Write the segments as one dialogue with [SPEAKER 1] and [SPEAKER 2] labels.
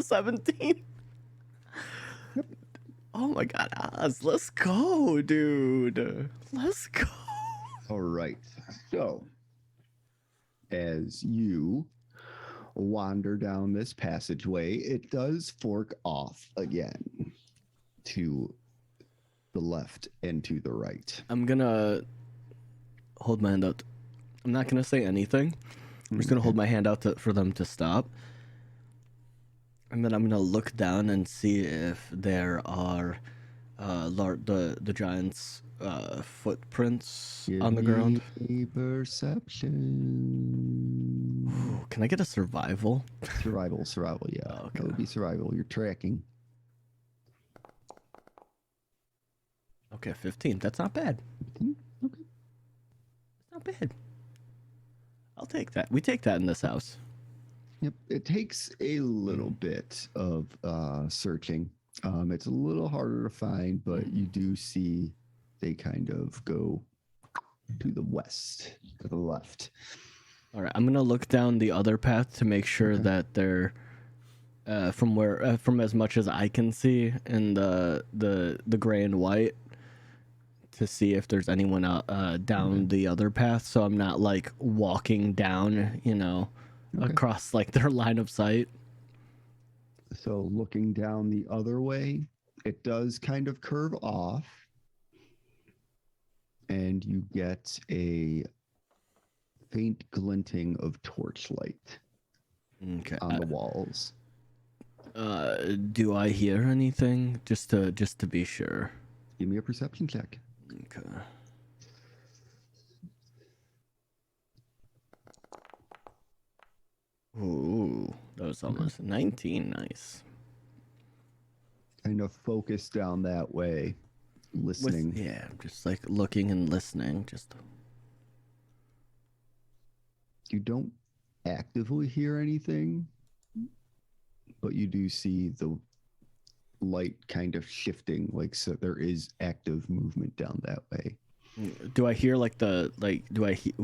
[SPEAKER 1] 17.
[SPEAKER 2] Yep.
[SPEAKER 1] Oh my god, Oz, let's go, dude. Let's go.
[SPEAKER 2] All right. So, as you wander down this passageway, it does fork off again to the left and to the right.
[SPEAKER 1] I'm gonna hold my hand out. I'm not gonna say anything. I'm just gonna hold my hand out for them to stop. And then I'm gonna look down and see if there are the giant's footprints on the ground.
[SPEAKER 2] Perception.
[SPEAKER 1] Ooh, can I get a survival?
[SPEAKER 2] Survival, yeah.
[SPEAKER 1] Oh, okay.
[SPEAKER 2] That would be survival. You're tracking.
[SPEAKER 1] Okay, 15. That's not bad.
[SPEAKER 2] Okay.
[SPEAKER 1] It's not bad. I'll take that. We take that in this house.
[SPEAKER 2] Yep. It takes a little bit of searching. It's a little harder to find, but you do see they kind of go to the west, to the left.
[SPEAKER 1] All right, I'm gonna look down the other path to make sure that they're from as much as I can see in the gray and white, to see if there's anyone down the other path, so I'm not like walking down, across like their line of sight.
[SPEAKER 2] So looking down the other way, it does kind of curve off, and you get a faint glinting of torchlight on the walls.
[SPEAKER 1] Do I hear anything? Just to be sure.
[SPEAKER 2] Give me a perception check.
[SPEAKER 1] Okay. Ooh, that was almost 19. Nice.
[SPEAKER 2] Kind of focus down that way, listening.
[SPEAKER 1] Yeah, just like looking and listening.
[SPEAKER 2] You don't actively hear anything, but you do see the light kind of shifting, like, so there is active movement down that way.
[SPEAKER 1] Do I hear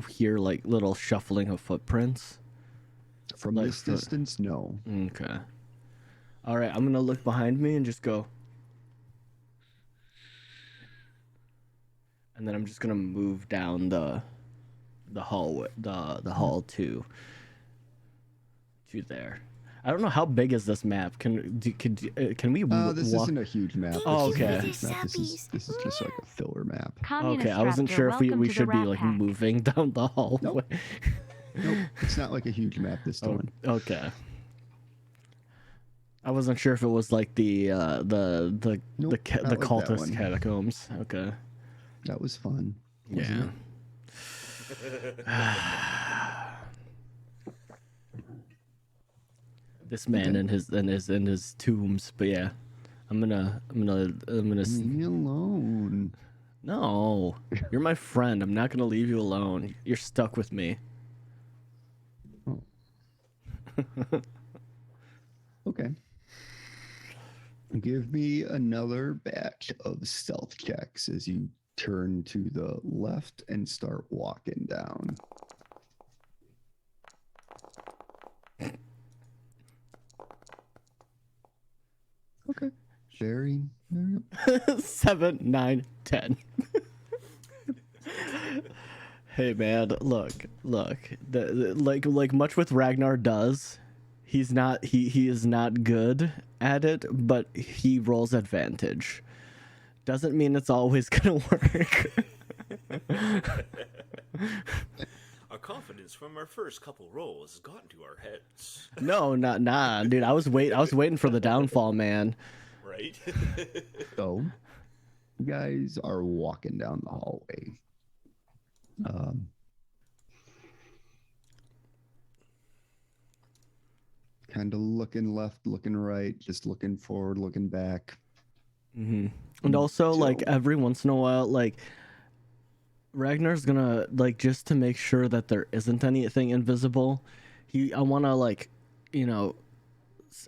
[SPEAKER 1] hear like little shuffling of footprints?
[SPEAKER 2] From this distance, no.
[SPEAKER 1] Okay. All right, I'm gonna look behind me and just go, and then I'm just gonna move down the hallway, the hall to there. I don't know, how big is this map? Can we
[SPEAKER 2] this
[SPEAKER 1] walk?
[SPEAKER 2] isn't a huge map.
[SPEAKER 1] Oh, okay.
[SPEAKER 2] This is just like a filler map.
[SPEAKER 1] Okay, I wasn't sure if we should be like moving down the hallway.
[SPEAKER 2] Nope, it's not like a huge map this time.
[SPEAKER 1] Okay. I wasn't sure if it was like the cultist catacombs. Okay.
[SPEAKER 2] That was fun.
[SPEAKER 1] Yeah. This man in his tombs, but yeah, I'm gonna.
[SPEAKER 2] Leave me alone.
[SPEAKER 1] No, you're my friend. I'm not gonna leave you alone. You're stuck with me.
[SPEAKER 2] Oh. Okay. Give me another batch of stealth checks as you turn to the left and start walking down. Okay. Very
[SPEAKER 1] 7, 9, 10. Hey man, look. Like much with Ragnar does, he is not good at it, but he rolls advantage. Doesn't mean it's always gonna work.
[SPEAKER 3] Our confidence from our first couple rolls has gotten to our heads.
[SPEAKER 1] No, nah, dude. I was waiting for the downfall, man.
[SPEAKER 3] Right?
[SPEAKER 2] So, you guys are walking down the hallway. Kind of looking left, looking right, just looking forward, looking back.
[SPEAKER 1] Mm-hmm. And also, like, every once in a while, like, Ragnar's gonna, like, just to make sure that there isn't anything invisible, I want to, like,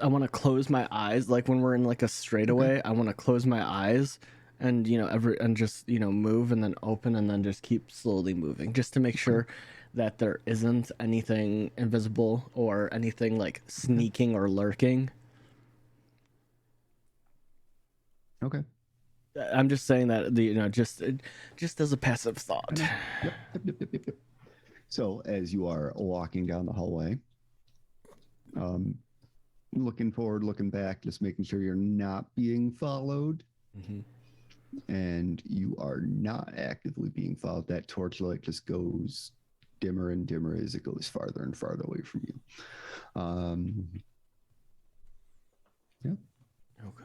[SPEAKER 1] I want to close my eyes, like, when we're in, like, a straightaway, I want to close my eyes and, just, move and then open and then just keep slowly moving, just to make sure that there isn't anything invisible or anything, like, sneaking or lurking.
[SPEAKER 2] Okay.
[SPEAKER 1] I'm just saying that just as a passive thought.
[SPEAKER 2] Yep. So as you are walking down the hallway, looking forward, looking back, just making sure you're not being followed.
[SPEAKER 1] Mm-hmm.
[SPEAKER 2] And you are not actively being followed. That torchlight just goes dimmer and dimmer as it goes farther and farther away from you. Yeah.
[SPEAKER 1] Okay.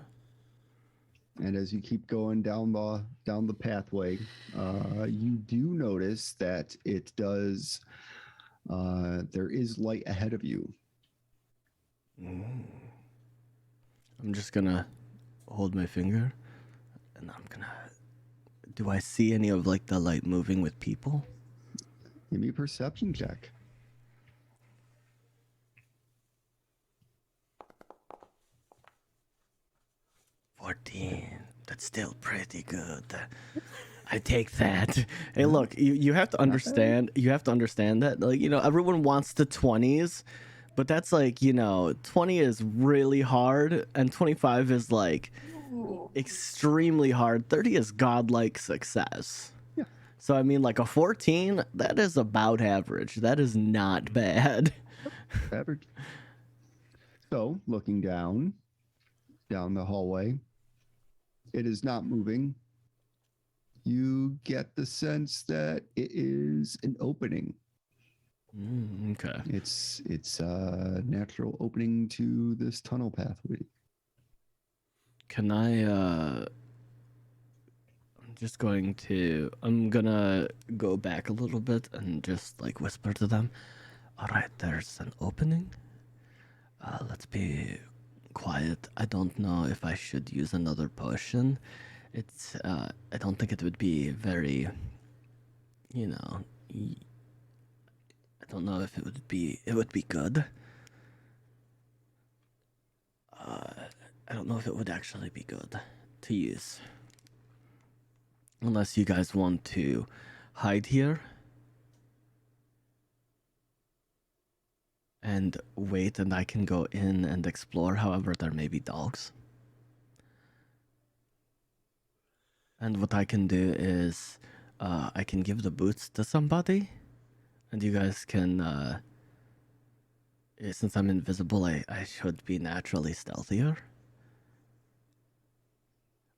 [SPEAKER 2] And as you keep going down the pathway, you do notice that it does. There is light ahead of you.
[SPEAKER 1] I'm just gonna hold my finger, and I'm gonna. Do I see any of like the light moving with people?
[SPEAKER 2] Give me a perception check.
[SPEAKER 1] 14. That's still pretty good. I take that. Hey, look, you have to understand. You have to understand that, like, everyone wants the 20s, but that's like, 20 is really hard, and 25 is like extremely hard. 30 is godlike success.
[SPEAKER 2] Yeah.
[SPEAKER 1] So I mean, like a 14, that is about average. That is not bad.
[SPEAKER 2] Average. So looking down the hallway, it is not moving. You get the sense that it is an opening.
[SPEAKER 1] Okay.
[SPEAKER 2] It's a natural opening to this tunnel pathway.
[SPEAKER 1] Can I'm gonna go back a little bit and just like whisper to them. All right, there's an opening. Let's be quiet. I don't know if I should use another potion. I don't think it would be very, you know, I don't know if it would be good. I don't know if it would actually be good to use. Unless you guys want to hide here and wait, and I can go in and explore. However, there may be dogs. And what I can do is I can give the boots to somebody, and you guys can, since I'm invisible, I should be naturally stealthier.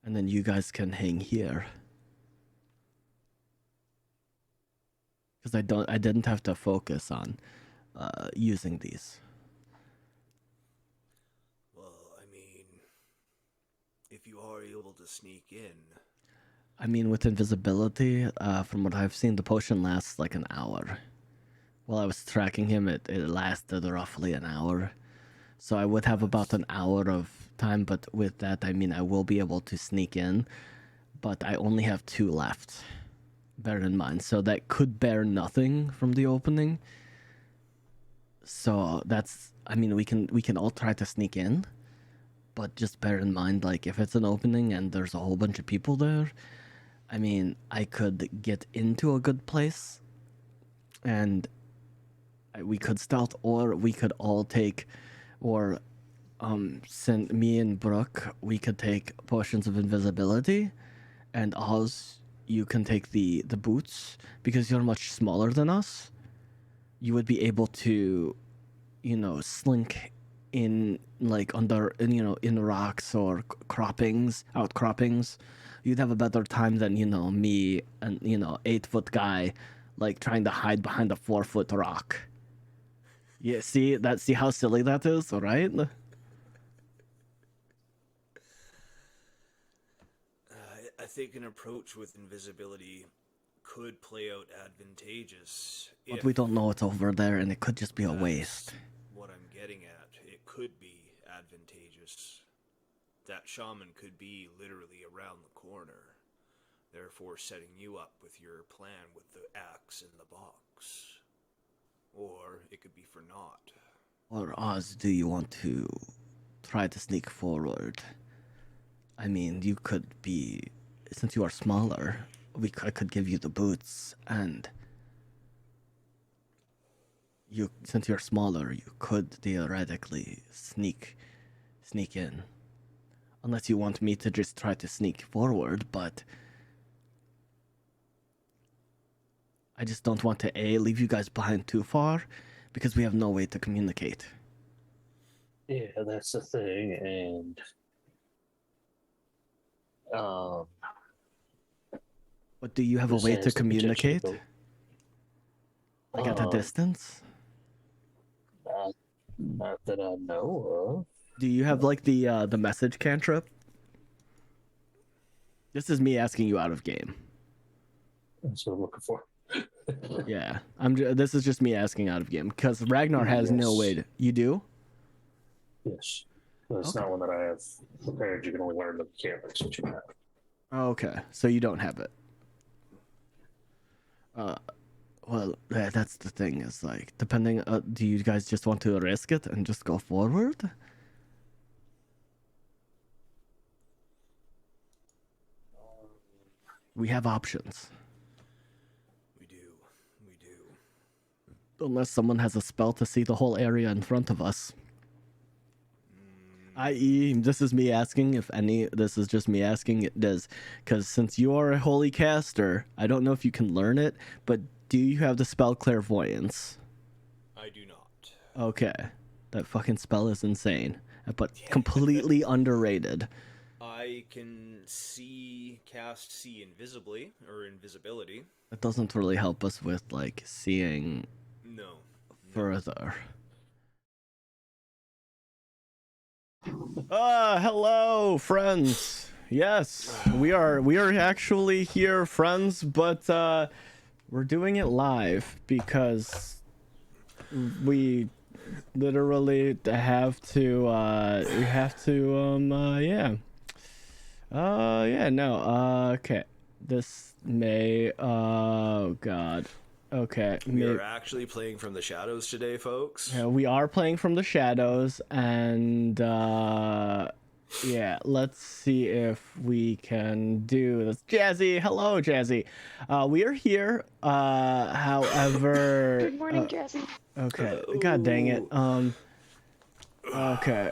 [SPEAKER 1] And then you guys can hang here. Because I didn't have to focus on using these.
[SPEAKER 3] Well, I mean, if you are able to sneak in.
[SPEAKER 1] I mean, with invisibility, from what I've seen, the potion lasts like an hour. While I was tracking him, it lasted roughly an hour. So I would have about an hour of time, but with that, I mean, I will be able to sneak in, but I only have 2 left. Bear in mind. So that could bear nothing from the opening. So I mean, we can all try to sneak in, but just bear in mind, like, if it's an opening and there's a whole bunch of people there, I mean, I could get into a good place and we could stealth, or we could all take, or send me and Brooke, we could take potions of invisibility, and Oz, you can take the boots, because you're much smaller than us. You would be able to, slink in, like, in rocks or outcroppings. You'd have a better time than, me and, 8-foot guy, like, trying to hide behind a 4-foot rock. Yeah, see how silly that is, right?
[SPEAKER 3] I think an approach with invisibility could play out advantageous.
[SPEAKER 1] But we don't know what's over there, and it could just be a
[SPEAKER 3] That's
[SPEAKER 1] waste.
[SPEAKER 3] what I'm getting at. It could be advantageous. That shaman could be literally around the corner, therefore setting you up with your plan with the axe in the box. Or it could be for naught.
[SPEAKER 1] Or Oz, do you want to try to sneak forward? I mean, you could be, since you are smaller, I could give you the boots, and since you're smaller, you could theoretically sneak in. Unless you want me to just try to sneak forward, but I just don't want to leave you guys behind too far because we have no way to communicate.
[SPEAKER 4] Yeah, that's the thing, and
[SPEAKER 1] But do you have a way to communicate? Like at a distance?
[SPEAKER 4] Not that I know of.
[SPEAKER 1] Do you have like the message cantrip? This is me asking you out of game.
[SPEAKER 4] That's what I'm looking for.
[SPEAKER 1] Yeah, this is just me asking out of game because Ragnar has no way to. You do?
[SPEAKER 4] Yes. It's
[SPEAKER 1] Okay.
[SPEAKER 4] not one that I have prepared. You can only learn the mechanics that you have.
[SPEAKER 1] Okay, so you don't have it. Well, that's the thing. Is like depending. Do you guys just want to risk it and just go forward? We have options.
[SPEAKER 3] We do.
[SPEAKER 1] Unless someone has a spell to see the whole area in front of us. I.e., this is me asking if any. This is just me asking. It does, because since you are a holy caster, I don't know if you can learn it, but do you have the spell clairvoyance?
[SPEAKER 3] I do not.
[SPEAKER 1] Okay, that fucking spell is insane, but completely underrated.
[SPEAKER 3] I can cast see invisibly or invisibility.
[SPEAKER 1] That doesn't really help us with like seeing
[SPEAKER 3] No.
[SPEAKER 1] further. Hello, friends. Yes, we are actually here, friends, but we're doing it live because we literally have to okay. This may oh god. Okay.
[SPEAKER 3] We are actually playing from the shadows today, folks.
[SPEAKER 1] Yeah, we are playing from the shadows, and yeah, let's see if we can do this. Jazzy, hello, Jazzy. We are here. However,
[SPEAKER 5] Good morning, Jazzy.
[SPEAKER 1] okay. God dang it. Okay.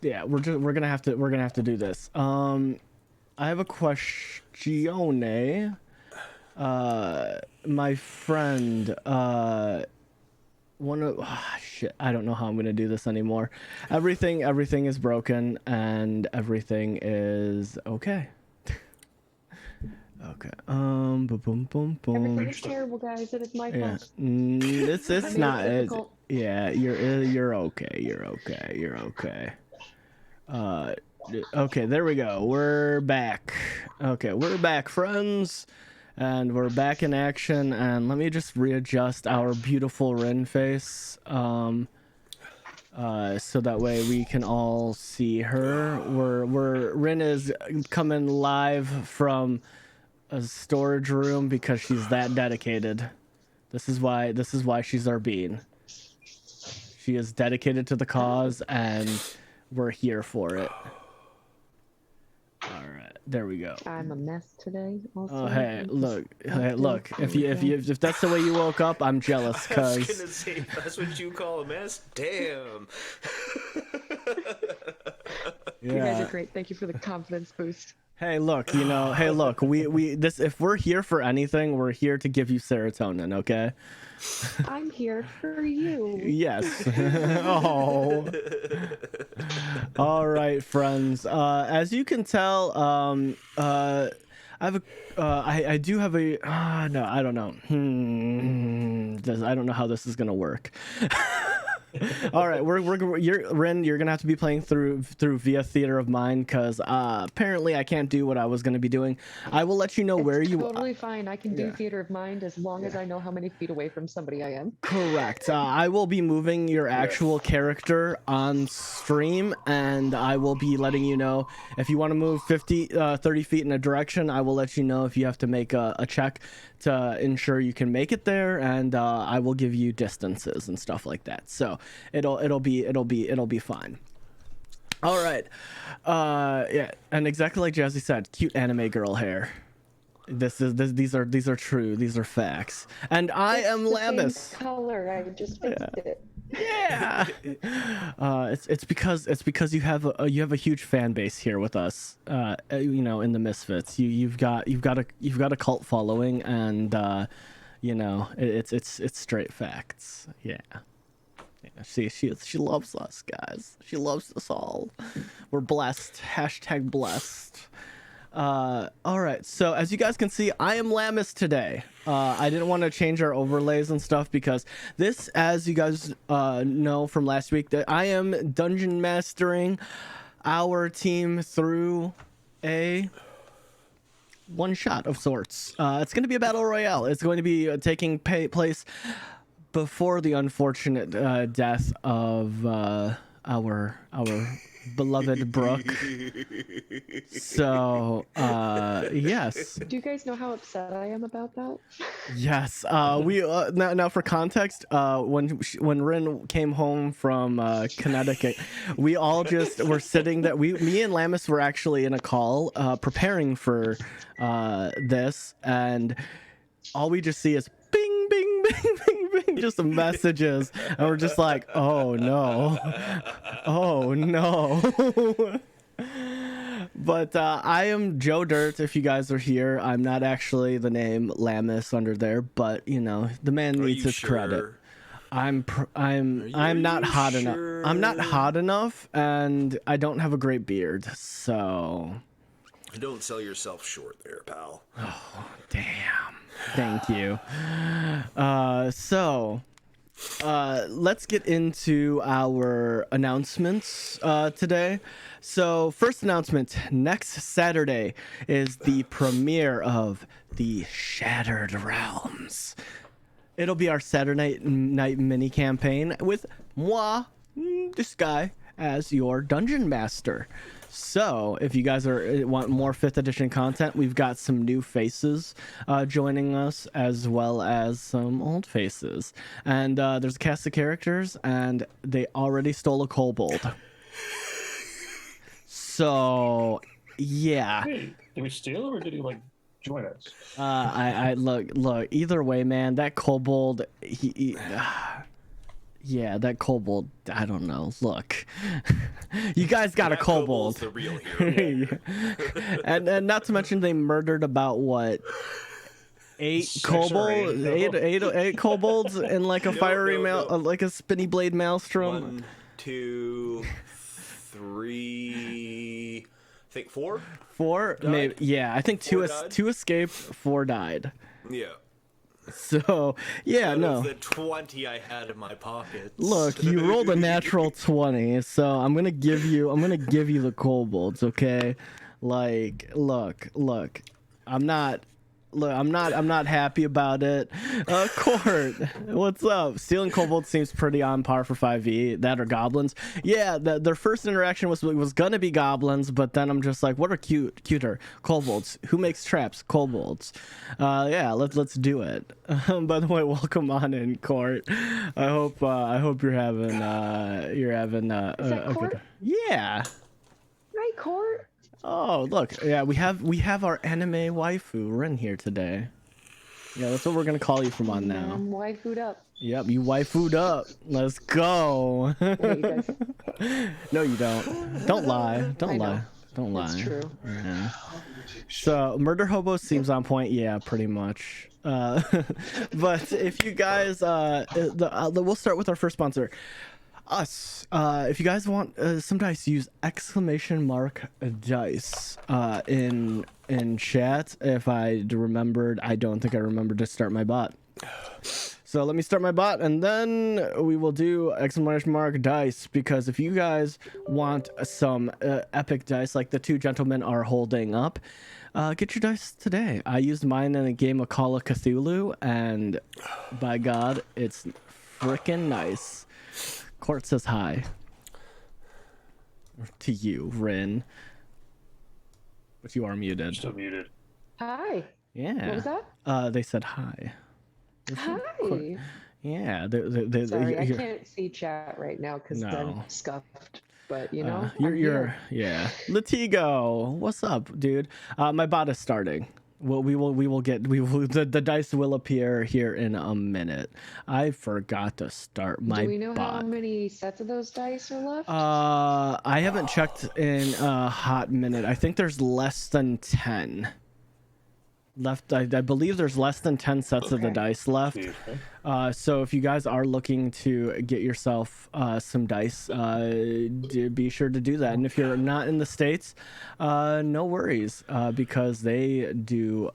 [SPEAKER 1] Yeah, we're gonna have to do this. I have a question. My friend, shit, I don't know how I'm gonna do this anymore. Everything is broken and everything is okay. Okay. Boom, boom, boom, boom.
[SPEAKER 5] Everything is terrible, guys. It is my
[SPEAKER 1] Yeah.
[SPEAKER 5] fault.
[SPEAKER 1] It's not.
[SPEAKER 5] difficult.
[SPEAKER 1] Yeah, you're okay. You're okay. Okay, there we go. We're back. Okay, we're back, friends. And we're back in action, and let me just readjust our beautiful Rin face, so that way we can all see her. Rin is coming live from a storage room because she's that dedicated. This is why she's our bean. She is dedicated to the cause, and we're here for it. All right, there we go.
[SPEAKER 5] I'm a mess today. Also.
[SPEAKER 1] Oh hey, look! If that's the way you woke up, I'm jealous.
[SPEAKER 3] I was
[SPEAKER 1] Cause
[SPEAKER 3] gonna say that's what you call a mess. Damn.
[SPEAKER 5] You guys
[SPEAKER 1] yeah.
[SPEAKER 5] are great. Thank you for the confidence boost.
[SPEAKER 1] Hey, look! Hey, look! We this if we're here for anything, we're here to give you serotonin. Okay?
[SPEAKER 5] I'm here for you.
[SPEAKER 1] Yes. Oh. All right, friends. As you can tell, I do have a. No, I don't know. I don't know how this is gonna work. All right, Rin, you're gonna have to be playing through via Theater of Mind because apparently I can't do what I was gonna be doing. I will let you know where you.
[SPEAKER 5] Totally fine. I can do
[SPEAKER 1] Yeah.
[SPEAKER 5] theater of mind as long as I know how many feet away from somebody I am.
[SPEAKER 1] Correct. I will be moving your actual character on stream, and I will be letting you know if you want to move 30 feet in a direction. I will let you know if you have to make a check to ensure you can make it there, and I will give you distances and stuff like that. So it'll be fine. All right. Yeah, and exactly like Jazzy said, cute anime girl hair. These are true. These are facts. And I am
[SPEAKER 5] It's the same
[SPEAKER 1] Lamus.
[SPEAKER 5] color. I just fixed it.
[SPEAKER 1] Yeah. It's because you have a huge fan base here with us. You know, in the Misfits, you've got a cult following, and you know, it's straight facts. Yeah. Yeah, she loves us, guys. She loves us all. We're blessed. Hashtag blessed. All right. So as you guys can see, I am Lamis today. I didn't want to change our overlays and stuff because this, as you guys know from last week, that I am dungeon mastering our team through a one shot of sorts. It's going to be a battle royale. It's going to be taking place before the unfortunate death of our beloved Brooke. So yes,
[SPEAKER 5] Do you guys know how upset I am about that?
[SPEAKER 1] yes. We now for context, when Rin came home from Connecticut, we all just were sitting there. Me and Lamis were actually in a call preparing for this, and all we just see is bing, bing, bing, bing, bing, just messages, and we're just like, oh no, oh no. But I am Joe Dirt. If you guys are here, I'm not actually the name Lamis under there, but you know, the man needs his credit. I'm not hot enough. I'm not hot enough, and I don't have a great beard, so.
[SPEAKER 3] Don't sell yourself short there, pal.
[SPEAKER 1] Oh, damn. Thank you. So, let's get into our announcements today. So, first announcement, next Saturday is the premiere of the Shattered Realms. It'll be our Saturday night mini campaign with moi, this guy, as your dungeon master. So, if you guys want more 5th edition content, we've got some new faces joining us, as well as some old faces. And there's a cast of characters, and they already stole a kobold. So, yeah.
[SPEAKER 4] Hey, did we steal him or did he like join us?
[SPEAKER 1] I look. Either way, man, that kobold. Yeah, that kobold, I don't know. Look, you guys got
[SPEAKER 3] That
[SPEAKER 1] a kobold.
[SPEAKER 3] the real hero.
[SPEAKER 1] and not to mention they murdered about what, 8
[SPEAKER 4] 6 or 8,
[SPEAKER 1] kobolds, eight kobolds in like a like a spinny blade maelstrom.
[SPEAKER 3] 1, 2, 3. I think 4.
[SPEAKER 1] 4,
[SPEAKER 3] died?
[SPEAKER 1] maybe. Yeah, I think
[SPEAKER 3] 4 died?
[SPEAKER 1] 2 escaped, 4 died.
[SPEAKER 3] Yeah.
[SPEAKER 1] So yeah,
[SPEAKER 3] Out
[SPEAKER 1] no.
[SPEAKER 3] of the 20 I had in my pockets.
[SPEAKER 1] Look, you rolled a natural 20, so I'm gonna give you the kobolds, okay? Like, look, I'm not happy about it. Court, what's up? Stealing kobolds seems pretty on par for 5e. That or goblins. Yeah, their first interaction was gonna be goblins, but then I'm just like, what are cuter? Kobolds. Who makes traps? Kobolds. Yeah, let's do it. By the way, welcome on in, Court. I hope you're having a
[SPEAKER 5] Court?
[SPEAKER 1] good. Yeah.
[SPEAKER 5] Right, Court?
[SPEAKER 1] Oh, look. Yeah, we have our anime waifu Rin here today. Yeah, that's what we're gonna call you from on now.
[SPEAKER 5] I'm waifu'd up.
[SPEAKER 1] Yep, you waifu'd up. Let's go.
[SPEAKER 5] Hey, you guys.
[SPEAKER 1] No, you don't. Don't lie. Don't
[SPEAKER 5] I know.
[SPEAKER 1] lie. Don't lie.
[SPEAKER 5] It's true.
[SPEAKER 1] Yeah. So, Murder Hobo seems on point. Yeah, pretty much. But if you guys, we'll start with our first sponsor. Us. If you guys want some dice, use !dice in chat. If I remembered, I don't think I remembered to start my bot. So let me start my bot, and then we will do !dice, because if you guys want some epic dice like the 2 gentlemen are holding up, get your dice today. I used mine in a game of Call of Cthulhu, and by God, it's freaking nice. Court says hi. To you, Rin. But you are muted.
[SPEAKER 4] Still muted.
[SPEAKER 5] Hi.
[SPEAKER 1] Yeah.
[SPEAKER 5] What was that?
[SPEAKER 1] They said hi.
[SPEAKER 5] Hi.
[SPEAKER 1] Yeah.
[SPEAKER 5] Sorry, I can't see chat right now because
[SPEAKER 1] No.
[SPEAKER 5] I'm scuffed. But you know,
[SPEAKER 1] you're yeah. Latigo, what's up, dude? My bot is starting. Well, we will get the dice will appear here in a minute. I forgot to start my
[SPEAKER 5] Do we know how
[SPEAKER 1] bot.
[SPEAKER 5] many sets of those dice are left?
[SPEAKER 1] I haven't checked in a hot minute. I think there's less than 10 left. I believe there's less than 10 sets of the
[SPEAKER 5] Okay.
[SPEAKER 1] dice left.
[SPEAKER 4] See,
[SPEAKER 1] So if you guys are looking to get yourself some dice, be sure to do that. And if you're not in the States, no worries, because they do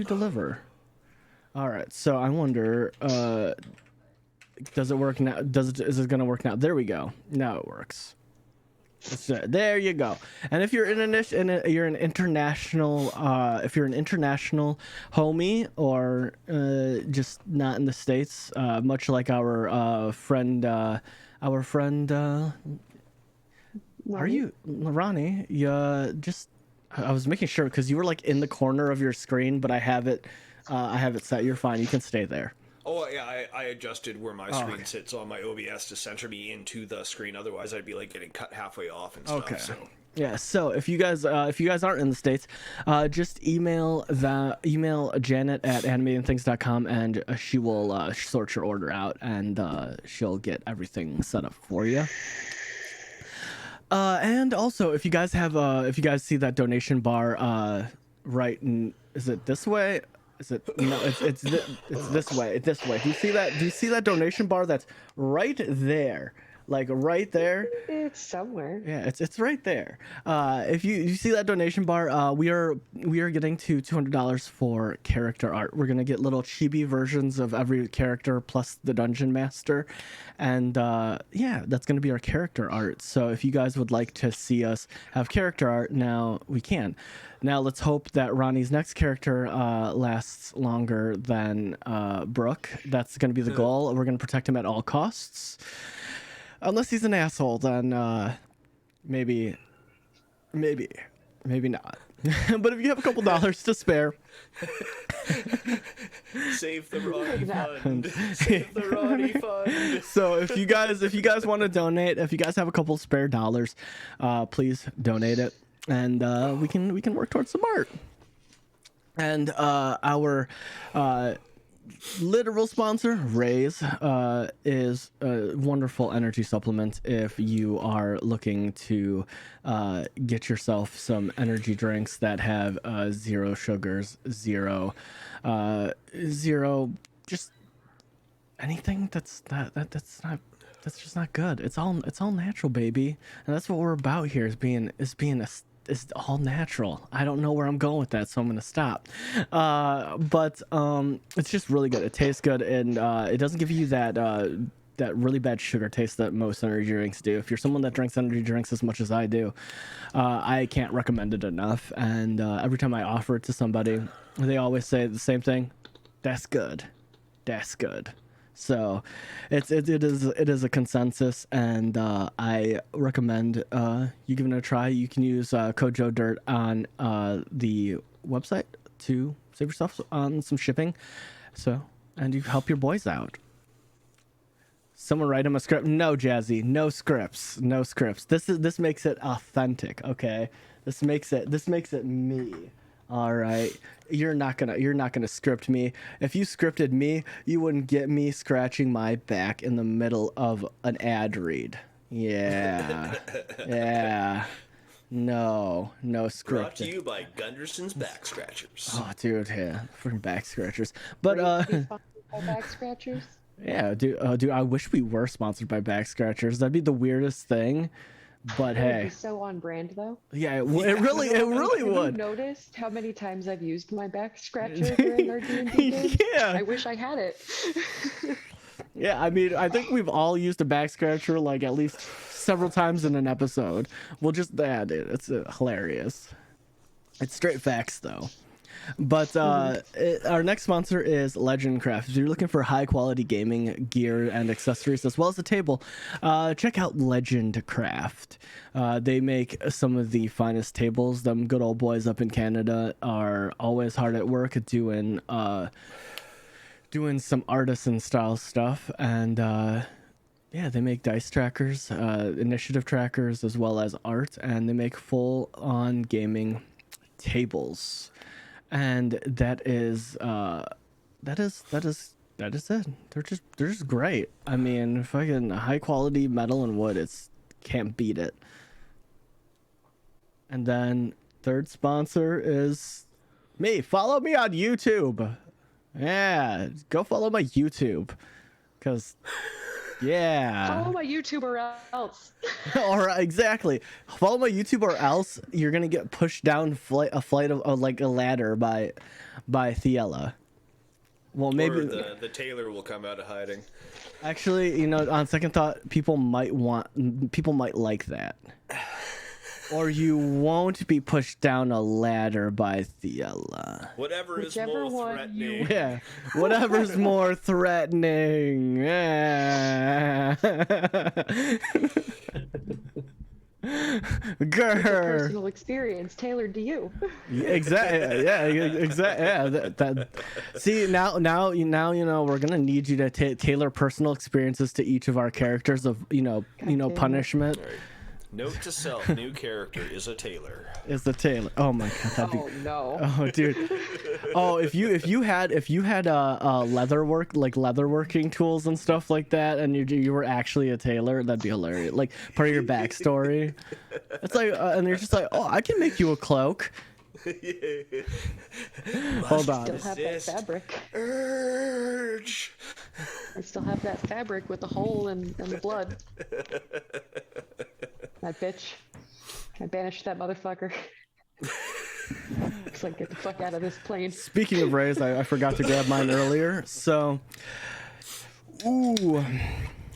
[SPEAKER 1] deliver. All right. So I wonder, does it work now? Is it gonna work now? There we go. Now it works. There you go. And if you're you're an international, if you're an international homie or just not in the States, much like our friend, are you Ronnie? Just I was making sure because you were like in the corner of your screen, but I have it set. You're fine. You can stay there.
[SPEAKER 3] Oh yeah, I adjusted where my screen sits on my OBS to center me into the screen. Otherwise, I'd be like getting cut halfway off and stuff.
[SPEAKER 1] Okay.
[SPEAKER 3] So.
[SPEAKER 1] Yeah. So if you guys aren't in the States, just email Janet at animatingthings.com and she will sort your order out and she'll get everything set up for you. And also, if you guys see that donation bar, right? Is it this way? Is it no? It's this way. It's this way. Do you see that donation bar that's right there? Like right there.
[SPEAKER 5] It's somewhere.
[SPEAKER 1] Yeah, it's right there. If you see that donation bar, we are getting to $200 for character art. We're gonna get little chibi versions of every character plus the dungeon master, and yeah, that's gonna be our character art. So if you guys would like to see us have character art, now we can. Now let's hope that Ronnie's next character lasts longer than Brooke. That's gonna be the goal. We're gonna protect him at all costs. Unless he's an asshole, then maybe not. But if you have a couple dollars to spare,
[SPEAKER 3] Save the Ronnie fund. Save the Ronnie fund.
[SPEAKER 1] so if you guys want to donate, if you guys have a couple spare dollars, please donate it, and we can work towards some art. And our literal sponsor, Raise, is a wonderful energy supplement if you are looking to get yourself some energy drinks that have zero sugars, zero just anything that's just not good. It's all natural, baby, and that's what we're about here. It's all natural. I don't know where I'm going with that, so I'm gonna stop. But it's just really good. It tastes good, and it doesn't give you that really bad sugar taste that most energy drinks do. If you're someone that drinks energy drinks as much as I do, I can't recommend it enough. And every time I offer it to somebody, they always say the same thing: "That's good. That's good." So it is a consensus, and I recommend you give it a try. You can use code JoeDirt on the website to save yourself on some shipping. So, and you help your boys out. Someone write him a script. No, Jazzy, no scripts. This makes it authentic. Okay, this makes it me. All right, you're not gonna script me. If you scripted me, you wouldn't get me scratching my back in the middle of an ad read. Yeah, yeah. No scripting.
[SPEAKER 3] Brought to you by Gunderson's Back Scratchers.
[SPEAKER 1] Oh, dude, yeah, freaking back scratchers. But
[SPEAKER 5] Back scratchers.
[SPEAKER 1] yeah, dude, I wish we were sponsored by back scratchers. That'd be the weirdest thing. But
[SPEAKER 5] It would
[SPEAKER 1] hey,
[SPEAKER 5] be so on brand though.
[SPEAKER 1] yeah, it really
[SPEAKER 5] Have
[SPEAKER 1] would.
[SPEAKER 5] you noticed how many times I've used my back scratcher during our D&D games?
[SPEAKER 1] Yeah.
[SPEAKER 5] I wish I had it.
[SPEAKER 1] Yeah, I mean, I think we've all used a back scratcher like at least several times in an episode. We'll just dude, it's hilarious. It's straight facts though. But our next sponsor is Legend Craft. If you're looking for high quality gaming gear and accessories as well as a table, check out Legend Craft. They make some of the finest tables. Them good old boys up in Canada are always hard at work at doing some artisan style stuff, and yeah, they make dice trackers, initiative trackers, as well as art, and they make full on gaming tables, and that is it. They're just great. I mean, fucking high quality metal and wood. It's can't beat it. And then third sponsor is me. Follow me on YouTube. Yeah, go follow my YouTube, cause yeah.
[SPEAKER 5] Follow my YouTube or else.
[SPEAKER 1] Or exactly, follow my YouTube or else you're gonna get pushed down a flight of like a ladder by Thiela. Well, maybe
[SPEAKER 3] or the tailor will come out of hiding.
[SPEAKER 1] actually, you know, on second thought, people might like that. Or you won't be pushed down a ladder by Thiela.
[SPEAKER 3] Whatever is
[SPEAKER 5] Whichever
[SPEAKER 3] more
[SPEAKER 5] one
[SPEAKER 3] threatening.
[SPEAKER 1] Yeah, whatever's more threatening. Yeah. Grr.
[SPEAKER 5] Personal experience tailored to you.
[SPEAKER 1] Exactly. Yeah. Exactly. Yeah. That. See, now you know we're gonna need you to tailor personal experiences to each of our characters of
[SPEAKER 5] damn
[SPEAKER 1] punishment.
[SPEAKER 3] Right. Note to self: new character is a tailor.
[SPEAKER 1] Is the tailor? Oh my god. That'd be,
[SPEAKER 5] Oh no.
[SPEAKER 1] oh dude. Oh, if you had leatherworking tools and stuff like that, and you were actually a tailor, that'd be hilarious. Like part of your backstory. It's like, and you're just like, oh, I can make you a cloak. Hold on.
[SPEAKER 5] Still have that fabric.
[SPEAKER 3] Urge.
[SPEAKER 5] I still have that fabric with the hole and the blood. That bitch. I banished that motherfucker. Looks like get the fuck out of this plane.
[SPEAKER 1] Speaking of rays, I forgot to grab mine earlier. So, ooh.
[SPEAKER 3] Now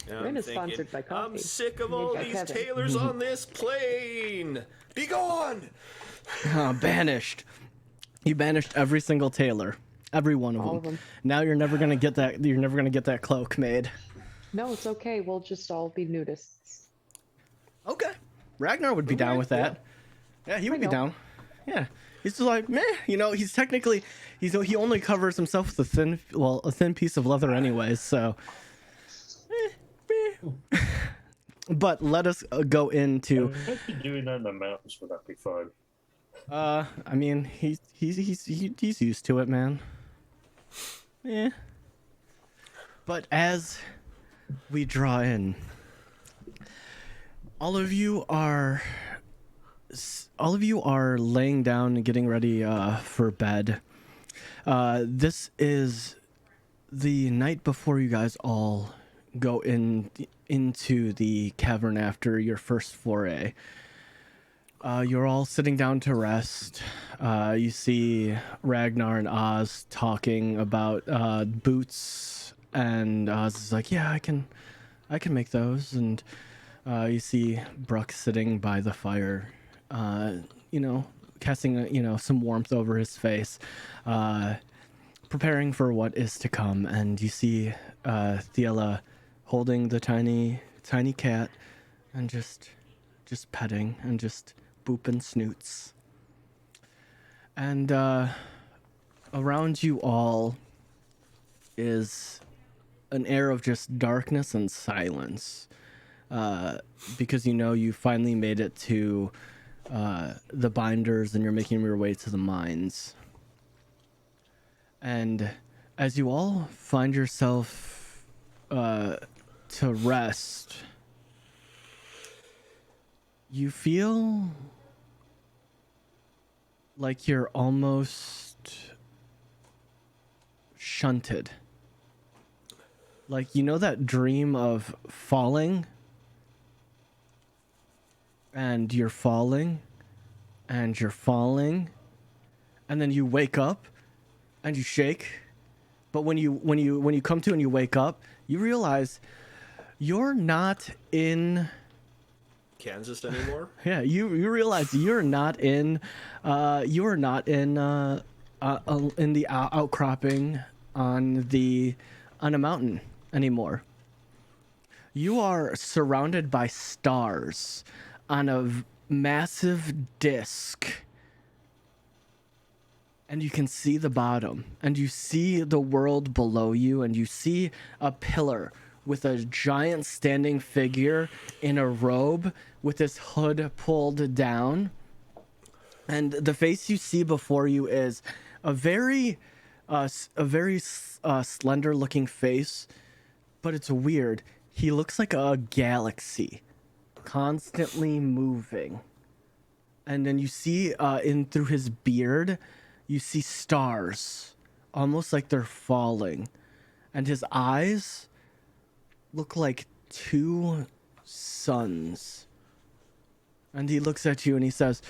[SPEAKER 5] Rin
[SPEAKER 3] I'm
[SPEAKER 5] is
[SPEAKER 3] thinking,
[SPEAKER 5] sponsored by coffee.
[SPEAKER 3] I'm sick of
[SPEAKER 5] Made
[SPEAKER 3] all
[SPEAKER 5] by
[SPEAKER 3] these
[SPEAKER 5] Kevin.
[SPEAKER 3] tailors on this plane. Be gone.
[SPEAKER 1] Banished. You banished every single tailor, every one of
[SPEAKER 5] All
[SPEAKER 1] them.
[SPEAKER 5] of them.
[SPEAKER 1] Now you're never gonna get that. You're never gonna get that cloak made.
[SPEAKER 5] No, it's okay. We'll just all be nudists.
[SPEAKER 1] Okay. Ragnar would be down with that. Yeah, he would be
[SPEAKER 5] know.
[SPEAKER 1] down. Yeah. He's just like, meh. You know, he only covers himself with a thin piece of leather anyways, so. Meh. But let us go into.
[SPEAKER 4] Maybe doing that in the mountains would that be fun?
[SPEAKER 1] I mean, he's used to it, man. Yeah. But as we draw in, all of you are laying down and getting ready for bed. This is the night before you guys all go into the cavern after your first foray. You're all sitting down to rest. You see Ragnar and Oz talking about boots, and Oz is like, "Yeah, I can make those." And you see Bruck sitting by the fire, casting some warmth over his face, preparing for what is to come. And you see Thiela holding the tiny cat, and just petting and just booping snoots. And around you all is an air of just darkness and silence, because you finally made it to the binders and you're making your way to the mines. And as you all find yourself to rest, you feel like you're almost shunted. Like, that dream of falling, and you're falling, and you're falling, and then you wake up, and you shake. But when you come to and you wake up, you realize you're not in
[SPEAKER 3] Kansas anymore?
[SPEAKER 1] Yeah, you realize you're not in the outcropping on a mountain anymore. You are surrounded by stars on a massive disc, and you can see the bottom, and you see the world below you, and you see a pillar with a giant standing figure in a robe with his hood pulled down. And the face you see before you is a very slender looking face, but it's weird. He looks like a galaxy, constantly moving. And then you see in through his beard, you see stars, almost like they're falling. And his eyes look like two suns. And he looks at you and he says,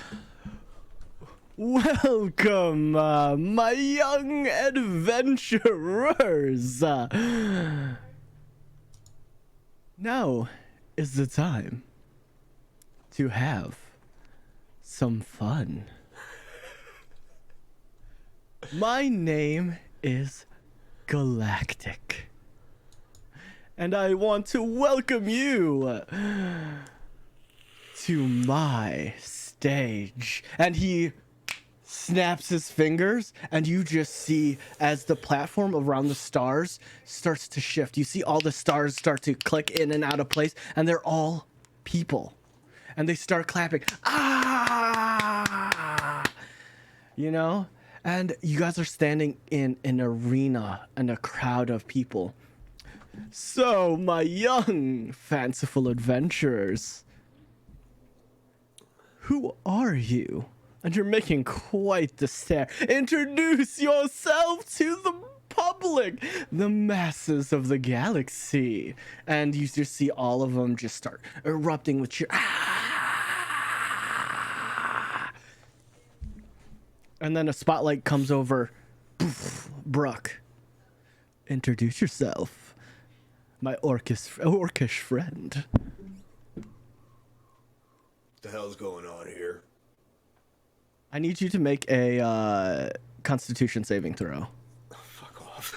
[SPEAKER 1] "Welcome, my young adventurers. Now is the time to have some fun. My name is Galactic, and I want to welcome you to my stage." And he snaps his fingers, and you just see as the platform around the stars starts to shift. You see all the stars start to click in and out of place, and they're all people. And they start clapping. Ah! You know? And you guys are standing in an arena and a crowd of people. So, my young fanciful adventurers, who are you? And you're making quite the stare. Introduce yourself to the public, the masses of the galaxy. And you just see all of them just start erupting with cheer. Ah! And then a spotlight comes over. Poof, Brooke, introduce yourself, my orcish friend.
[SPEAKER 3] What the hell's going on here?
[SPEAKER 1] I need you to make a Constitution saving throw.
[SPEAKER 3] Oh, fuck off.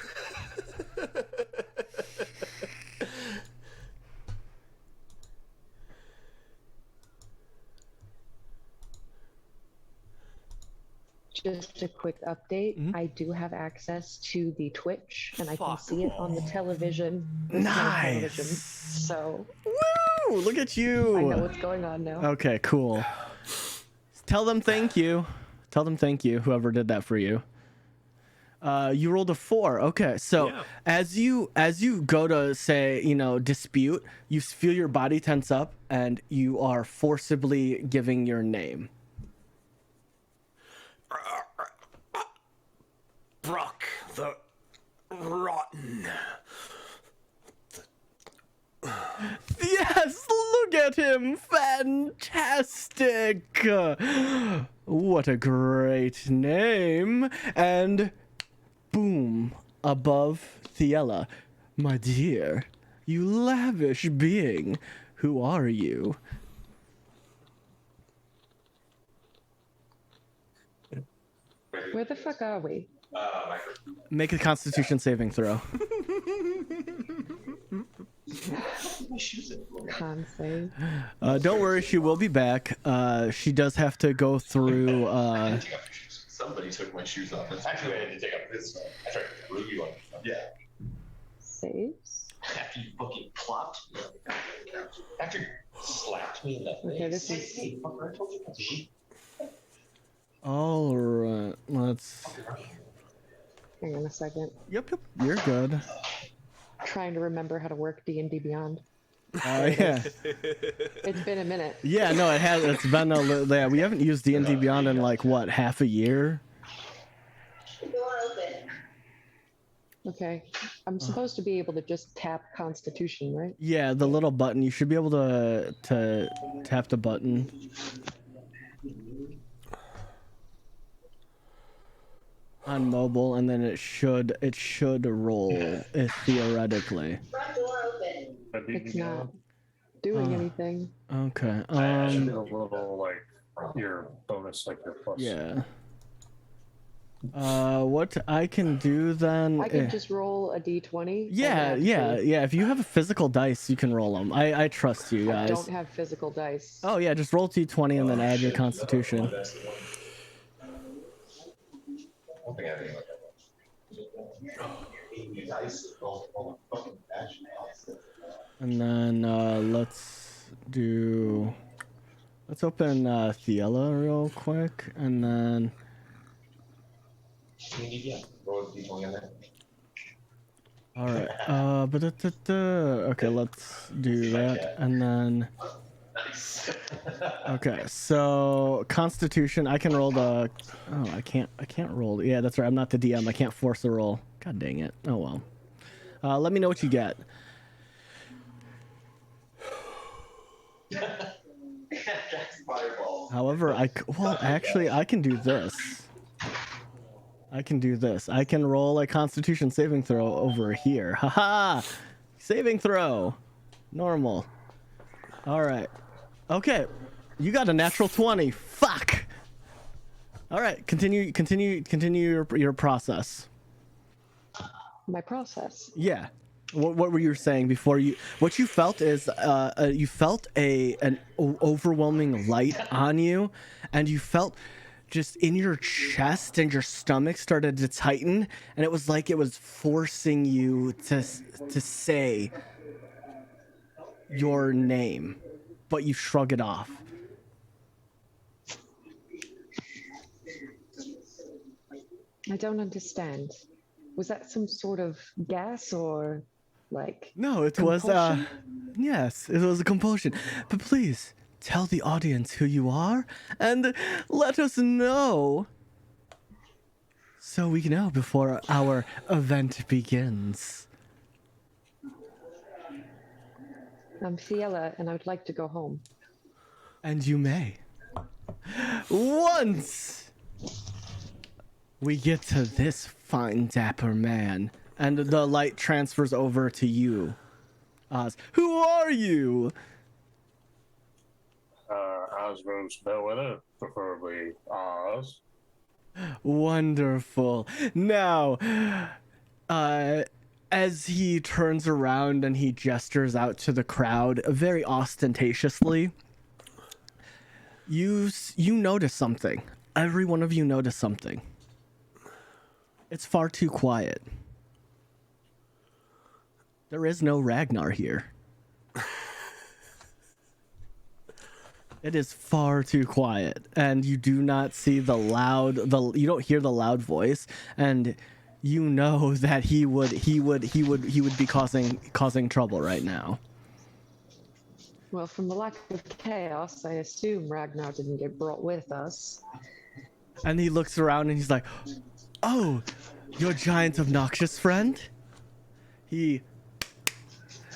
[SPEAKER 5] Just a quick update.
[SPEAKER 1] Mhm.
[SPEAKER 5] I do have access to the Twitch, and I can
[SPEAKER 3] Fuck
[SPEAKER 5] see it on the
[SPEAKER 3] off.
[SPEAKER 5] television. It's my television,
[SPEAKER 1] Nice.
[SPEAKER 5] so
[SPEAKER 1] Woo! Look at you.
[SPEAKER 5] I know what's going on now.
[SPEAKER 1] Okay, cool. Tell them thank you. Tell them thank you, whoever did that for you. You rolled a 4. Okay, so
[SPEAKER 3] Yeah.
[SPEAKER 1] as you go to say, dispute, you feel your body tense up, and you are forcibly giving your name.
[SPEAKER 3] Brock the Rotten.
[SPEAKER 1] Yes, look at him! Fantastic! What a great name! And boom, above Thiela. My dear, you lavish being, who are you?
[SPEAKER 5] Where the fuck are we?
[SPEAKER 1] Make a Constitution saving throw.
[SPEAKER 5] Con save.
[SPEAKER 1] Don't worry, she will be back. She does have to go through.
[SPEAKER 6] Somebody took my shoes off. Actually, I had to take off his. I tried to glue you on. Yeah.
[SPEAKER 5] Saves.
[SPEAKER 6] After you fucking plopped me on the couch. After you slapped me in the face.
[SPEAKER 5] Okay, this is-
[SPEAKER 6] Hey, fucker, I told you not to.
[SPEAKER 1] All right, let's.
[SPEAKER 5] Hang on a second.
[SPEAKER 1] Yep, you're good.
[SPEAKER 5] Trying to remember how to work D&D Beyond.
[SPEAKER 1] Yeah.
[SPEAKER 5] It's been a minute.
[SPEAKER 1] Yeah, no, it has. It's been yeah, we haven't used D&D Beyond in like what, half a year.
[SPEAKER 5] Okay. I'm supposed to be able to just tap Constitution, right?
[SPEAKER 1] Yeah, the little button. You should be able to tap the button. On mobile, and then it should roll theoretically.
[SPEAKER 5] It's not doing anything.
[SPEAKER 1] Okay.
[SPEAKER 4] It should be a little like your bonus, like your plus.
[SPEAKER 1] Yeah. What I can do then?
[SPEAKER 5] I can just roll a D20.
[SPEAKER 1] Yeah. If you have a physical dice, you can roll them. I trust you
[SPEAKER 5] I
[SPEAKER 1] guys.
[SPEAKER 5] don't have physical dice.
[SPEAKER 1] Oh yeah, just roll D20 and then add your Constitution.
[SPEAKER 6] I don't think I have any like that.
[SPEAKER 1] And then let's do Let's open Thiela real quick, and then
[SPEAKER 6] Yeah. Roll the d20 on that.
[SPEAKER 1] all right. Okay, let's do that, and then
[SPEAKER 6] Nice.
[SPEAKER 1] okay. So Constitution, I can roll the. Oh, I can't roll. Yeah, that's right. I'm not the DM. I can't force a roll. God dang it. Oh well. Let me know what you get.
[SPEAKER 6] Fireball.
[SPEAKER 1] However, actually, I can do this. I can roll a Constitution saving throw over here. Haha! Saving throw. Normal. All right. Okay. You got a natural 20. Fuck. All right. Continue your process.
[SPEAKER 5] My process.
[SPEAKER 1] Yeah. What were you saying before you? What you felt is you felt an overwhelming light on you, and you felt just in your chest and your stomach started to tighten, and it was like it was forcing you to say your name, but you shrug it off.
[SPEAKER 5] I don't understand. Was that some sort of gas or like
[SPEAKER 1] No, it
[SPEAKER 5] compulsion?
[SPEAKER 1] was yes, it was a compulsion. But please tell the audience who you are and let us know so we know before our event begins.
[SPEAKER 5] I'm Fiella and I would like to go home.
[SPEAKER 1] And you may. Once we get to this fine dapper man, and the light transfers over to you, Oz. Who are you?
[SPEAKER 4] Osmond's Bellwether, preferably Oz.
[SPEAKER 1] Wonderful. Now, as he turns around and he gestures out to the crowd very ostentatiously, you notice something. Every one of you notice something. It's far too quiet. There is no Ragnar here. It is far too quiet, and you do not see you don't hear the loud voice, and you know that he would be causing trouble right now.
[SPEAKER 5] Well, from the lack of chaos, I assume Ragnar didn't get brought with us.
[SPEAKER 1] And he looks around and he's like, "Oh, your giant obnoxious friend?" You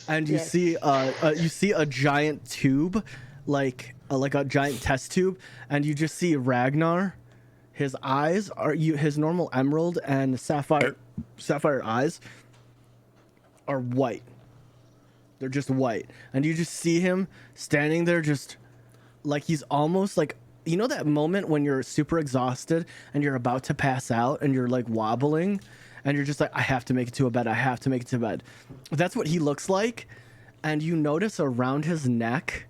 [SPEAKER 5] Yes.
[SPEAKER 1] see a giant tube, like a giant test tube, and you just see Ragnar. His eyes his normal emerald and sapphire eyes are white. They're just white, and you just see him standing there, just like he's almost like, you know that moment when you're super exhausted and you're about to pass out and you're like wobbling and you're just like, I have to make it to bed. That's what he looks like. And you notice around his neck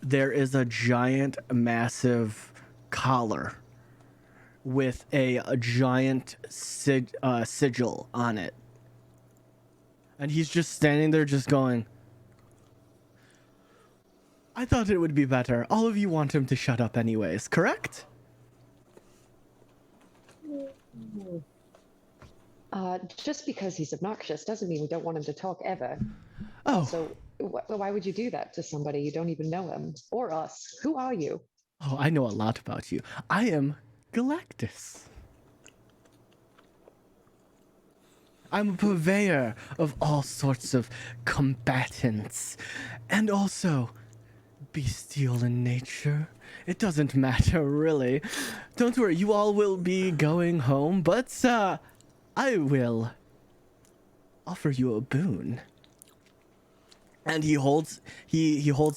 [SPEAKER 1] there is a giant massive collar with a giant sigil on it. And he's just standing there just going, I thought it would be better. All of you want him to shut up anyways, correct?
[SPEAKER 5] Just because he's obnoxious doesn't mean we don't want him to talk ever.
[SPEAKER 1] Oh.
[SPEAKER 5] So why would you do that to somebody you don't even know him or us? Who are you?
[SPEAKER 1] Oh, I know a lot about you. I am Galactus. I'm a purveyor of all sorts of combatants, and also bestial in nature. It doesn't matter, really. Don't worry, you all will be going home, but I will offer you a boon. And he holds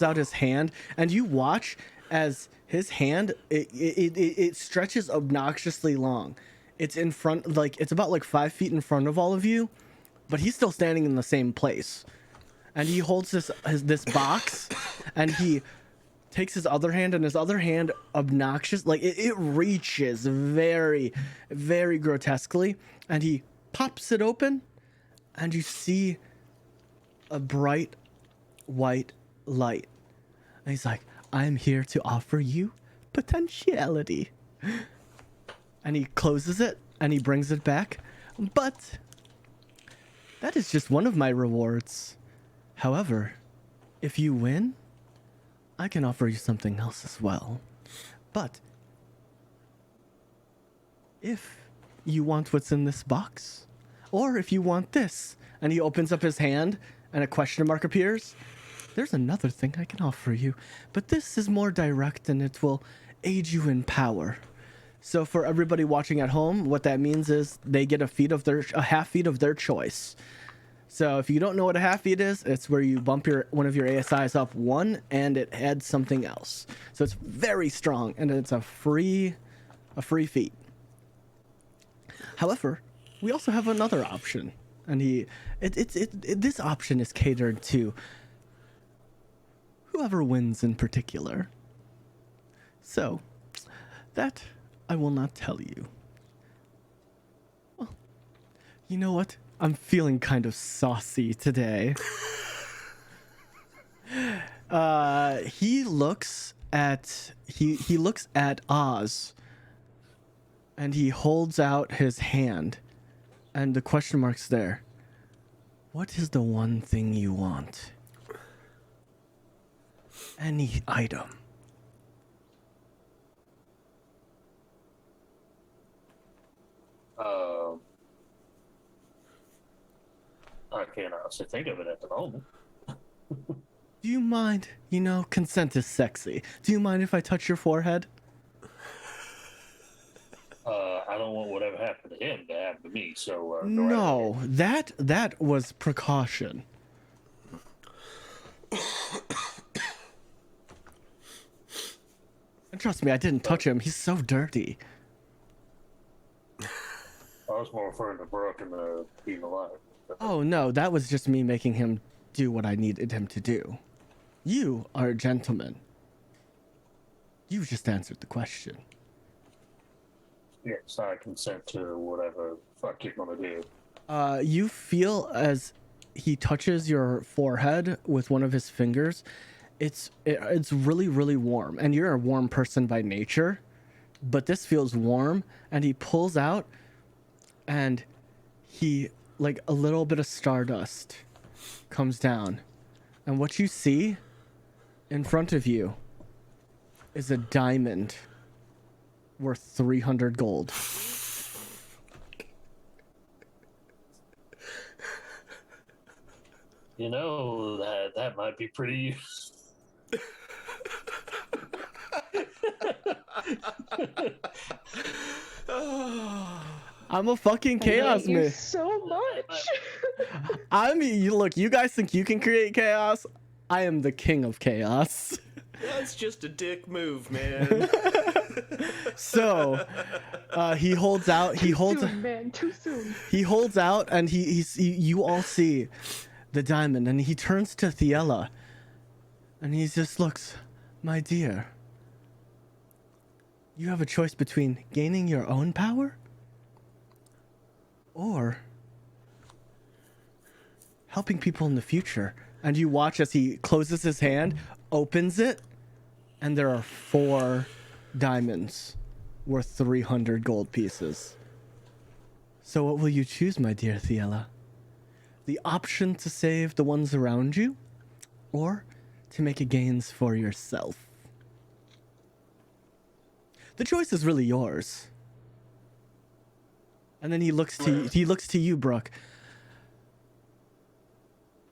[SPEAKER 1] out his hand, and you watch as his hand it stretches obnoxiously long. It's in front, like it's about like 5 feet in front of all of you, but he's still standing in the same place. And he holds this box, and he takes his other hand, and his other hand obnoxious, like it reaches very, very grotesquely, and he pops it open, and you see a bright white light. And he's like, I'm here to offer you potentiality. And he closes it and he brings it back. But that is just one of my rewards. However, if you win, I can offer you something else as well. But if you want what's in this box, or if you want this, and he opens up his hand and a question mark appears, there's another thing I can offer you. But this is more direct and it will aid you in power. So for everybody watching at home, what that means is they get a half feat of their choice. So if you don't know what a half feat is, it's where you bump one of your ASIs up one and it adds something else. So it's very strong and it's a free feat. However, we also have another option, and this option is catered to whoever wins in particular. So that I will not tell you. Well, you know what? I'm feeling kind of saucy today. He looks at Oz, and he holds out his hand, and the question mark's there. What is the one thing you want? Any item.
[SPEAKER 4] I can't honestly think of it at the moment.
[SPEAKER 1] Do you mind? You know, consent is sexy. Do you mind if I touch your forehead?
[SPEAKER 4] I don't want whatever happened to him to happen to me, so...
[SPEAKER 1] No, that was precaution. And trust me, I didn't touch him. He's so dirty.
[SPEAKER 4] I was more referring to Brooke and being alive.
[SPEAKER 1] Oh, no, that was just me making him do what I needed him to do. You are a gentleman. You just answered the question.
[SPEAKER 4] Yes, I consent to whatever fuck you're gonna do.
[SPEAKER 1] You feel as he touches your forehead with one of his fingers, it's really, really warm. And you're a warm person by nature, but this feels warm. And he pulls out, and he, like, a little bit of stardust comes down. And what you see in front of you is a diamond worth 300 gold.
[SPEAKER 4] You know, that might be pretty...
[SPEAKER 1] I'm a fucking chaos man.
[SPEAKER 5] So much.
[SPEAKER 1] I mean, look, you guys think you can create chaos? I am the king of chaos.
[SPEAKER 3] That's just a dick move, man.
[SPEAKER 1] So, he holds out. Too
[SPEAKER 5] soon, man. Too soon.
[SPEAKER 1] He holds out, and you all see the diamond, and he turns to Thiela, and he just looks, my dear. You have a choice between gaining your own power, or helping people in the future. And you watch as he closes his hand, opens it, and there are 4 diamonds worth 300 gold pieces. So what will you choose, my dear Thiela? The option to save the ones around you, or to make a gains for yourself? The choice is really yours. And then he looks to you, Brooke.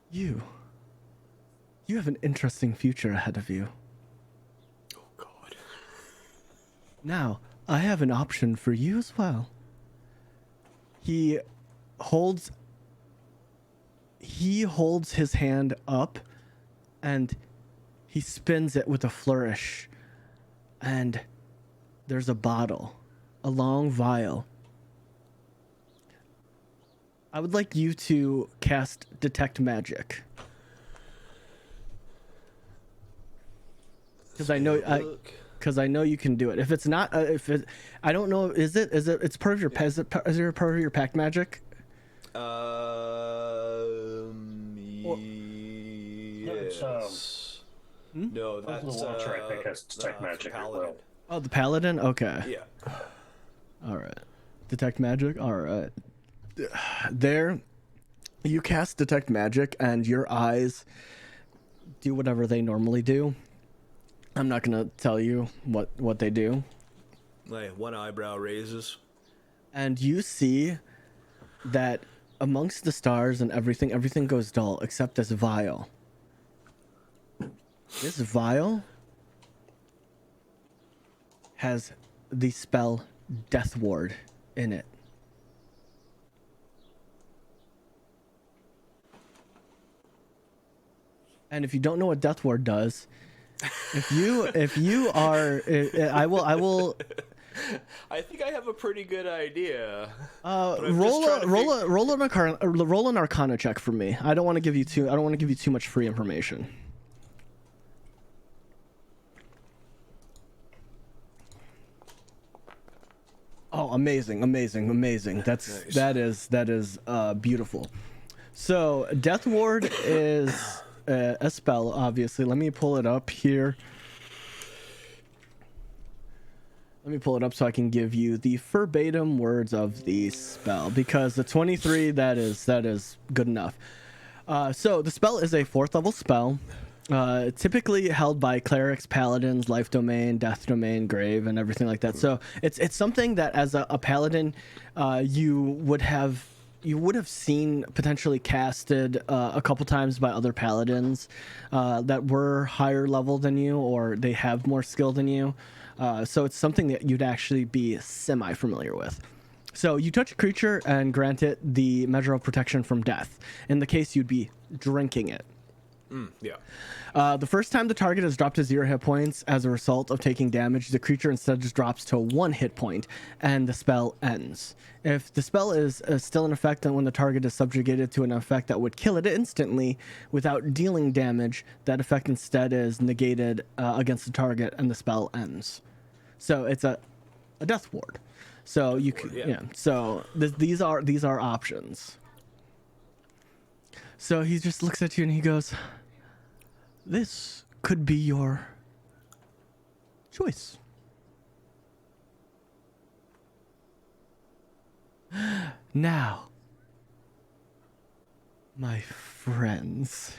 [SPEAKER 1] You have an interesting future ahead of you.
[SPEAKER 3] Oh, God.
[SPEAKER 1] Now, I have an option for you as well. He holds his hand up, and he spins it with a flourish. And there's a bottle, a long vial. I would like you to cast Detect Magic. Because I know you can do it. If it's not, I don't know. It's part of your is it part of your pact magic?
[SPEAKER 3] Yes. No, that's
[SPEAKER 4] the launcher I think has detect
[SPEAKER 3] for
[SPEAKER 4] magic as
[SPEAKER 3] Paladin.
[SPEAKER 4] well.
[SPEAKER 1] Oh, the paladin. Okay.
[SPEAKER 3] Yeah.
[SPEAKER 1] All right. Detect magic. All right. There, you cast detect magic, and your eyes do whatever they normally do. I'm not gonna tell you what they do.
[SPEAKER 3] Like one eyebrow raises.
[SPEAKER 1] And you see that amongst the stars and everything goes dull except this vial. This vial has the spell Death Ward in it. And if you don't know what Death Ward does, if you are, I will.
[SPEAKER 3] I think I have a pretty good idea. but I'm just
[SPEAKER 1] Roll
[SPEAKER 3] trying to
[SPEAKER 1] roll an Arcana check for me. I don't want to give you too much free information. Oh, amazing.
[SPEAKER 3] Nice.
[SPEAKER 1] That is beautiful. So Death Ward is a spell, obviously. Let me pull it up here. Let me pull it up so I can give you the verbatim words of the spell, because the 23, that is good enough. So the spell is a 4th level spell, typically held by clerics, paladins, life domain, death domain, grave, and everything like that. So it's something that as a paladin, you would have seen potentially casted a couple times by other paladins that were higher level than you, or they have more skill than you. So it's something that you'd actually be semi-familiar with. So you touch a creature and grant it the measure of protection from death. In the case, you'd be drinking it.
[SPEAKER 3] Yeah.
[SPEAKER 1] The first time the target is dropped to 0 hit points as a result of taking damage, the creature instead just drops to 1 hit point, and the spell ends. If the spell is still in effect, and when the target is subjugated to an effect that would kill it instantly without dealing damage, that effect instead is negated against the target, and the spell ends. So it's a death ward. So you can,
[SPEAKER 3] yeah.
[SPEAKER 1] yeah. So these are options. So he just looks at you and he goes, "This could be your choice." Now, my friends,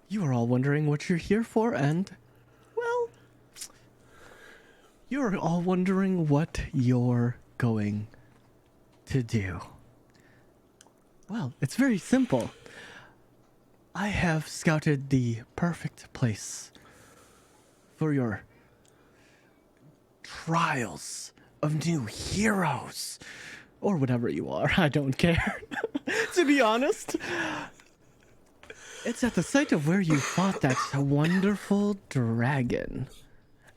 [SPEAKER 1] you are all wondering what you're here for, and, well, you're all wondering what you're going to do. Well, it's very simple. I have scouted the perfect place for your trials of new heroes, or whatever you are. I don't care. To be honest, it's at the site of where you fought that wonderful dragon.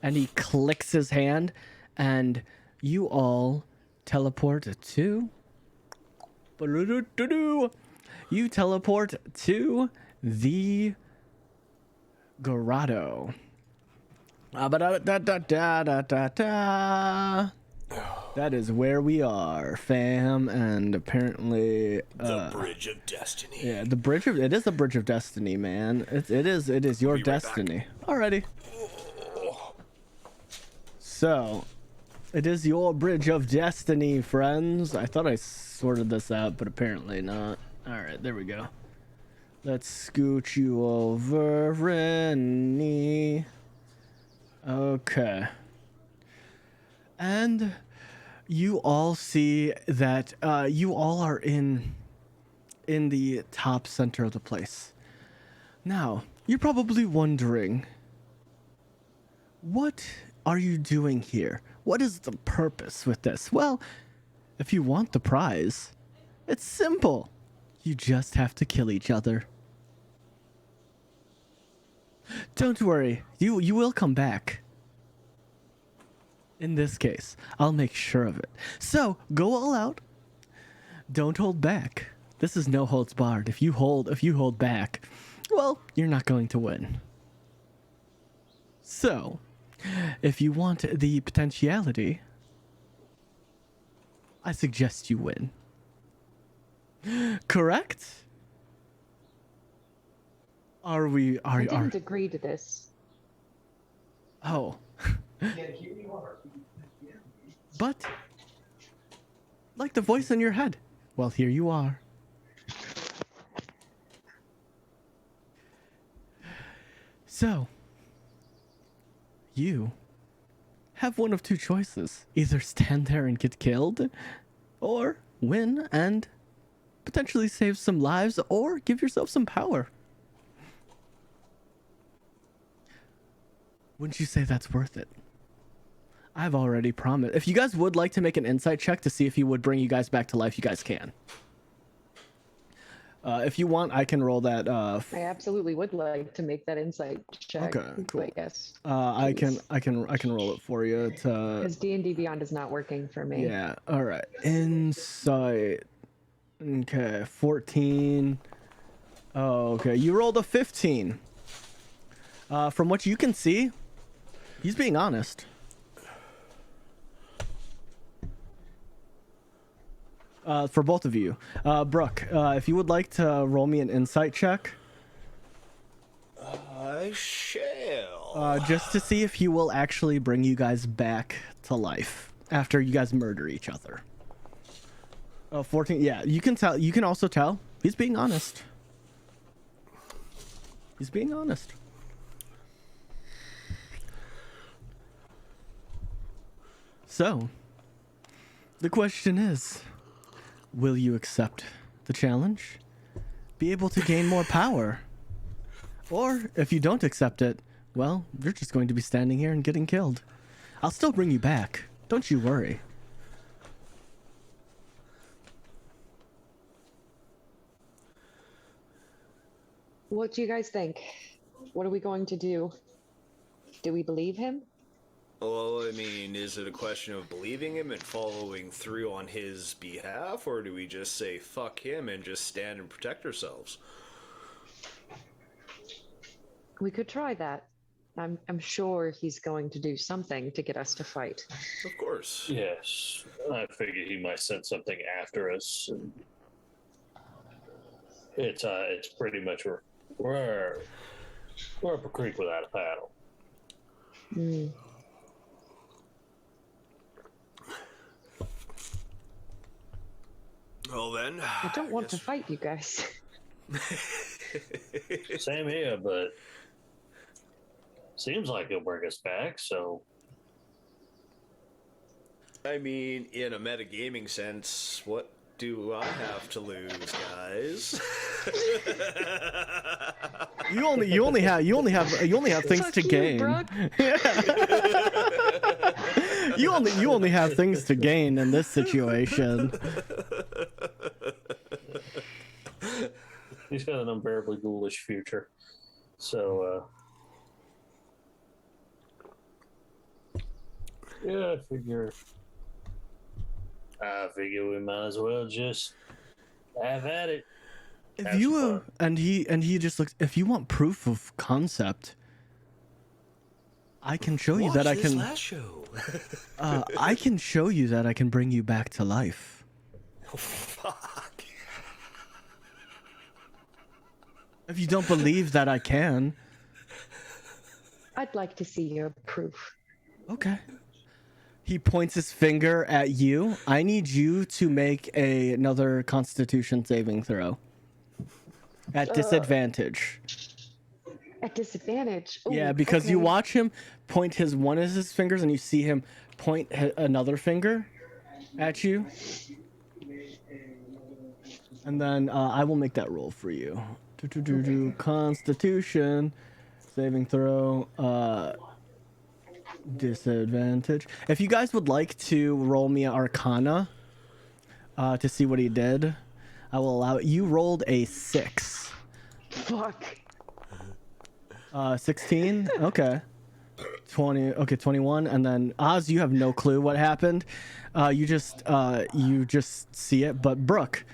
[SPEAKER 1] And he clicks his hand, and you all teleport to... You teleport to the grotto. That is where we are, fam, and apparently
[SPEAKER 3] The Bridge of Destiny.
[SPEAKER 1] yeah, it is the Bridge of Destiny, man. It is your
[SPEAKER 3] Be right
[SPEAKER 1] destiny. Alrighty. So, it is your Bridge of Destiny, friends. I thought I sorted this out, but apparently not. Alright, there we go. Let's scoot you over, Rennie. Okay. And you all see that you all are in the top center of the place. Now, you're probably wondering, what are you doing here? What is the purpose with this? Well, if you want the prize, it's simple. You just have to kill each other. Don't worry, you will come back. In this case, I'll make sure of it. So, go all out. Don't hold back. This is no holds barred. If you hold back, well, you're not going to win. So, if you want the potentiality, I suggest you win. Correct? Are we?
[SPEAKER 5] I
[SPEAKER 1] Are
[SPEAKER 5] didn't agree to this.
[SPEAKER 1] Oh. But like the voice in your head. Well, here you are. So, you have one of two choices. Either stand there and get killed, or win and potentially save some lives, or give yourself some power. Wouldn't you say that's worth it? I've already promised. If you guys would like to make an insight check to see if he would bring you guys back to life, you guys can. If you want, I can roll that.
[SPEAKER 5] I absolutely would like to make that insight check.
[SPEAKER 1] Okay, cool.
[SPEAKER 5] But yes.
[SPEAKER 1] I can roll it for you.
[SPEAKER 5] Because D&D Beyond is not working for me.
[SPEAKER 1] Yeah. All right. Insight. Okay. 14. Oh, okay. You rolled a 15. From what you can see, he's being honest. For both of you. Brooke, if you would like to roll me an insight check.
[SPEAKER 3] I shall.
[SPEAKER 1] Just to see if he will actually bring you guys back to life after you guys murder each other. 14. Yeah, you can tell. You can also tell he's being honest. He's being honest. So, the question is, will you accept the challenge? Be able to gain more power? Or, if you don't accept it, well, you're just going to be standing here and getting killed. I'll still bring you back. Don't you worry.
[SPEAKER 5] What do you guys think? What are we going to do? Do we believe him?
[SPEAKER 3] Well, I mean, is it a question of believing him and following through on his behalf, or do we just say fuck him and just stand and protect ourselves?
[SPEAKER 5] We could try that. I'm sure he's going to do something to get us to fight.
[SPEAKER 3] Of course.
[SPEAKER 4] Yes, I figured he might send something after us. And it's pretty much we're up a creek without a paddle.
[SPEAKER 5] Hmm.
[SPEAKER 3] Well then,
[SPEAKER 5] I don't want to fight you guys.
[SPEAKER 4] Same here, but seems like he'll bring us back, so.
[SPEAKER 3] I mean, in a metagaming sense, what do I have to lose, guys?
[SPEAKER 1] You only have things
[SPEAKER 5] Fuck
[SPEAKER 1] to
[SPEAKER 5] you,
[SPEAKER 1] gain.
[SPEAKER 5] Brooke.
[SPEAKER 1] You only have things to gain in this situation.
[SPEAKER 4] He's got an unbearably ghoulish future. So, yeah, I figure we might as well just have at it.
[SPEAKER 1] If you and he just looks. If you want proof of concept, I can show you that I can.
[SPEAKER 3] Last show.
[SPEAKER 1] I can show you that I can bring you back to life.
[SPEAKER 3] Oh, fuck.
[SPEAKER 1] If you don't believe that I can,
[SPEAKER 5] I'd like to see your proof.
[SPEAKER 1] okay. He points his finger at you. I need you to make another Constitution saving throw. At disadvantage.
[SPEAKER 5] At disadvantage? Ooh,
[SPEAKER 1] Yeah, because you
[SPEAKER 5] okay.
[SPEAKER 1] watch him point one of his fingers and you see him point another finger at you. And then I will make that roll for you. Constitution saving throw. Disadvantage. If you guys would like to roll me an Arcana to see what he did, I will allow it. You rolled a 6.
[SPEAKER 5] Fuck.
[SPEAKER 1] 16? Okay. 20. Okay, 21. And then Oz, you have no clue what happened. You just see it. But Brooke,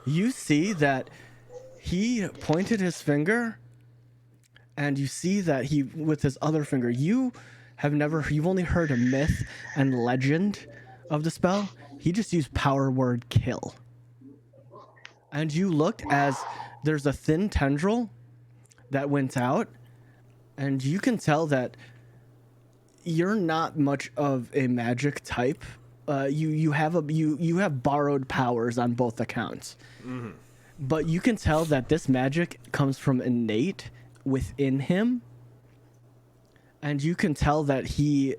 [SPEAKER 1] you see that he pointed his finger, and you see that he with his other finger. You've only heard a myth and legend of the spell. He just used power word kill. And you looked as there's a thin tendril that went out, and you can tell that you're not much of a magic type. You have borrowed powers on both accounts, but you can tell that this magic comes from innate within him, and you can tell that he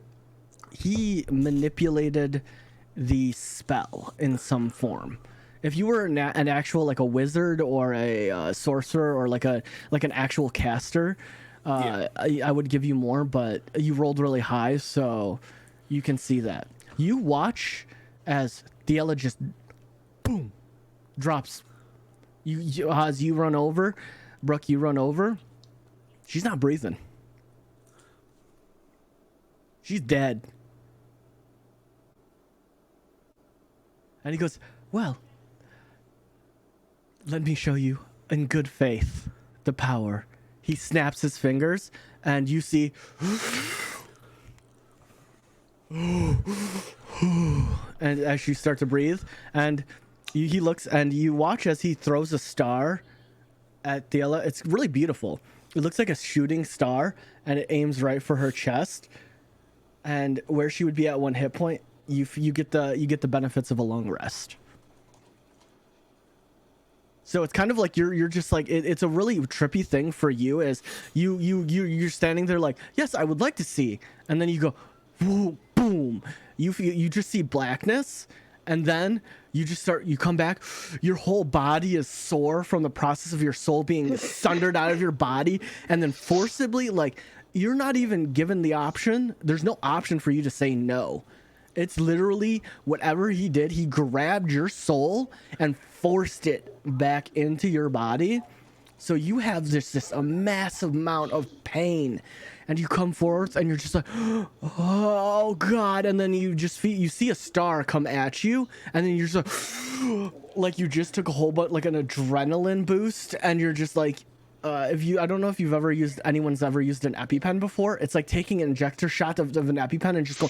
[SPEAKER 1] manipulated the spell in some form. If you were an actual like a wizard or a sorcerer or like an actual caster, I would give you more, but you rolled really high, so you can see that. You watch as Thiela just boom drops. As you run over, Brooke, you run over. She's not breathing. She's dead. And he goes, well, let me show you in good faith the power. He snaps his fingers, and you see and as you start to breathe, and he looks, and you watch as he throws a star at Thiela. It's really beautiful. It looks like a shooting star, and it aims right for her chest, and where she would be at 1 hit point, you get the benefits of a long rest. So it's kind of like you're just like it's a really trippy thing for you, as you're standing there like, yes, I would like to see, and then you go whoa, boom, you just see blackness, and then you come back, your whole body is sore from the process of your soul being sundered out of your body, and then forcibly, like, you're not even given the option. There's no option for you to say no. It's literally whatever he did, he grabbed your soul and forced it back into your body. So you have this a massive amount of pain, and you come forth and you're just like, oh God. And then you see a star come at you, and then you're just like you just took a whole bunch, like an adrenaline boost, and you're just like, I don't know if anyone's ever used an EpiPen before. It's like taking an injector shot of an EpiPen and just go,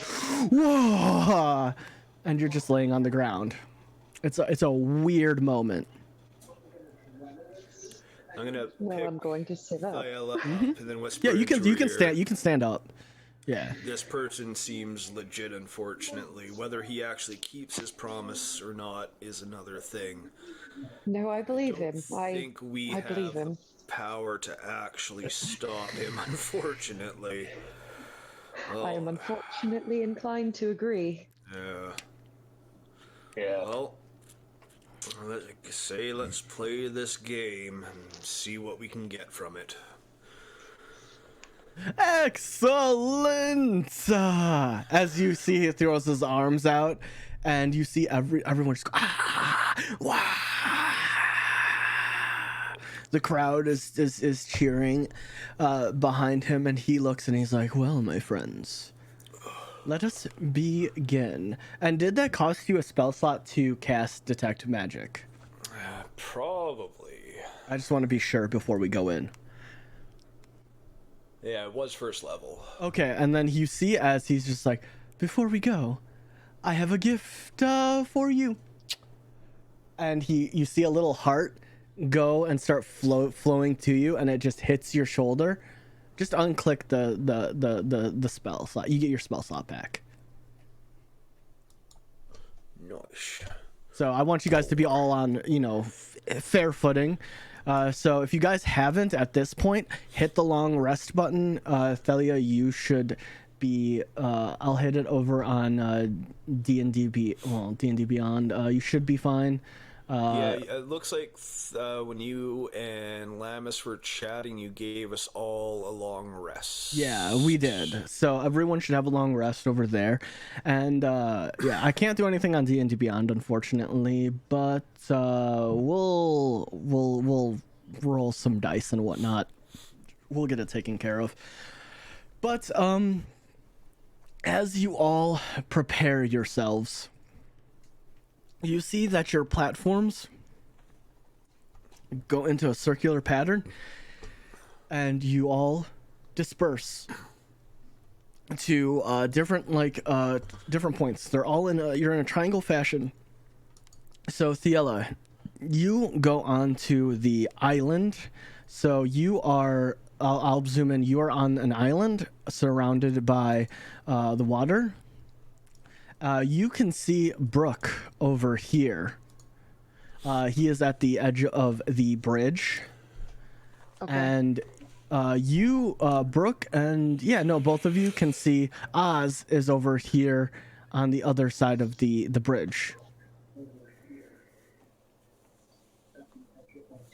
[SPEAKER 1] whoa, and you're just laying on the ground. It's a weird moment.
[SPEAKER 5] I'm going to sit up.
[SPEAKER 3] And then whisper
[SPEAKER 1] Yeah, you
[SPEAKER 3] into her
[SPEAKER 1] can
[SPEAKER 3] ear.
[SPEAKER 1] stand. You can stand up. Yeah.
[SPEAKER 3] This person seems legit, unfortunately. Whether he actually keeps his promise or not is another thing.
[SPEAKER 5] No, I believe him.
[SPEAKER 3] I
[SPEAKER 5] believe him.
[SPEAKER 3] Power to actually stop him, unfortunately.
[SPEAKER 5] I am unfortunately inclined to agree.
[SPEAKER 4] Yeah.
[SPEAKER 3] Well, let's play this game and see what we can get from it.
[SPEAKER 1] Excellent! As you see, he throws his arms out, and you see everyone just go, wah! The crowd is cheering behind him, and he looks and he's like, well, my friends, let us begin. And did that cost you a spell slot to cast Detect Magic?
[SPEAKER 3] Probably.
[SPEAKER 1] I just want to be sure before we go in.
[SPEAKER 3] Yeah, it was first level.
[SPEAKER 1] Okay, and then you see as he's just like, before we go, I have a gift for you. And you see a little heart go and start flowing to you, and it just hits your shoulder. Just unclick the spell slot. You get your spell slot back.
[SPEAKER 3] Nice.
[SPEAKER 1] So I want you guys to be all on, fair footing. So if you guys haven't at this point, hit the long rest button. Thelia, you should be. I'll hit it over on D&D Beyond. You should be fine.
[SPEAKER 3] Yeah, it looks like when you and Lamus were chatting, you gave us all a long rest.
[SPEAKER 1] Yeah, we did. So everyone should have a long rest over there. And yeah, I can't do anything on D&D Beyond, unfortunately, but we'll roll some dice and whatnot. We'll get it taken care of. But as you all prepare yourselves, you see that your platforms go into a circular pattern, and you all disperse to different points. They're all you're in a triangle fashion. So Thiela, you go on to the island So you are. I'll zoom in. You are on an island surrounded by the water. You can see Brooke over here. He is at the edge of the bridge.
[SPEAKER 5] Okay.
[SPEAKER 1] And you, Brooke, and yeah, no, both of you can see Oz is over here on the other side of the bridge.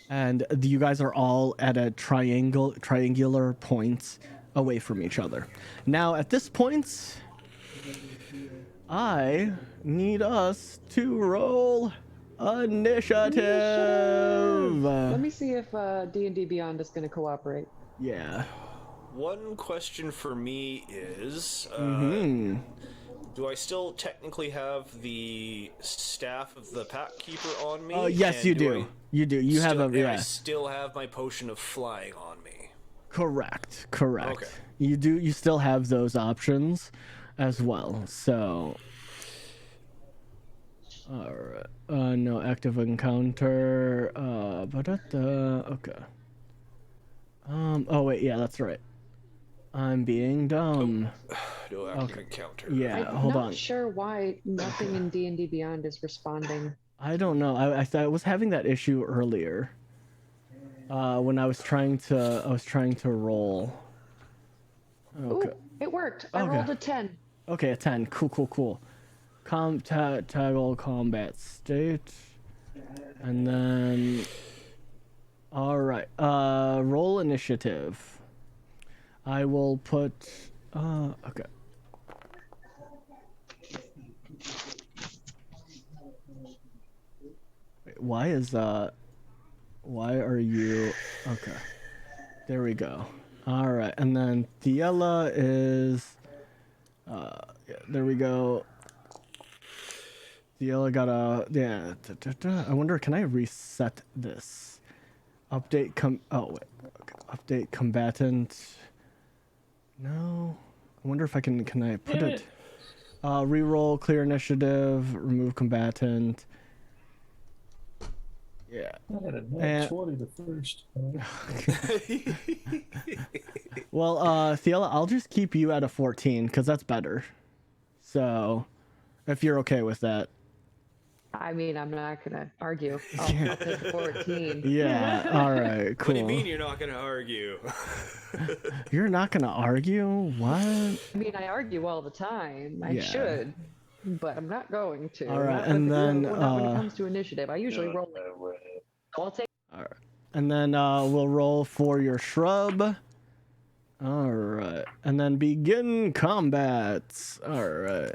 [SPEAKER 1] And you guys are all at a triangular point away from each other. Now, at this point, I need us to roll initiative.
[SPEAKER 5] Let me see if D&D Beyond is going to cooperate.
[SPEAKER 1] Yeah.
[SPEAKER 3] One question for me is, do I still technically have the staff of the pack keeper on me?
[SPEAKER 1] Oh, yes,
[SPEAKER 3] And
[SPEAKER 1] you do. You do. You have a
[SPEAKER 3] I
[SPEAKER 1] yeah.
[SPEAKER 3] still have my potion of flying on me.
[SPEAKER 1] Correct.
[SPEAKER 3] Okay.
[SPEAKER 1] You do. You still have those options as well. So. All right. No active encounter. Okay. Oh wait. Yeah, that's right. I'm being dumb.
[SPEAKER 3] No active encounter.
[SPEAKER 1] Yeah.
[SPEAKER 5] I'm
[SPEAKER 1] Hold
[SPEAKER 5] not
[SPEAKER 1] on.
[SPEAKER 5] sure why nothing in D&D Beyond is responding.
[SPEAKER 1] I don't know. I was having that issue earlier. When I was trying to roll. Okay.
[SPEAKER 5] Ooh, it worked. I rolled a 10.
[SPEAKER 1] Okay, a 10. Cool. Toggle combat state. And then all right. Roll initiative. I will put okay. Wait, why are you okay. There we go. All right. And then Thiela is yeah, there we go. Thiela got a yeah. I wonder, can I reset this? Update okay. Update combatant. No. I wonder if I can I put it reroll, clear initiative, remove combatant. Yeah.
[SPEAKER 4] I had a net 20 the first time.
[SPEAKER 1] Well, Thiela, I'll just keep you at a 14 because that's better. So, if you're okay with that.
[SPEAKER 5] I mean, I'm not going to argue. I'll take 14.
[SPEAKER 1] Yeah. All right. Cool.
[SPEAKER 3] What do you mean you're not going to argue?
[SPEAKER 1] You're not gonna argue? What?
[SPEAKER 5] I mean, I argue all the time. I should, but I'm not going to.
[SPEAKER 1] All right,
[SPEAKER 5] Not
[SPEAKER 1] and
[SPEAKER 5] with-
[SPEAKER 1] then
[SPEAKER 5] not when it comes to initiative. I usually roll. I'll take.
[SPEAKER 1] All right, and then we'll roll for your shrub. All right, and then begin combats. All right.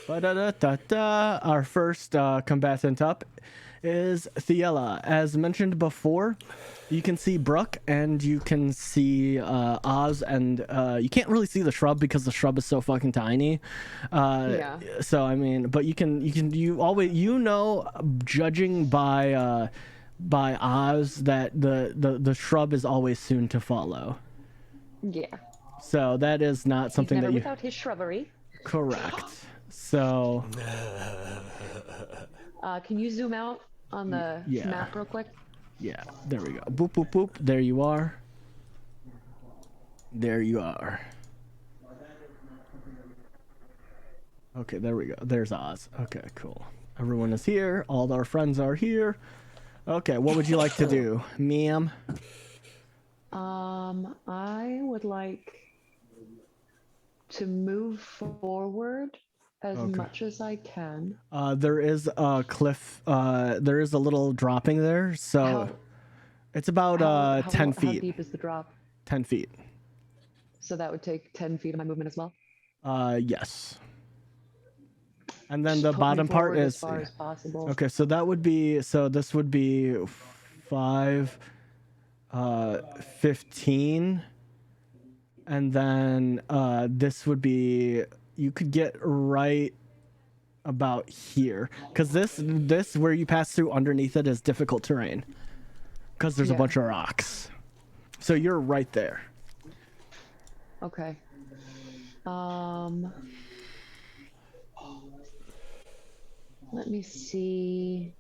[SPEAKER 1] Ba-da-da-da-da. Our first combatant up is Thiela. As mentioned before, you can see Brooke and you can see Oz, and you can't really see the shrub because the shrub is so fucking tiny.
[SPEAKER 5] Yeah.
[SPEAKER 1] So I mean, but you always judging by Oz that the shrub is always soon to follow.
[SPEAKER 5] Yeah.
[SPEAKER 1] So that is not something
[SPEAKER 5] He's never
[SPEAKER 1] that you
[SPEAKER 5] without his shrubbery.
[SPEAKER 1] correct. So
[SPEAKER 5] Can you zoom out on the
[SPEAKER 1] Yeah.
[SPEAKER 5] map real quick?
[SPEAKER 1] yeah, there we go. Boop boop boop. There you are. There you are. Okay, there we go. There's Oz. Okay, cool. Everyone is here. All our friends are here. Okay, what would you like to do, ma'am?
[SPEAKER 5] I would like to move forward as much as I can.
[SPEAKER 1] There is a cliff. There is a little dropping there, so
[SPEAKER 5] How-
[SPEAKER 1] it's about 10 feet.
[SPEAKER 5] How deep is the drop?
[SPEAKER 1] 10 feet.
[SPEAKER 5] So that would take 10 feet of my movement as well.
[SPEAKER 1] Yes. And then
[SPEAKER 5] Just
[SPEAKER 1] the
[SPEAKER 5] put me
[SPEAKER 1] bottom part
[SPEAKER 5] forward as
[SPEAKER 1] is
[SPEAKER 5] far as possible.
[SPEAKER 1] okay. So that would be this would be 5, 15, and then this would be, you could get right about here, because this where you pass through underneath it is difficult terrain because there's a
[SPEAKER 5] Yeah.
[SPEAKER 1] bunch of rocks. So you're right there.
[SPEAKER 5] Okay. Let me see.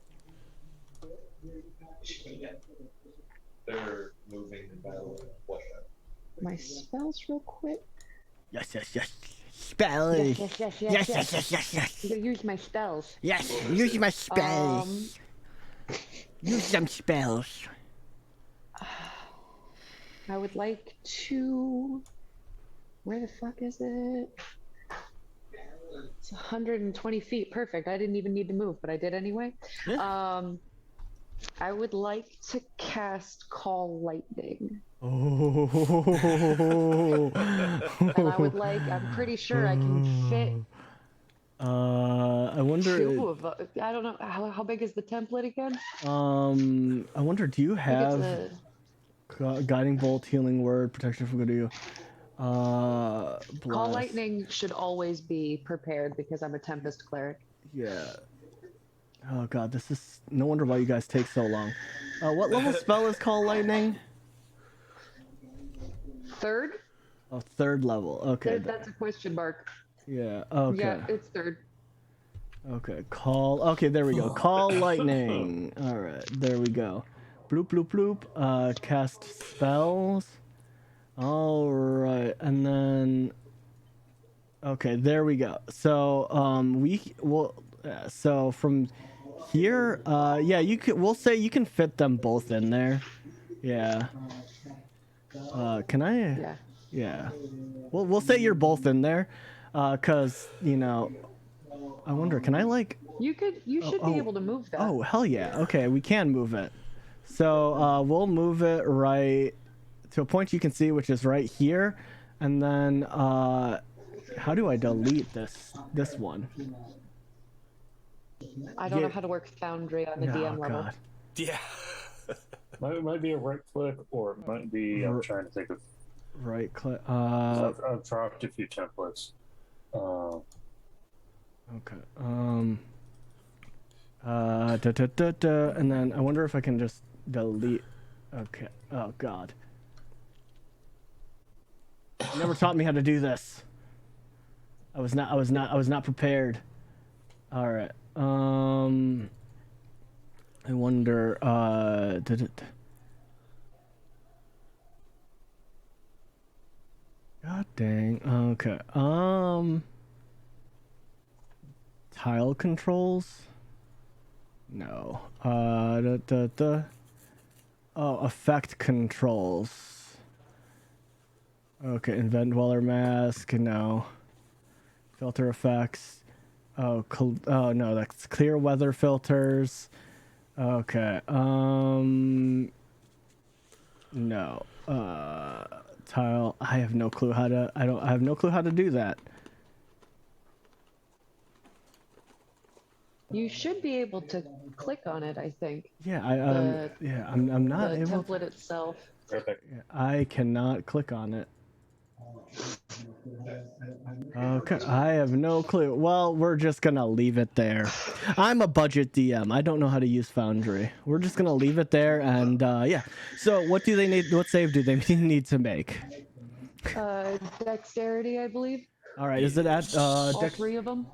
[SPEAKER 6] They're moving the battle. What?
[SPEAKER 5] My spells real quick.
[SPEAKER 1] Yes. Spells. Yes.
[SPEAKER 5] I'm gonna use my spells.
[SPEAKER 1] Yes, use my spells. Use some spells.
[SPEAKER 5] I would like to. Where the fuck is it? It's 120 feet. Perfect. I didn't even need to move, but I did anyway. I would like to cast Call Lightning.
[SPEAKER 1] Oh.
[SPEAKER 5] And I would like, I'm pretty sure I can fit
[SPEAKER 1] I wonder.
[SPEAKER 5] two of I don't know. How big is the template again?
[SPEAKER 1] I wonder, do you
[SPEAKER 5] I think it's
[SPEAKER 1] have guiding bolt, healing word, protection from good to you?
[SPEAKER 5] Call
[SPEAKER 1] Blast.
[SPEAKER 5] Lightning should always be prepared because I'm a Tempest Cleric.
[SPEAKER 1] Yeah. Oh god, this is no wonder why you guys take so long. What level spell is Call Lightning?
[SPEAKER 5] Third?
[SPEAKER 1] Oh, third level. Okay.
[SPEAKER 5] That's a question mark.
[SPEAKER 1] Yeah. Okay.
[SPEAKER 5] Yeah, it's third.
[SPEAKER 1] Okay. Call. Okay, there we go. Call Lightning. All right, there we go. Bloop bloop bloop. Cast spells. All right, and then. Okay, there we go. So we will. So from here, yeah, you could. We'll say you can fit them both in there. Yeah. Can I?
[SPEAKER 5] Yeah.
[SPEAKER 1] Yeah. We'll say you're both in there, cause you know. I wonder, can I like?
[SPEAKER 5] You should be able to move that.
[SPEAKER 1] Oh hell yeah! Okay, we can move it. So we'll move it right to a point you can see, which is right here, and then how do I delete this one?
[SPEAKER 5] I don't know how to work Foundry on the DM level.
[SPEAKER 1] God.
[SPEAKER 3] Yeah.
[SPEAKER 4] Might be a right click, or it might be. I'm trying to think of.
[SPEAKER 1] Right click.
[SPEAKER 4] I've dropped a few templates.
[SPEAKER 1] Okay. And then I wonder if I can just delete. Okay. Oh God. You never taught me how to do this. I was not prepared. All right. I wonder. God dang. Okay. Tile controls? No. Oh, effect controls. Okay, invent dweller mask. No. Filter effects. Oh, oh no, that's clear weather filters. Okay. No. Tile. I have no clue how to. I have no clue how to do that.
[SPEAKER 5] You should be able to click on it, I think.
[SPEAKER 1] Yeah, I'm not
[SPEAKER 5] the
[SPEAKER 1] able.
[SPEAKER 5] template itself.
[SPEAKER 4] Perfect.
[SPEAKER 1] I cannot click on it. Okay, I have no clue. Well, we're just gonna leave it there. I'm a budget DM. I don't know how to use Foundry. We're just gonna leave it there, and yeah. So, what do they need? What save do they need to make?
[SPEAKER 5] Dexterity, I believe.
[SPEAKER 1] All right, is it at
[SPEAKER 5] All three of them.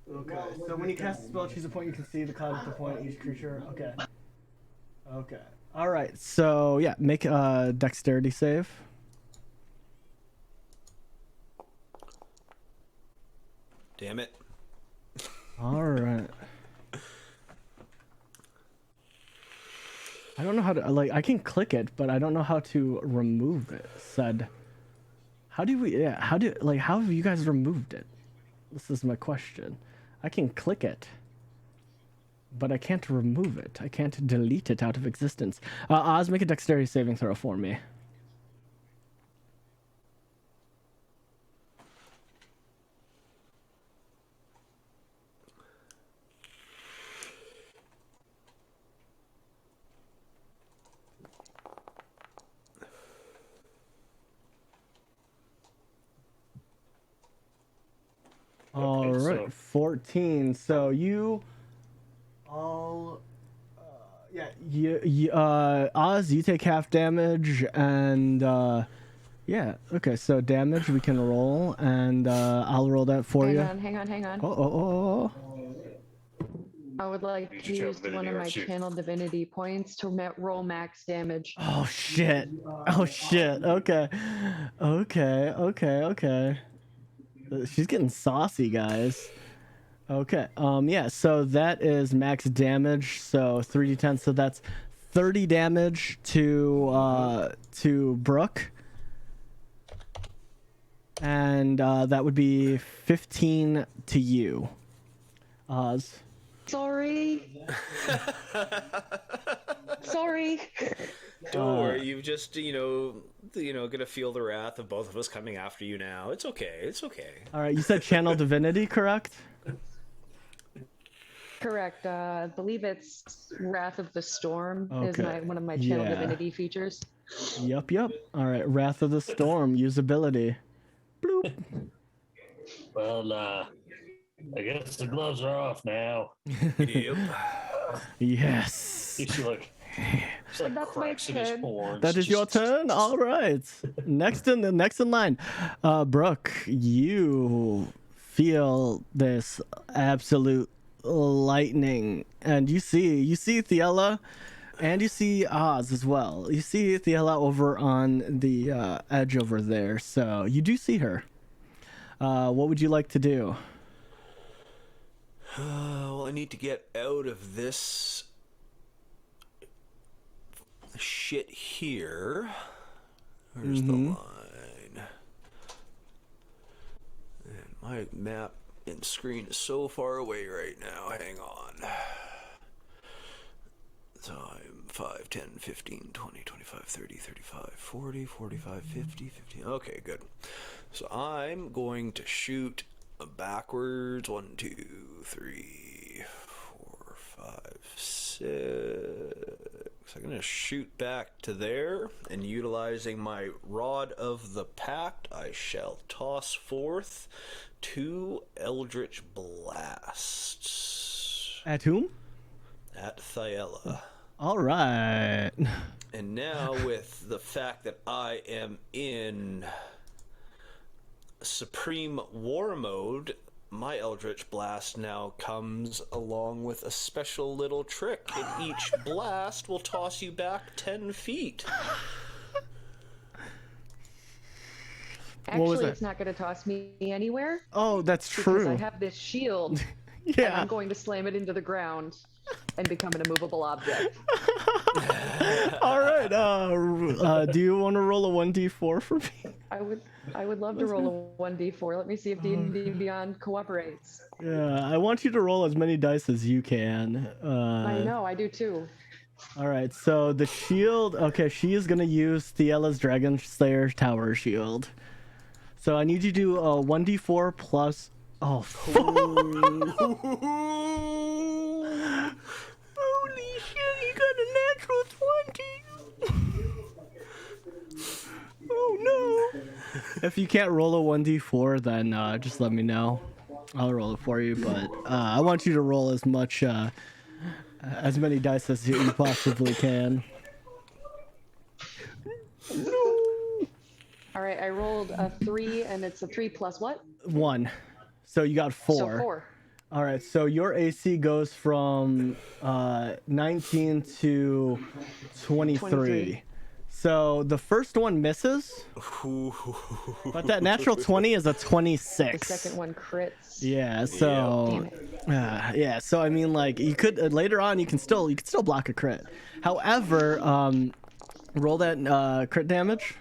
[SPEAKER 1] Okay, so when you cast a spell, choose a point you can see the cloud at the point each creature. Okay. Okay. All right. So yeah, make a dexterity save.
[SPEAKER 3] Damn it.
[SPEAKER 1] All right. I don't know how to like. I can click it, but I don't know how to remove it. Said. How do we? Yeah. How have you guys removed it? This is my question. I can click it, but I can't remove it. I can't delete it out of existence. Oz, make a dexterity saving throw for me. All right,
[SPEAKER 4] so
[SPEAKER 1] 14. So you all, Oz, you take half damage, and yeah, okay. So damage we can roll, and I'll roll that for you.
[SPEAKER 5] Hang on.
[SPEAKER 1] Oh.
[SPEAKER 5] I would like
[SPEAKER 4] You
[SPEAKER 5] to
[SPEAKER 4] should show
[SPEAKER 5] use one of
[SPEAKER 4] divinity
[SPEAKER 5] my
[SPEAKER 4] or shoot.
[SPEAKER 5] channel divinity points to roll max damage.
[SPEAKER 1] Oh shit. Oh shit. Okay. Okay. She's getting saucy, guys. Okay. Yeah, so that is max damage, so 3d10, so that's 30 damage to Brooke. And that would be 15 to you. Oz.
[SPEAKER 5] Sorry. Sorry.
[SPEAKER 3] Don't worry, you've just gonna feel the wrath of both of us coming after you now. It's okay. It's okay.
[SPEAKER 1] All right, you said channel divinity, correct?
[SPEAKER 5] Correct. I believe it's Wrath of the Storm is
[SPEAKER 1] Okay.
[SPEAKER 5] one of my channel
[SPEAKER 1] Yeah.
[SPEAKER 5] divinity features.
[SPEAKER 1] Yep. All right, Wrath of the Storm usability. Bloop.
[SPEAKER 4] Well, I guess the gloves are off now.
[SPEAKER 3] Yep.
[SPEAKER 1] Yes.
[SPEAKER 4] You see, like, it's like
[SPEAKER 5] That's my
[SPEAKER 4] cracks in his
[SPEAKER 5] turn.
[SPEAKER 4] horns.
[SPEAKER 1] That is your turn. All right. Next in line, Brooke, you feel this absolute lightning, and you see Thiela, and you see Oz as well. You see Thiela over on the edge over there, so you do see her. What would you like to do?
[SPEAKER 3] Well, I need to get out of this shit here. Where's the line? And my map and screen is so far away right now. Hang on. So I'm 5, 10, 15, 20, 25, 30, 35, 40, 45, 50, 50. Okay, good. So I'm going to shoot backwards. 1, 2, 3, 4, 5, 6. I'm going to shoot back to there, and utilizing my Rod of the Pact, I shall toss forth 2 Eldritch Blasts.
[SPEAKER 1] At whom?
[SPEAKER 3] At Thiela.
[SPEAKER 1] All right.
[SPEAKER 3] And now, with the fact that I am in Supreme War Mode, my Eldritch Blast now comes along with a special little trick, and each blast will toss you back 10 feet.
[SPEAKER 5] Actually, it's not going to toss me anywhere
[SPEAKER 1] Oh, that's
[SPEAKER 5] because
[SPEAKER 1] true.
[SPEAKER 5] I have this shield, and
[SPEAKER 1] Yeah.
[SPEAKER 5] I'm going to slam it into the ground and become an immovable object.
[SPEAKER 1] All right. Do you want to roll a 1d4 for me?
[SPEAKER 5] I would love to roll a 1d4. Let me see if D&D Beyond cooperates.
[SPEAKER 1] Yeah, I want you to roll as many dice as you can.
[SPEAKER 5] I know, I do too.
[SPEAKER 1] All right, so the shield. Okay, she is gonna use Thiela's Dragon Slayer Tower Shield. So I need you to do a 1d4 plus. Oh, fuck. Holy shit! You got a natural 20. Oh no! If you can't roll a 1d4, then just let me know. I'll roll it for you, but I want you to roll as much, as many dice as you possibly can.
[SPEAKER 5] All right, I rolled a 3, and it's a 3 plus what?
[SPEAKER 1] 1. So you got 4.
[SPEAKER 5] So 4.
[SPEAKER 1] All right, so your AC goes from 19 to 23. So the first one misses, but that natural 20 is a 26.
[SPEAKER 5] The second one crits.
[SPEAKER 1] Yeah, so yeah, so I mean, like, you could later on you can still block a crit. However, roll that crit damage.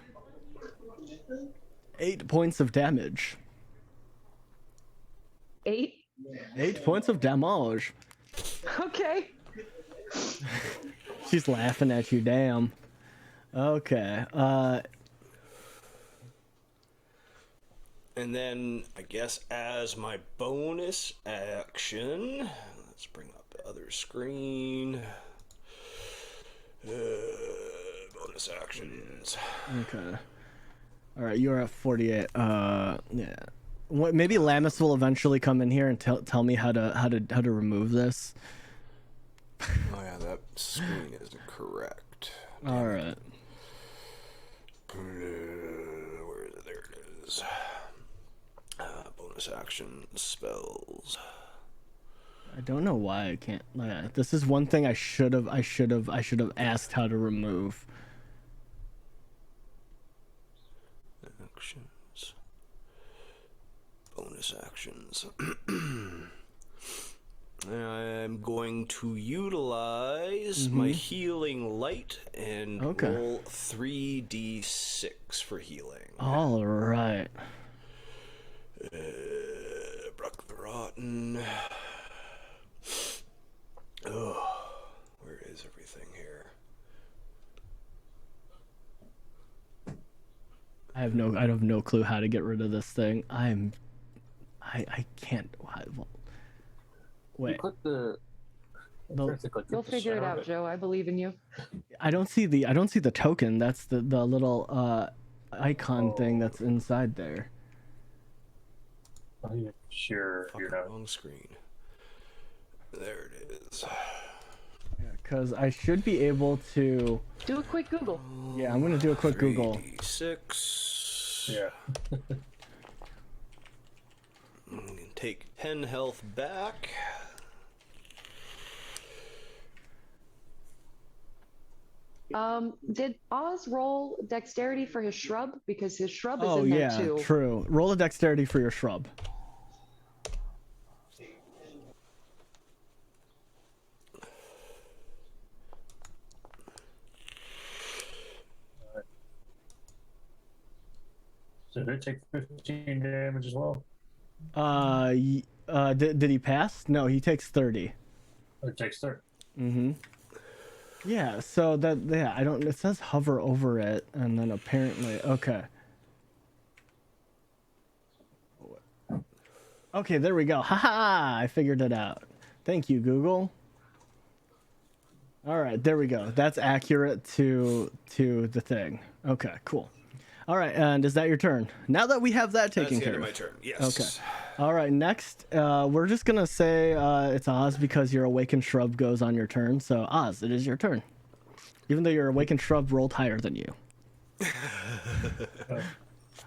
[SPEAKER 1] 8 points of damage.
[SPEAKER 5] 8?
[SPEAKER 1] 8 points of damage.
[SPEAKER 5] Okay.
[SPEAKER 1] She's laughing at you, damn. Okay.
[SPEAKER 3] And then, I guess, as my bonus action, let's bring up the other screen. Bonus actions.
[SPEAKER 1] Okay. All right, you're at 48. Yeah. Maybe Lamus will eventually come in here and tell me how to remove this.
[SPEAKER 3] Oh yeah, that screen isn't correct.
[SPEAKER 1] All right.
[SPEAKER 3] Where is it? There it is. Bonus action spells.
[SPEAKER 1] I don't know why I can't. This is one thing I should have asked how to remove.
[SPEAKER 3] Actions. Bonus actions. I'm going to utilize my healing light and roll 3d6 for healing.
[SPEAKER 1] All right.
[SPEAKER 3] Bruck the Rotten. Oh, where is everything here?
[SPEAKER 1] I have no clue how to get rid of this thing. I can't. Wait.
[SPEAKER 4] You click the.
[SPEAKER 5] You'll figure it out, Joe. I believe in you.
[SPEAKER 1] I don't see the token. That's the little icon thing that's inside there.
[SPEAKER 4] Are you sure you're not
[SPEAKER 3] on screen? There it is.
[SPEAKER 1] Yeah, because I should be able to
[SPEAKER 5] do a quick Google.
[SPEAKER 1] Yeah, I'm gonna do a quick Google.
[SPEAKER 3] 6.
[SPEAKER 4] Yeah.
[SPEAKER 3] Take 10 health back.
[SPEAKER 5] Did Oz roll dexterity for his shrub? Because his shrub is in there too.
[SPEAKER 1] Oh yeah, true. Roll a dexterity for your shrub.
[SPEAKER 4] So did it take 15 damage as well?
[SPEAKER 1] Did he pass? No, he takes 30.
[SPEAKER 4] It takes 30.
[SPEAKER 1] Mm-hmm. Yeah, so I don't, it says hover over it, and then apparently, okay. Okay, there we go. Haha, I figured it out. Thank you, Google. All right, there we go. That's accurate to the thing. Okay, cool. All right, and is that your turn? Now that we have that taken care of.
[SPEAKER 3] That's the end of my turn, yes.
[SPEAKER 1] Okay. All right, next, we're just going to say it's Oz because your Awakened Shrub goes on your turn. So, Oz, it is your turn. Even though your Awakened Shrub rolled higher than you.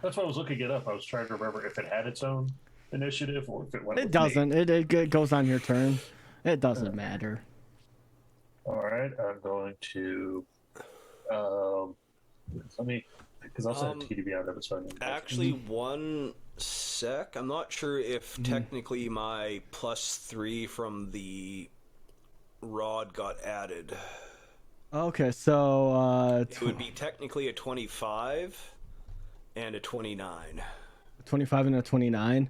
[SPEAKER 4] That's why I was looking it up. I was trying to remember if it had its own initiative or if it went
[SPEAKER 1] It
[SPEAKER 4] with
[SPEAKER 1] doesn't.
[SPEAKER 4] me.
[SPEAKER 1] It goes on your turn. It doesn't matter.
[SPEAKER 4] All right, I'm going to... let me... Because I'll send TDB out of it. So
[SPEAKER 3] actually, one sec. I'm not sure if technically my +3 from the rod got added.
[SPEAKER 1] Okay, so...
[SPEAKER 3] it would be technically a 25 and a 29.
[SPEAKER 1] 25 and a 29.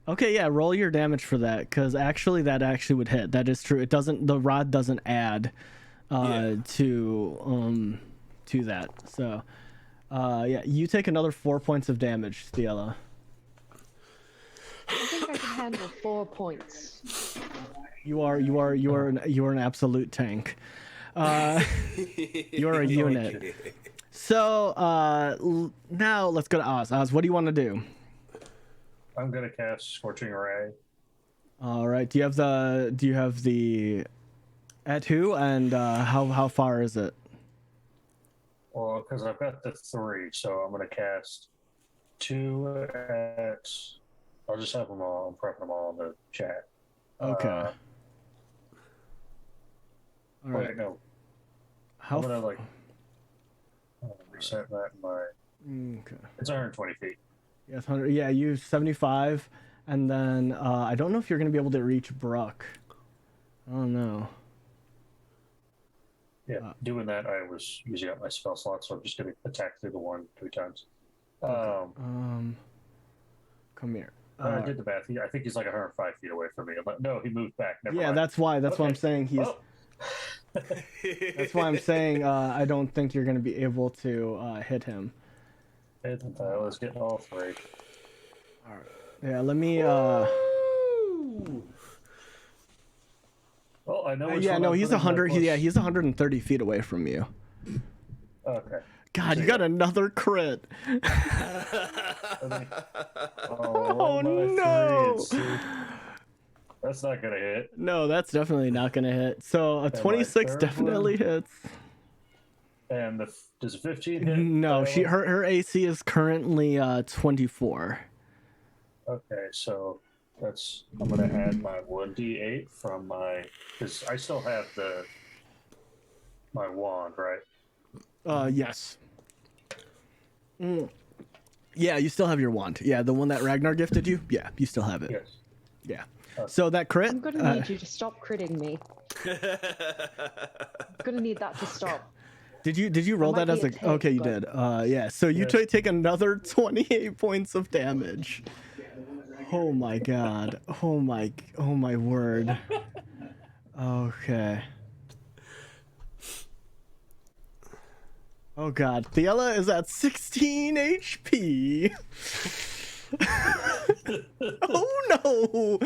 [SPEAKER 1] Okay, yeah, roll your damage for that, because actually that actually would hit. That is true. It doesn't... The rod doesn't add to that. So... yeah, you take another 4 points of damage, Stiella.
[SPEAKER 5] I think I can handle 4 points.
[SPEAKER 1] You are an absolute tank. You're a unit. So now let's go to Oz. Oz, what do you want to do?
[SPEAKER 4] I'm gonna cast Scorching Ray.
[SPEAKER 1] All right. Do you have the at who and how far is it?
[SPEAKER 4] Well, because I've got the 3, so I'm going to cast 2 at... I'll just have them all. I'm prepping them all in the chat.
[SPEAKER 1] Okay. All right.
[SPEAKER 4] Wait, no.
[SPEAKER 1] How?
[SPEAKER 4] I'm going to, reset that in my...
[SPEAKER 1] Okay.
[SPEAKER 4] It's 120 feet.
[SPEAKER 1] Yes, 100. Yeah, you 75, and then I don't know if you're going to be able to reach Bruck. I don't know.
[SPEAKER 4] Yeah, doing that, I was using up my spell slot, so I'm just going to attack through the 1 3 times.
[SPEAKER 1] Okay. Come here.
[SPEAKER 4] I did the math. I think he's like 105 feet away from me. No, he moved back. Never mind.
[SPEAKER 1] That's why. That's
[SPEAKER 4] okay.
[SPEAKER 1] why I'm saying he's.
[SPEAKER 4] Oh.
[SPEAKER 1] That's why I'm saying I don't think you're going to be able to hit him.
[SPEAKER 4] Let's get all 3.
[SPEAKER 1] All right. Yeah, let me.
[SPEAKER 4] Well, I know.
[SPEAKER 1] Yeah, no, he's 100. He's 130 feet away from you.
[SPEAKER 4] Okay.
[SPEAKER 1] God,
[SPEAKER 4] so
[SPEAKER 1] you got another crit.
[SPEAKER 4] Oh no! That's not gonna hit.
[SPEAKER 1] No, that's definitely not gonna hit. So a 26 definitely hits.
[SPEAKER 4] And does a 15 hit?
[SPEAKER 1] No, her AC is currently 24.
[SPEAKER 4] Okay, so I'm gonna add my 1d8 from my, because I still have my wand, right?
[SPEAKER 1] Yes. Yeah, you still have your wand. Yeah, the one that Ragnar gifted you. Yeah, you still have it.
[SPEAKER 4] Yes.
[SPEAKER 1] Yeah. So that crit.
[SPEAKER 5] I'm gonna need you to stop critting me. I'm gonna need that to stop.
[SPEAKER 1] Did you roll
[SPEAKER 5] might
[SPEAKER 1] that as
[SPEAKER 5] be
[SPEAKER 1] a?
[SPEAKER 5] a tick,
[SPEAKER 1] Okay, you
[SPEAKER 5] but-
[SPEAKER 1] did. Yeah. So you
[SPEAKER 4] Yeah.
[SPEAKER 1] take another 28 points of damage. Oh my god. Oh my word. Okay. Oh god. Thiela is at 16 HP. Oh no.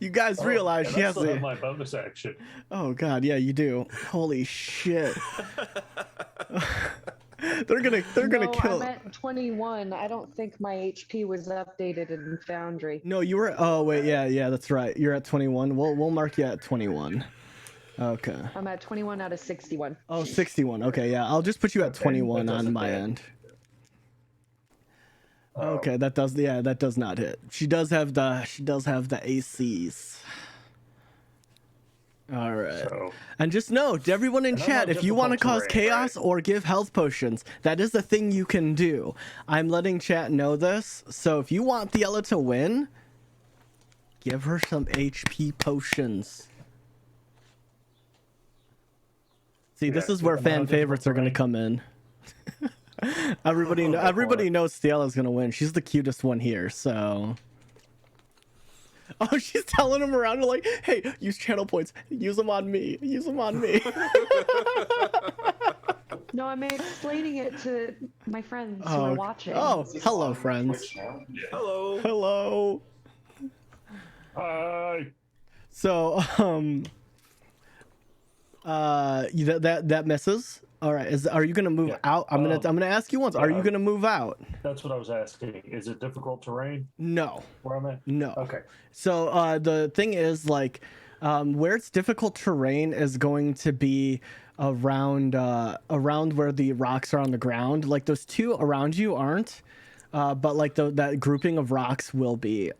[SPEAKER 1] You guys realize
[SPEAKER 4] and
[SPEAKER 1] she
[SPEAKER 4] I
[SPEAKER 1] has
[SPEAKER 4] still have
[SPEAKER 1] a.
[SPEAKER 4] my bonus action.
[SPEAKER 1] Oh god, yeah, you do. Holy shit. they're gonna
[SPEAKER 5] No,
[SPEAKER 1] kill.
[SPEAKER 5] I'm at 21. I don't think my HP was updated in Foundry.
[SPEAKER 1] No, you were. Oh wait, yeah, that's right. You're at 21. We'll mark you at 21. Okay.
[SPEAKER 5] I'm at 21 out of 61.
[SPEAKER 1] Oh, 61. Okay, yeah. I'll just put you at
[SPEAKER 4] Okay,
[SPEAKER 1] 21
[SPEAKER 4] that
[SPEAKER 1] on
[SPEAKER 4] doesn't
[SPEAKER 1] my
[SPEAKER 4] hit.
[SPEAKER 1] end. Okay, that does. Yeah, that does not hit. She does have the ACs. All right.
[SPEAKER 4] So
[SPEAKER 1] And just know, to everyone in
[SPEAKER 4] And I'm
[SPEAKER 1] chat,
[SPEAKER 4] on
[SPEAKER 1] if you want to
[SPEAKER 4] difficult
[SPEAKER 1] cause
[SPEAKER 4] terrain,
[SPEAKER 1] chaos
[SPEAKER 4] right?
[SPEAKER 1] or give health potions, that is the thing you can do. I'm letting chat know this. So if you want Thiela to win, give her some HP potions. See, this
[SPEAKER 4] Yeah,
[SPEAKER 1] is where
[SPEAKER 4] I'm on
[SPEAKER 1] fan
[SPEAKER 4] difficult
[SPEAKER 1] favorites are going to
[SPEAKER 4] terrain.
[SPEAKER 1] come in. Everybody knows Thiela's going to win. She's the cutest one here, so... Oh, she's telling him around like, hey, use channel points. Use them on me. Use them on me.
[SPEAKER 5] No, I'm explaining it to my friends who are watching.
[SPEAKER 1] Oh, hello, friends.
[SPEAKER 3] Hello.
[SPEAKER 1] Hello.
[SPEAKER 4] Hi.
[SPEAKER 1] So, that misses. All right. Are you gonna move
[SPEAKER 4] Yeah.
[SPEAKER 1] out? I'm gonna ask you once. Are you
[SPEAKER 4] yeah.
[SPEAKER 1] gonna move out?
[SPEAKER 4] That's what I was asking. Is it difficult terrain
[SPEAKER 1] No.
[SPEAKER 4] where I'm at?
[SPEAKER 1] No.
[SPEAKER 4] Okay.
[SPEAKER 1] So the thing is, like, where it's difficult terrain is going to be around where the rocks are on the ground. Like those two around you aren't, but like that grouping of rocks will be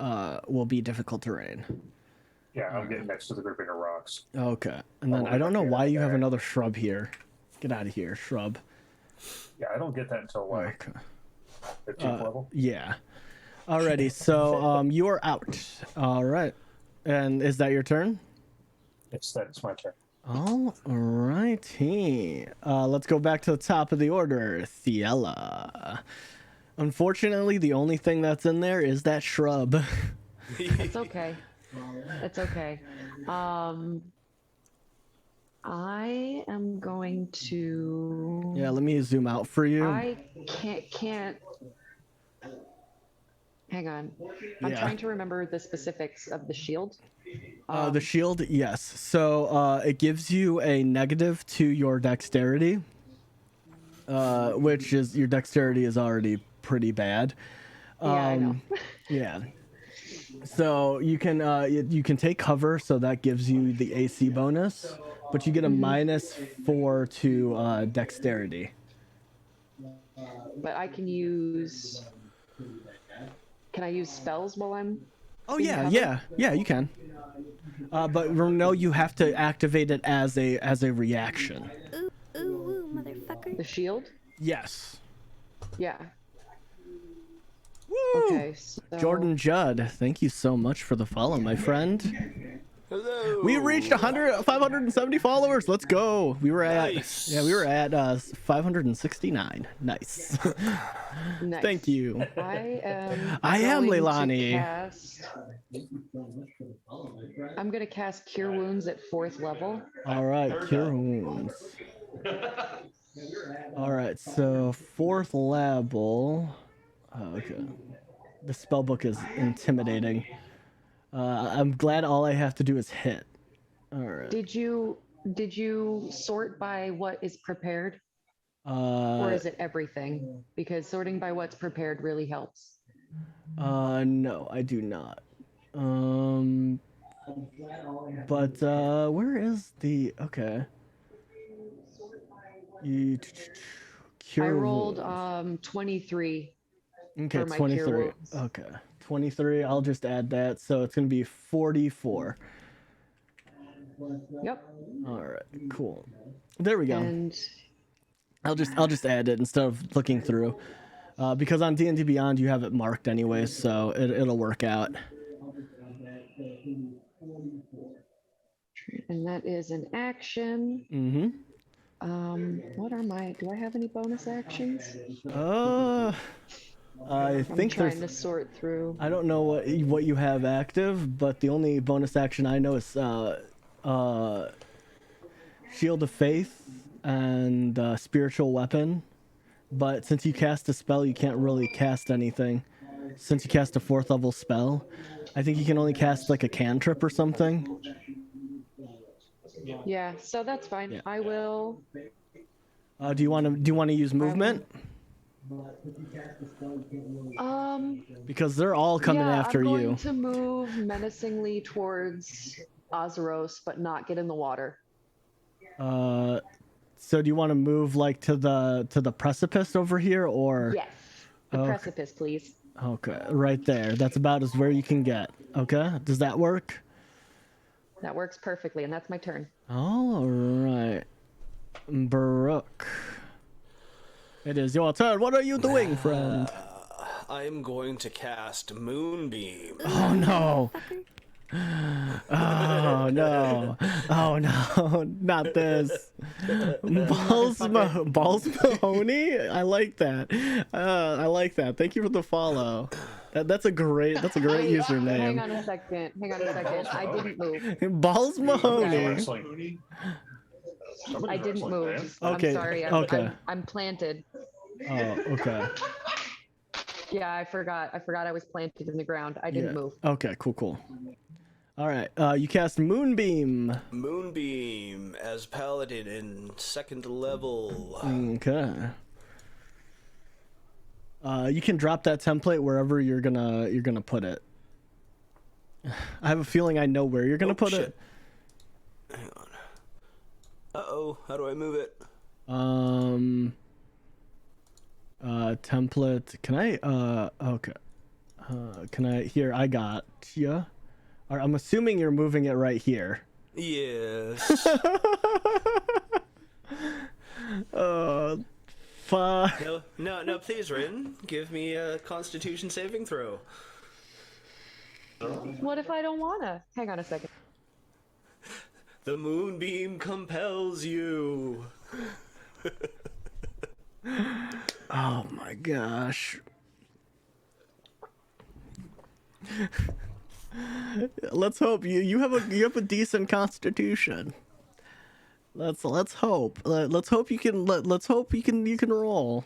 [SPEAKER 1] difficult terrain.
[SPEAKER 4] Yeah, I'm getting next to the grouping of rocks.
[SPEAKER 1] Okay. And then
[SPEAKER 4] Oh,
[SPEAKER 1] I don't know
[SPEAKER 4] okay,
[SPEAKER 1] why you have
[SPEAKER 4] okay.
[SPEAKER 1] another shrub here. Get out of here, shrub.
[SPEAKER 4] Yeah, I don't get that until like
[SPEAKER 1] Okay.
[SPEAKER 4] 15th level.
[SPEAKER 1] Yeah. Alrighty. So you are out. All right. And is that your turn?
[SPEAKER 4] That's my turn.
[SPEAKER 1] All righty. Let's go back to the top of the order. Thiela. Unfortunately, the only thing that's in there is that shrub.
[SPEAKER 5] It's okay. It's okay. I am going to.
[SPEAKER 1] Yeah, let me zoom out for you.
[SPEAKER 5] I can't. Hang on. I'm
[SPEAKER 1] Yeah.
[SPEAKER 5] trying to remember the specifics of the shield.
[SPEAKER 1] The shield, yes. So it gives you a negative to your dexterity, which is your dexterity is already pretty bad.
[SPEAKER 5] Yeah, I know.
[SPEAKER 1] Yeah. So you can take cover, so that gives you the AC bonus, but you get a -4 to dexterity.
[SPEAKER 5] But I can use. Can I use spells while I'm?
[SPEAKER 1] Oh
[SPEAKER 5] being
[SPEAKER 1] yeah,
[SPEAKER 5] covered?
[SPEAKER 1] yeah, you can. But no, you have to activate it as a reaction.
[SPEAKER 7] Ooh, ooh, motherfucker.
[SPEAKER 5] The shield?
[SPEAKER 1] Yes.
[SPEAKER 5] Yeah.
[SPEAKER 1] Woo!
[SPEAKER 5] Okay. So...
[SPEAKER 1] Jordan Judd, thank you so much for the follow, my friend.
[SPEAKER 3] Hello.
[SPEAKER 1] We reached 570 followers. Let's go. We were at
[SPEAKER 3] Nice.
[SPEAKER 1] 569. Nice.
[SPEAKER 5] Nice.
[SPEAKER 1] Thank you.
[SPEAKER 5] I am.
[SPEAKER 1] I am
[SPEAKER 5] going to
[SPEAKER 1] Leilani.
[SPEAKER 5] I'm gonna cast Cure Wounds at 4th level.
[SPEAKER 1] All right, cure wounds. All right, so 4th level. Oh, okay. The spellbook is intimidating. I'm glad all I have to do is hit. All right.
[SPEAKER 5] Did you sort by what is prepared, or is it everything? Because sorting by what's prepared really helps.
[SPEAKER 1] No, I do not. But where is the okay? You cure.
[SPEAKER 5] I rolled 23.
[SPEAKER 1] Okay,
[SPEAKER 5] for my cure
[SPEAKER 1] 23.
[SPEAKER 5] wounds.
[SPEAKER 1] Okay, 23. I'll just add that, so it's gonna be 44.
[SPEAKER 5] Yep.
[SPEAKER 1] All right, cool. There we go.
[SPEAKER 5] And
[SPEAKER 1] I'll just add it instead of looking through, because on D&D Beyond you have it marked anyways, so it'll work out.
[SPEAKER 5] and that is an action.
[SPEAKER 1] Mm-hmm.
[SPEAKER 5] What are my? Do I have any bonus actions?
[SPEAKER 1] I think
[SPEAKER 5] trying
[SPEAKER 1] there's.
[SPEAKER 5] to sort through.
[SPEAKER 1] I don't know what you have active, but the only bonus action I know is Shield of Faith and Spiritual Weapon. But since you cast a spell, you can't really cast anything. Since you cast a 4th level spell, I think you can only cast like a cantrip or something.
[SPEAKER 5] Yeah, so that's fine.
[SPEAKER 1] Yeah.
[SPEAKER 5] I will.
[SPEAKER 1] Do you want to use movement? Because they're all coming after
[SPEAKER 5] I'm going
[SPEAKER 1] you.
[SPEAKER 5] to move menacingly towards Azeros, but not get in the water.
[SPEAKER 1] So do you want to move like to the precipice over here, or?
[SPEAKER 5] Yes, the
[SPEAKER 1] Okay.
[SPEAKER 5] precipice, please.
[SPEAKER 1] Okay, right there. That's about as where you can get. Okay, does that work?
[SPEAKER 5] That works perfectly, and that's my turn.
[SPEAKER 1] All right, Brooke. It is your turn. What are you doing, friend?
[SPEAKER 3] I'm going to cast Moonbeam.
[SPEAKER 1] Oh no. Oh no. Oh no. Not this. Balls Mahoney? I like that. I like that. Thank you for the follow. That's a great
[SPEAKER 5] Hang
[SPEAKER 1] username.
[SPEAKER 5] on a second. I didn't move.
[SPEAKER 1] Balls Mahoney.
[SPEAKER 4] Wrestling.
[SPEAKER 5] I didn't move.
[SPEAKER 1] Okay,
[SPEAKER 5] I'm sorry.
[SPEAKER 1] okay.
[SPEAKER 5] I'm planted.
[SPEAKER 1] Oh, okay.
[SPEAKER 5] Yeah, I forgot. I was planted in the ground. I didn't move.
[SPEAKER 1] Okay, cool. All right, you cast Moonbeam.
[SPEAKER 3] Moonbeam as Paladin in 2nd level.
[SPEAKER 1] Okay. You can drop that template wherever you're gonna put it. I have a feeling I know where you're gonna put it.
[SPEAKER 3] Hang on. Uh-oh, how do I move it?
[SPEAKER 1] Template. Can I? Okay. Can I? Here, I got ya. All right, I'm assuming you're moving it right here.
[SPEAKER 3] Yes.
[SPEAKER 1] Fuck.
[SPEAKER 3] No, please, Rin. Give me a Constitution saving throw.
[SPEAKER 5] What if I don't wanna? Hang on a second.
[SPEAKER 3] The Moonbeam compels you.
[SPEAKER 1] Oh my gosh. Let's hope you have a decent constitution. Let's hope. Let's hope you can roll.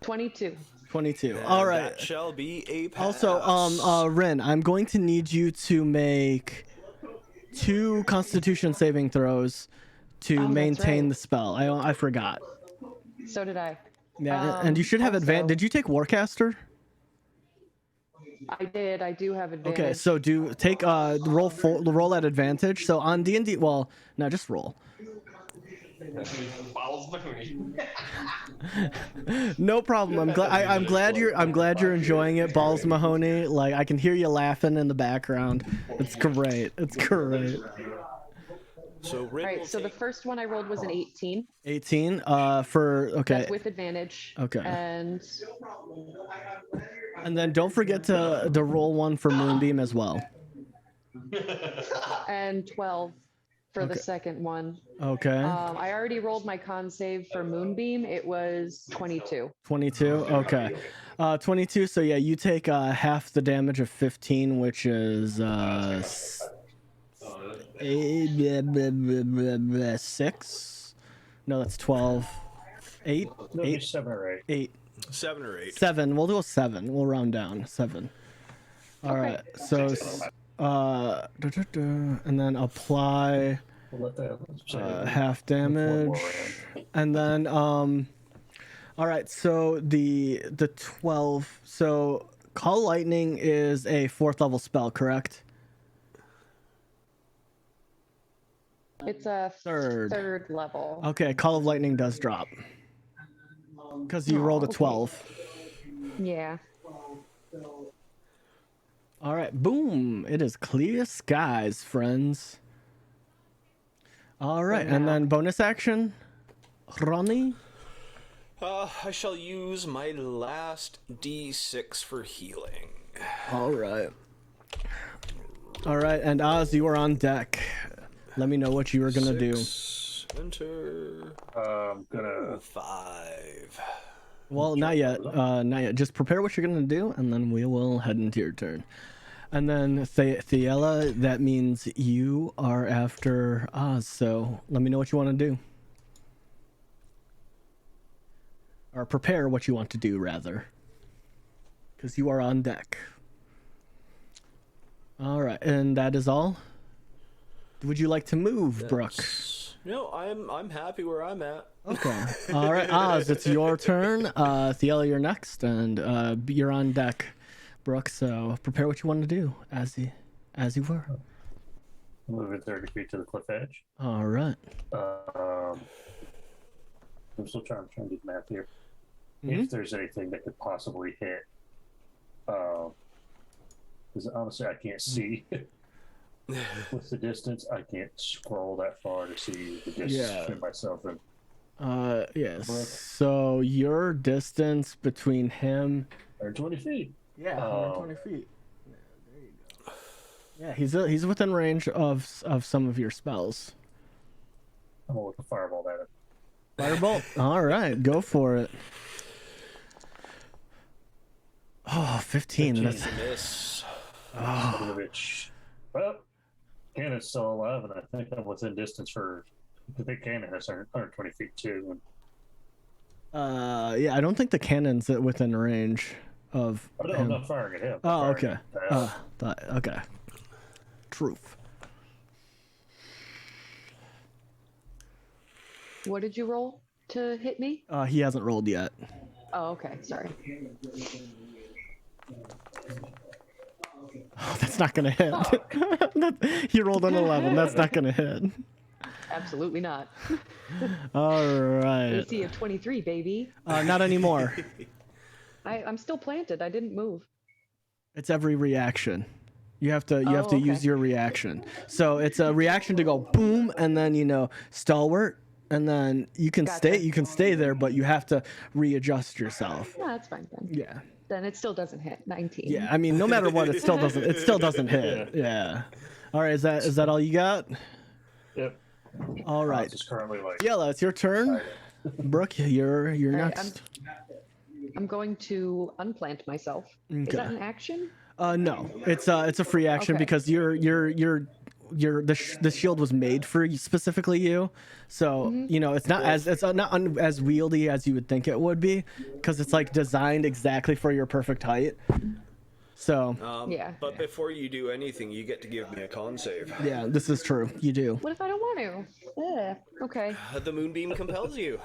[SPEAKER 5] 22.
[SPEAKER 1] 22.
[SPEAKER 3] And
[SPEAKER 1] All right.
[SPEAKER 3] That shall be a pass.
[SPEAKER 1] Also, Rin, I'm going to need you to make 2 Constitution saving throws to
[SPEAKER 5] that's
[SPEAKER 1] maintain
[SPEAKER 5] right.
[SPEAKER 1] the spell. I forgot.
[SPEAKER 5] So did I.
[SPEAKER 1] Yeah, and you should have advantage. Did you take Warcaster?
[SPEAKER 5] I did. I do have advantage.
[SPEAKER 1] Okay, so take roll at advantage. So on D&D, well, no, just roll.
[SPEAKER 6] Balls Mahoney.
[SPEAKER 1] No problem. I'm glad you're enjoying it, Balls Mahoney. Like I can hear you laughing in the background. It's great. It's great.
[SPEAKER 3] So Rin
[SPEAKER 5] All right.
[SPEAKER 3] will
[SPEAKER 5] So the
[SPEAKER 3] take-
[SPEAKER 5] first one I rolled was an 18.
[SPEAKER 1] 18. For okay.
[SPEAKER 5] That's with advantage.
[SPEAKER 1] Okay.
[SPEAKER 5] And
[SPEAKER 1] then don't forget to roll one for Moonbeam as well.
[SPEAKER 5] and 12 for the
[SPEAKER 1] Okay.
[SPEAKER 5] second one.
[SPEAKER 1] Okay.
[SPEAKER 5] I already rolled my con save for Moonbeam. It was 22.
[SPEAKER 1] 22. Okay. 22. So yeah, you take half the damage of 15, which is 6. No, that's 12. 8.
[SPEAKER 4] It'll be 7 or 8.
[SPEAKER 1] 8.
[SPEAKER 3] 7 or 8.
[SPEAKER 1] 7. We'll do a 7. We'll round down. 7. All right. So and then apply
[SPEAKER 4] We'll let that
[SPEAKER 1] half damage, and then all right. So the 12. So Call Lightning is a 4th level spell, correct?
[SPEAKER 5] It's a third level.
[SPEAKER 1] Okay, Call of Lightning does drop because you rolled a 12.
[SPEAKER 5] Yeah.
[SPEAKER 1] All right, boom! It is clear skies, friends. All right, and then bonus action, Ronnie.
[SPEAKER 3] I shall use my last D6 for healing.
[SPEAKER 1] All right. All right, and Oz, you are on deck. Let me know what you were gonna do.
[SPEAKER 3] Enter.
[SPEAKER 4] I'm gonna
[SPEAKER 3] 5.
[SPEAKER 1] Well, not yet. Not yet. Just prepare what you're gonna do, and then we will head into your turn. And then Thiela, that means you are after Oz. So let me know what you want to do, or prepare what you want to do, rather, because you are on deck. All right, and that is all. Would you like to move, Brooke?
[SPEAKER 3] No, I'm happy where I'm at.
[SPEAKER 1] Okay. All right, Oz, it's your turn. Thiela, you're next, and you're on deck, Brooke. So prepare what you want to do, as you were.
[SPEAKER 4] move it 30 feet to the cliff edge.
[SPEAKER 1] All right.
[SPEAKER 4] I'm still trying to do the math here.
[SPEAKER 1] Mhm.
[SPEAKER 4] If there's anything that could possibly hit, because honestly, I can't see with the distance. I can't scroll that far to see the distance between myself and.
[SPEAKER 1] Yes.
[SPEAKER 4] Brooke.
[SPEAKER 1] So your distance between him.
[SPEAKER 4] 20 feet.
[SPEAKER 1] Yeah, 120 feet. Yeah, there you go. Yeah, he's within range of some of your spells.
[SPEAKER 4] I'm gonna look a fireball at it.
[SPEAKER 1] Firebolt. All right, go for it. Oh, 15. That's
[SPEAKER 3] Miss.
[SPEAKER 4] Well, Cannon's still alive, and I think I'm within distance for. I think Cannon has 120 feet too.
[SPEAKER 1] Yeah, I don't think the cannon's within range of
[SPEAKER 4] Oh, no,
[SPEAKER 1] him.
[SPEAKER 4] I'm not firing at him. I'm
[SPEAKER 1] Oh,
[SPEAKER 4] firing
[SPEAKER 1] okay.
[SPEAKER 4] at the
[SPEAKER 1] Okay. Truth.
[SPEAKER 5] What did you roll to hit me?
[SPEAKER 1] He hasn't rolled yet.
[SPEAKER 5] Oh, okay. Sorry.
[SPEAKER 1] Oh, that's not gonna hit. He rolled an 11. That's not gonna hit.
[SPEAKER 5] Absolutely not.
[SPEAKER 1] All right.
[SPEAKER 5] AC of 23, baby.
[SPEAKER 1] Not anymore.
[SPEAKER 5] I'm still planted. I didn't move.
[SPEAKER 1] It's every reaction. You have to
[SPEAKER 5] okay.
[SPEAKER 1] use your reaction. So it's a reaction to go boom, and then stalwart, and then you can stay there, but you have to readjust yourself.
[SPEAKER 5] No, that's fine then.
[SPEAKER 1] Yeah.
[SPEAKER 5] Then it still doesn't hit. 19.
[SPEAKER 1] Yeah. I mean, no matter what, it still doesn't hit. Yeah. All right. Is that all you got?
[SPEAKER 4] Yep.
[SPEAKER 1] All right.
[SPEAKER 4] Just currently like.
[SPEAKER 1] Yella, it's your turn. Brooke, you're
[SPEAKER 5] All right,
[SPEAKER 1] next.
[SPEAKER 5] I'm going to unplant myself. Is
[SPEAKER 1] Okay.
[SPEAKER 5] that an action?
[SPEAKER 1] No, it's a free action
[SPEAKER 5] Okay.
[SPEAKER 1] because the shield was made for specifically you, so it's not as as wieldy as you would think it would be, because it's like designed exactly for your perfect height. So
[SPEAKER 5] Yeah.
[SPEAKER 3] But before you do anything, you get to give me a con save.
[SPEAKER 1] yeah, this is true. You do.
[SPEAKER 5] What if I don't want to? Okay.
[SPEAKER 3] The moonbeam compels you.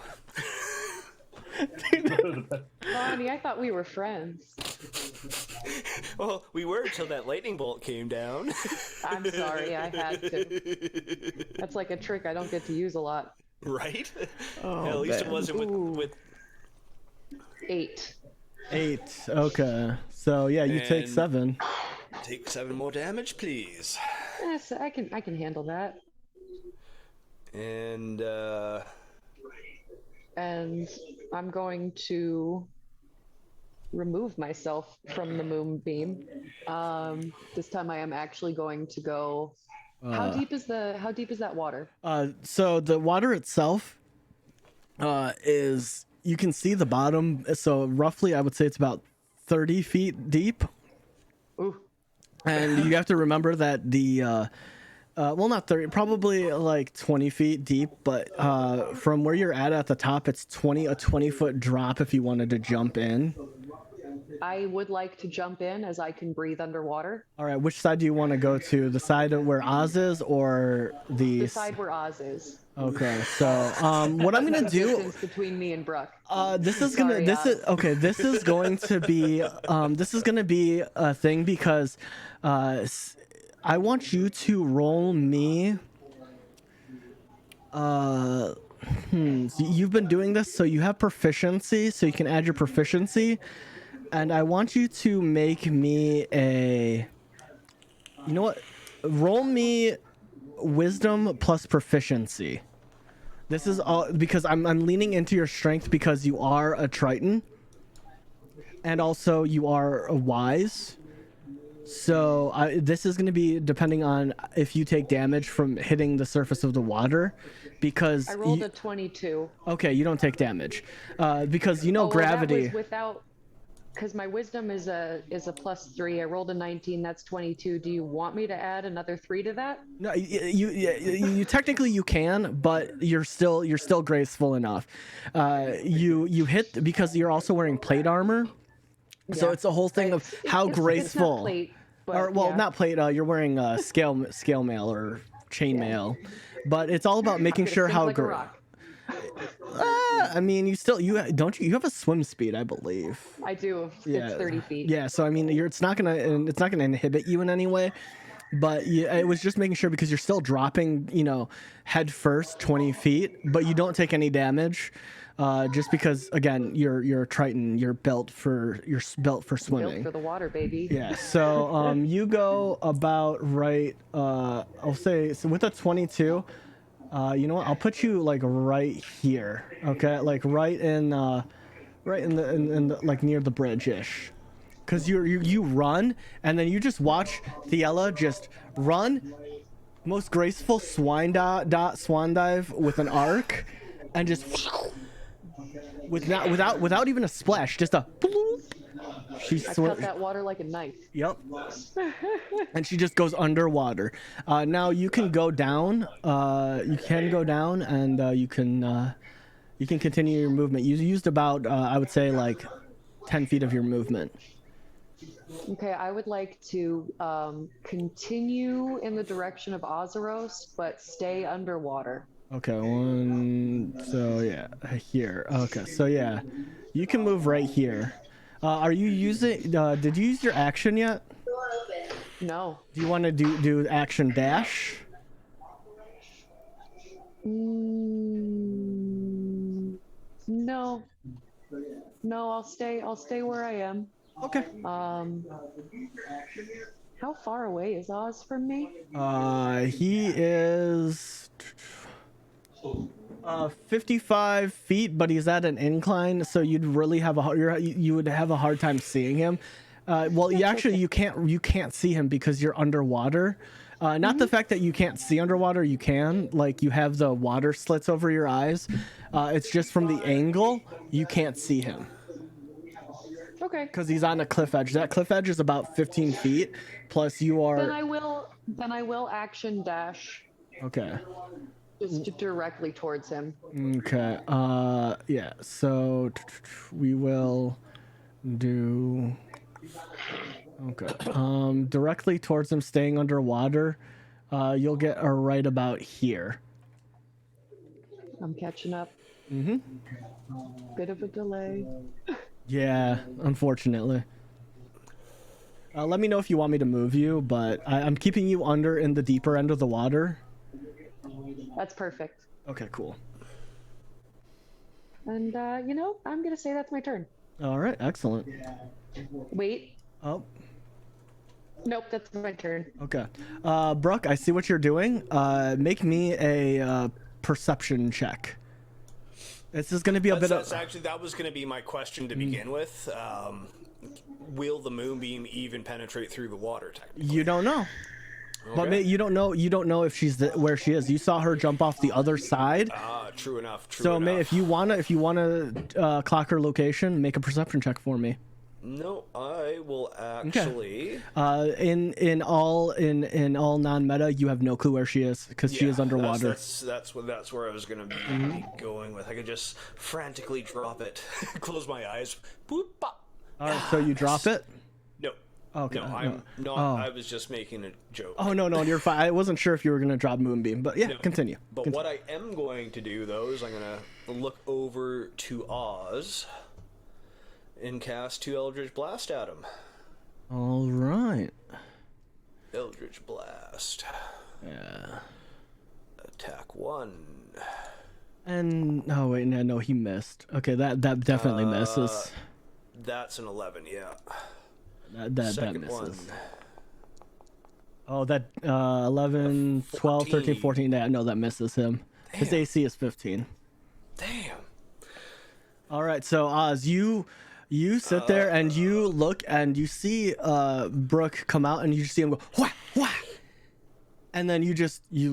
[SPEAKER 5] Bonnie, I thought we were friends.
[SPEAKER 3] Well, we were until that lightning bolt came down.
[SPEAKER 5] I'm sorry, I had to. That's like a trick I don't get to use a lot.
[SPEAKER 3] Right?
[SPEAKER 1] Oh,
[SPEAKER 3] At least it
[SPEAKER 1] man.
[SPEAKER 3] wasn't with
[SPEAKER 5] 8.
[SPEAKER 1] 8. Okay. So yeah, you take
[SPEAKER 3] And-
[SPEAKER 1] 7.
[SPEAKER 3] Take 7 more damage, please.
[SPEAKER 5] Yes, I can handle that.
[SPEAKER 3] And
[SPEAKER 5] And I'm going to remove myself from the moonbeam. This time I am actually going to go. How deep is that water?
[SPEAKER 1] So the water itself is, you can see the bottom. So roughly, I would say it's about 30 feet deep.
[SPEAKER 5] Ooh.
[SPEAKER 1] And you have to remember that the well, not 30, probably like 20 feet deep, but from where you're at the top, it's a 20-foot drop if you wanted to jump in.
[SPEAKER 5] I would like to jump in as I can breathe underwater.
[SPEAKER 1] All right, which side do you want to go to? The side where Oz is, or
[SPEAKER 5] The side where Oz is.
[SPEAKER 1] Okay, so what I'm gonna do?
[SPEAKER 5] Distance between me and Brooke.
[SPEAKER 1] This is
[SPEAKER 5] Sorry,
[SPEAKER 1] gonna. This is going to be. This is gonna be a thing because, I want you to roll me. So you've been doing this, so you have proficiency, so you can add your proficiency. And I want you to make me a. You know what? Roll me wisdom plus proficiency. This is all because I'm leaning into your strength because you are a Triton. And also you are a wise. So this is going to be depending on if you take damage from hitting the surface of the water, because
[SPEAKER 5] I rolled a 22.
[SPEAKER 1] Okay, you don't take damage, because you know
[SPEAKER 5] Oh, well,
[SPEAKER 1] gravity.
[SPEAKER 5] that was without, because my wisdom is a +3. I rolled a 19. That's 22. Do you want me to add another 3 to that?
[SPEAKER 1] No, you technically you can, but you're still graceful enough. You hit because you're also wearing plate armor. So
[SPEAKER 5] Yeah.
[SPEAKER 1] it's a whole thing of how graceful.
[SPEAKER 5] It's not plate, but
[SPEAKER 1] Or well,
[SPEAKER 5] yeah.
[SPEAKER 1] not plate. You're wearing scale mail or chain mail, but it's all about making sure
[SPEAKER 5] Sink
[SPEAKER 1] how
[SPEAKER 5] like a rock.
[SPEAKER 1] I mean, you have a swim speed, I believe.
[SPEAKER 5] I do.
[SPEAKER 1] Yeah.
[SPEAKER 5] It's 30 feet.
[SPEAKER 1] Yeah, so I mean, it's not gonna inhibit you in any way, but it was just making sure because you're still dropping, head first 20 feet, but you don't take any damage. Just because, again, you're a Triton, you're built for swimming.
[SPEAKER 5] Built for the water, baby.
[SPEAKER 1] Yeah. So you go about right. I'll say so with a 22. You know what? I'll put you like right here. Okay, like right in the like near the bridge ish. Cause you run and then you just watch Thiela just run, most graceful swan dive with an arc, and just. Without even a splash, just a bloop.
[SPEAKER 5] I cut that water like a knife.
[SPEAKER 1] Yep. And she just goes underwater. Now you can go down. You can go down, and you can continue your movement. You used about I would say like 10 feet of your movement.
[SPEAKER 5] Okay, I would like to continue in the direction of Ozeros, but stay underwater.
[SPEAKER 1] Okay, so yeah, here. Okay, so yeah, you can move right here. Are you using, did you use your action yet?
[SPEAKER 5] No.
[SPEAKER 1] Do you want to do action dash?
[SPEAKER 5] No. No, I'll stay where I am.
[SPEAKER 1] Okay.
[SPEAKER 5] How far away is Oz from me?
[SPEAKER 1] He is 55 feet, but he's at an incline, so you'd really have you would have a hard time seeing him. Well, you can't see him because you're underwater. Not the fact that you can't see underwater, you can. Like, you have the water slits over your eyes. It's just from the angle, you can't see him.
[SPEAKER 5] Okay.
[SPEAKER 1] Because he's on a cliff edge. That cliff edge is about 15 feet. Plus, you are.
[SPEAKER 5] Then I will action dash.
[SPEAKER 1] Okay.
[SPEAKER 5] Just directly towards him.
[SPEAKER 1] Okay. Yeah. So we will do. Okay. Directly towards him, staying underwater. You'll get right about here.
[SPEAKER 5] I'm catching up.
[SPEAKER 1] Mm-hmm.
[SPEAKER 5] Bit of a delay.
[SPEAKER 1] Yeah, unfortunately. Let me know if you want me to move you, but I'm keeping you under in the deeper end of the water.
[SPEAKER 5] That's perfect.
[SPEAKER 1] Okay, cool.
[SPEAKER 5] And, I'm going to say that's my turn.
[SPEAKER 1] All right, excellent.
[SPEAKER 5] Wait.
[SPEAKER 1] Oh.
[SPEAKER 5] Nope, that's my turn.
[SPEAKER 1] Okay. Brooke, I see what you're doing. Make me a perception check. This is going to be a bit of...
[SPEAKER 3] Actually, that was going to be my question to begin with. Will the moonbeam even penetrate through the water, technically?
[SPEAKER 1] You don't know.
[SPEAKER 3] Okay.
[SPEAKER 1] But you don't know if she's where she is. You saw her jump off the other side.
[SPEAKER 3] True enough.
[SPEAKER 1] So if you wanna clock her location, make a perception check for me.
[SPEAKER 3] No, I will actually.
[SPEAKER 1] Okay. In all non-meta, you have no clue where she is because she is underwater.
[SPEAKER 3] That's where I was gonna be going with. I could just frantically drop it, close my eyes, boop, pop.
[SPEAKER 1] All right, so you drop it.
[SPEAKER 3] No.
[SPEAKER 1] Okay.
[SPEAKER 3] No, I'm not.
[SPEAKER 1] Oh.
[SPEAKER 3] I was just making a joke.
[SPEAKER 1] Oh no, you're fine. I wasn't sure if you were gonna drop Moonbeam, but yeah,
[SPEAKER 3] No.
[SPEAKER 1] continue.
[SPEAKER 3] But what I am going to do though is I'm gonna look over to Oz and cast 2 Eldritch Blast at him.
[SPEAKER 1] All right.
[SPEAKER 3] Eldritch Blast.
[SPEAKER 1] Yeah.
[SPEAKER 3] Attack 1.
[SPEAKER 1] And no, wait, no, he missed. Okay, that definitely misses.
[SPEAKER 3] That's an 11, yeah.
[SPEAKER 1] That
[SPEAKER 3] Second
[SPEAKER 1] misses.
[SPEAKER 3] one.
[SPEAKER 1] Oh, that 11, 12, 13,
[SPEAKER 3] 14.
[SPEAKER 1] 14. Yeah, no, that misses him. His
[SPEAKER 3] Damn.
[SPEAKER 1] AC is 15.
[SPEAKER 3] Damn.
[SPEAKER 1] All right, so Oz, you sit there and you look and you see Brooke come out and you see him go wha wha, and then you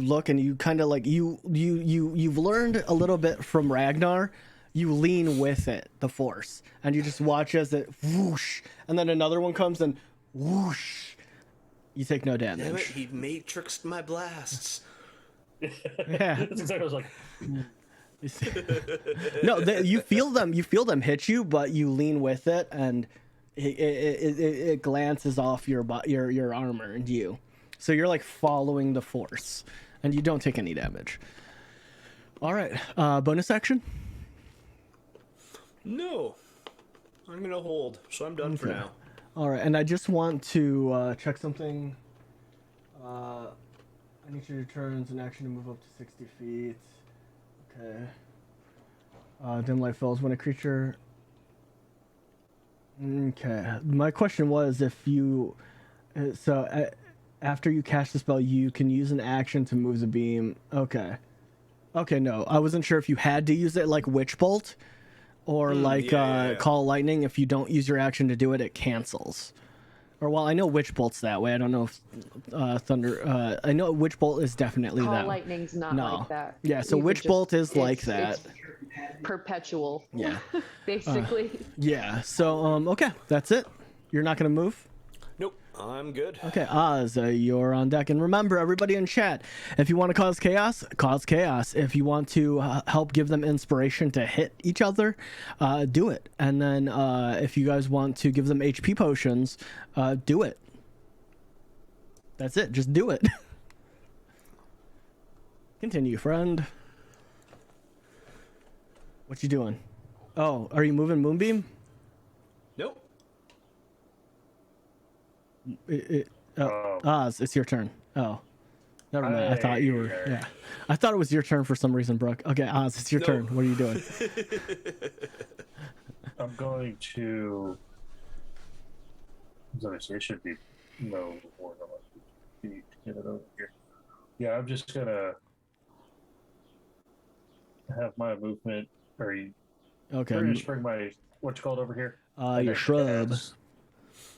[SPEAKER 1] look and you kind of like you've learned a little bit from Ragnar. You lean with it, the force, and you just watch as it whoosh, and then another one comes and whoosh. You take no
[SPEAKER 3] Damn it,
[SPEAKER 1] damage.
[SPEAKER 3] he matrixed my blasts.
[SPEAKER 1] Yeah.
[SPEAKER 4] That's exactly what I was like.
[SPEAKER 1] No, you feel them hit you, but you lean with it and it glances off your armor and you, so you're like following the force and you don't take any damage. All right, bonus action.
[SPEAKER 3] No. I'm gonna hold, so I'm done for now.
[SPEAKER 1] All right, and I just want to check something. I need you to turn an action to move up to 60 feet. Okay. Dim light falls when a creature. Okay. My question was if you. After you cast the spell, you can use an action to move the beam. Okay. Okay, no. I wasn't sure if you had to use it like Witch Bolt or Call Lightning. If you don't use your action to do it, it cancels. Or, well, I know Witch Bolt's that way. I don't know if Thunder... I know Witch Bolt is definitely that way.
[SPEAKER 5] Call Lightning's not like that.
[SPEAKER 1] Yeah, so
[SPEAKER 5] You could
[SPEAKER 1] Witch Bolt is like that.
[SPEAKER 5] It's perpetual.
[SPEAKER 1] Yeah.
[SPEAKER 5] Basically.
[SPEAKER 1] Yeah, so, okay, that's it. You're not going to move?
[SPEAKER 3] Nope, I'm good.
[SPEAKER 1] Okay, Oz, you're on deck. And remember, everybody in chat, if you want to cause chaos, cause chaos. If you want to help give them inspiration to hit each other, do it. And then if you guys want to give them HP potions, do it. That's it. Just do it. Continue, friend. What you doing? Oh, are you moving Moonbeam?
[SPEAKER 3] Nope.
[SPEAKER 1] Oz, it's your turn. Oh, never mind. I thought you were. Yeah, I thought it was your turn for some reason, Brooke. Okay, Oz, it's your turn. What are you doing?
[SPEAKER 4] I'm going to. Let me see. It should be no more than like get it over here. Yeah, I'm just gonna have my movement. Or you?
[SPEAKER 1] Okay.
[SPEAKER 4] Just bring my what's called over here.
[SPEAKER 1] Your shrub.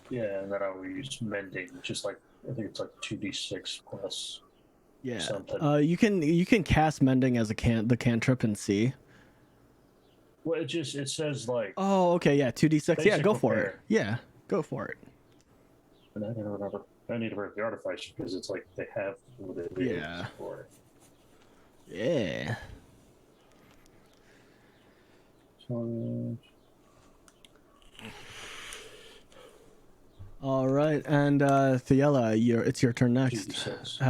[SPEAKER 4] Yeah, and then I will use mending, which is like I think it's like 2d6 plus.
[SPEAKER 1] Yeah.
[SPEAKER 4] Something.
[SPEAKER 1] You can cast mending as the cantrip and see.
[SPEAKER 4] Well, it says like.
[SPEAKER 1] Oh, okay, yeah, 2d6. Yeah, go for it.
[SPEAKER 4] repair.
[SPEAKER 1] Yeah, go for it.
[SPEAKER 4] And I don't remember. I need to break the artifice because it's like they have what it is
[SPEAKER 1] Yeah.
[SPEAKER 4] for it.
[SPEAKER 1] Yeah.
[SPEAKER 4] So,
[SPEAKER 1] All right, and Thiela, it's your turn next.
[SPEAKER 4] 2d6.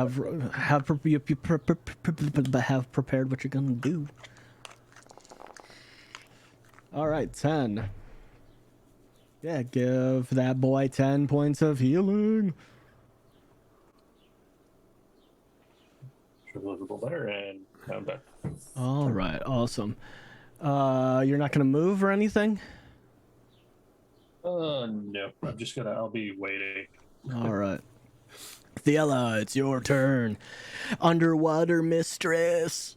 [SPEAKER 1] Have prepared what you're gonna do. All right, 10. Yeah, give that boy 10 points of healing.
[SPEAKER 4] Should look a little better, and I'm back.
[SPEAKER 1] All right, awesome. You're not gonna move or anything?
[SPEAKER 4] No. I'll be waiting.
[SPEAKER 1] All right. Thiela, it's your turn. Underwater mistress.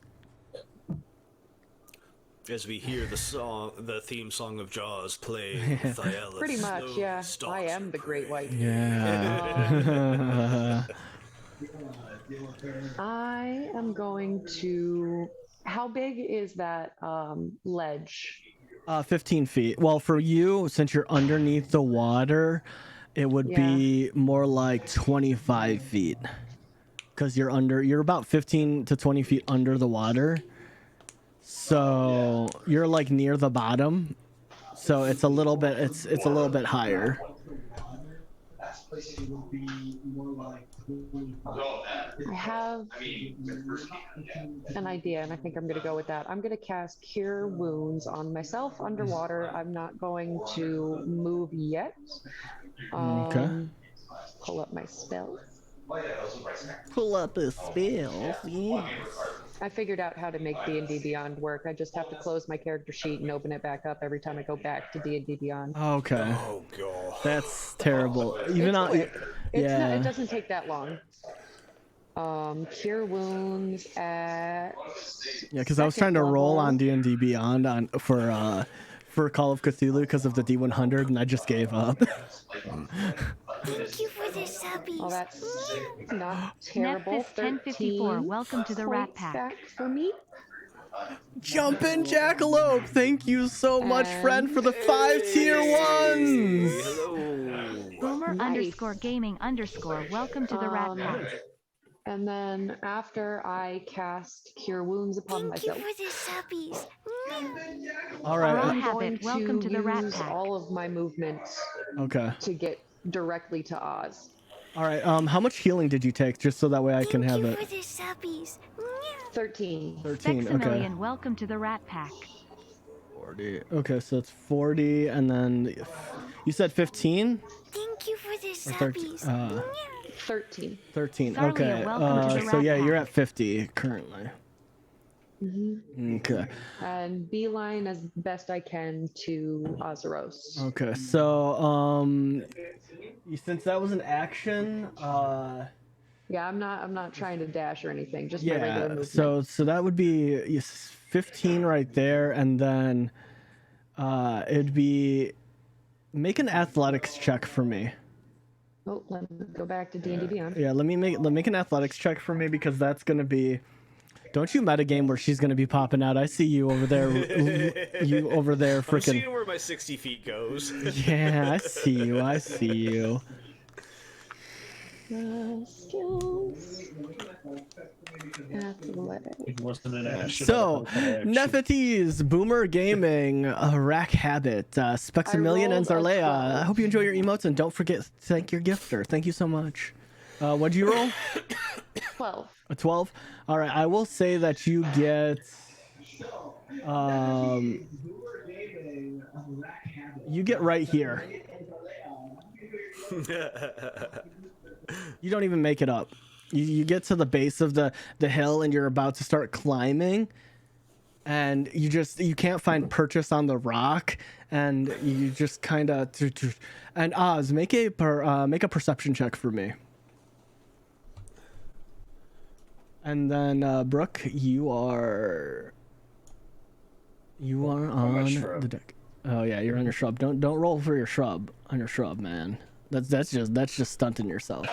[SPEAKER 3] As we hear the theme song of Jaws play, Thiela
[SPEAKER 5] Pretty much,
[SPEAKER 3] slowly
[SPEAKER 5] yeah.
[SPEAKER 3] stalks
[SPEAKER 5] I am
[SPEAKER 3] her
[SPEAKER 5] the Great
[SPEAKER 3] prey.
[SPEAKER 5] White.
[SPEAKER 1] Yeah.
[SPEAKER 5] I am going to. How big is that ledge?
[SPEAKER 1] 15 feet. Well, for you, since you're underneath the water, it would be more like 25 feet. Because you're about 15 to 20 feet under the water. So you're like near the bottom. So it's a little bit it's a little bit higher.
[SPEAKER 5] I have an idea, and I think I'm going to go with that. I'm going to cast Cure Wounds on myself underwater. I'm not going to move yet.
[SPEAKER 1] Okay.
[SPEAKER 5] Pull up my spells.
[SPEAKER 1] Pull up his spells. Yes.
[SPEAKER 5] I figured out how to make D&D Beyond work. I just have to close my character sheet and open it back up every time I go back to D&D Beyond.
[SPEAKER 1] Okay.
[SPEAKER 3] Oh god.
[SPEAKER 1] That's terrible. Even
[SPEAKER 5] It's
[SPEAKER 1] on,
[SPEAKER 5] quick.
[SPEAKER 1] yeah.
[SPEAKER 5] It doesn't take that long. Cure wounds at.
[SPEAKER 1] Yeah, because I was trying to roll on D&D Beyond for Call of Cthulhu because of the D100, and I just gave up.
[SPEAKER 7] Thank you for the subbies.
[SPEAKER 5] Oh, that's not terrible.
[SPEAKER 8] Neftis 1054, welcome to the Rat Pack.
[SPEAKER 5] Back for me.
[SPEAKER 1] Jumpin' Jackalope, thank you so much, friend, for the 5 tier 1s.
[SPEAKER 3] Hello.
[SPEAKER 8] Boomer
[SPEAKER 5] Nice.
[SPEAKER 8] _gaming_, welcome to the Rat Pack.
[SPEAKER 5] And then after I cast Cure Wounds upon
[SPEAKER 7] Thank you
[SPEAKER 5] myself,
[SPEAKER 7] for the subbies.
[SPEAKER 1] All right.
[SPEAKER 8] Ron
[SPEAKER 5] I'm
[SPEAKER 8] Habit,
[SPEAKER 5] going
[SPEAKER 8] welcome to the Rat
[SPEAKER 5] use
[SPEAKER 8] Pack.
[SPEAKER 5] all of my movements
[SPEAKER 1] Okay.
[SPEAKER 5] to get directly to Oz.
[SPEAKER 1] All right. How much healing did you take, just so that way I can
[SPEAKER 7] Thank
[SPEAKER 1] have
[SPEAKER 7] you
[SPEAKER 1] it?
[SPEAKER 7] for the subbies.
[SPEAKER 5] 13.
[SPEAKER 1] 13. Okay.
[SPEAKER 8] Sexamillion, welcome to the Rat Pack.
[SPEAKER 1] 40. Okay, so it's 40, and then you said 15
[SPEAKER 7] Thank you for the
[SPEAKER 1] or 13.
[SPEAKER 7] subbies.
[SPEAKER 5] 13.
[SPEAKER 1] 13.
[SPEAKER 8] Sarlia,
[SPEAKER 1] Okay.
[SPEAKER 8] welcome to the
[SPEAKER 1] So
[SPEAKER 8] Rat
[SPEAKER 1] yeah, you're
[SPEAKER 8] Pack.
[SPEAKER 1] at 50 currently. Okay.
[SPEAKER 5] And beeline as best I can to Ozeros.
[SPEAKER 1] Okay. So since that was an action,
[SPEAKER 5] Yeah, I'm not trying to dash or anything, just my regular
[SPEAKER 1] yeah.
[SPEAKER 5] movement.
[SPEAKER 1] So that would be 15 right there, and then it'd be make an athletics check for me.
[SPEAKER 5] Oh, let me go back to D&D Beyond.
[SPEAKER 1] Yeah, let me make an athletics check for me, because that's gonna be. Don't you metagame where she's gonna be popping out? I see you over there. You over there,
[SPEAKER 3] I'm
[SPEAKER 1] freaking.
[SPEAKER 3] seeing where my 60 feet goes.
[SPEAKER 1] Yeah, I see you. I see you.
[SPEAKER 5] Skills. Athletics.
[SPEAKER 4] It wasn't an action.
[SPEAKER 1] So, Nefertiti's, Boomer Gaming, Rack Habit, Spexamillion, and
[SPEAKER 5] rolled a
[SPEAKER 1] Zarlea.
[SPEAKER 5] 12.
[SPEAKER 1] I hope you enjoy your emotes, and don't forget to thank your gifter. Thank you so much. What'd you roll?
[SPEAKER 5] 12.
[SPEAKER 1] A 12? All right, I will say that you get. You get right here. You don't even make it up. You get to the base of the hill, and you're about to start climbing, and you can't find purchase on the rock, and you just kind of and Oz, make a perception check for me. And then Brooke, you are on the deck. Oh yeah, you're on your shrub. Don't roll for your shrub on your shrub, man. That's just stunting yourself.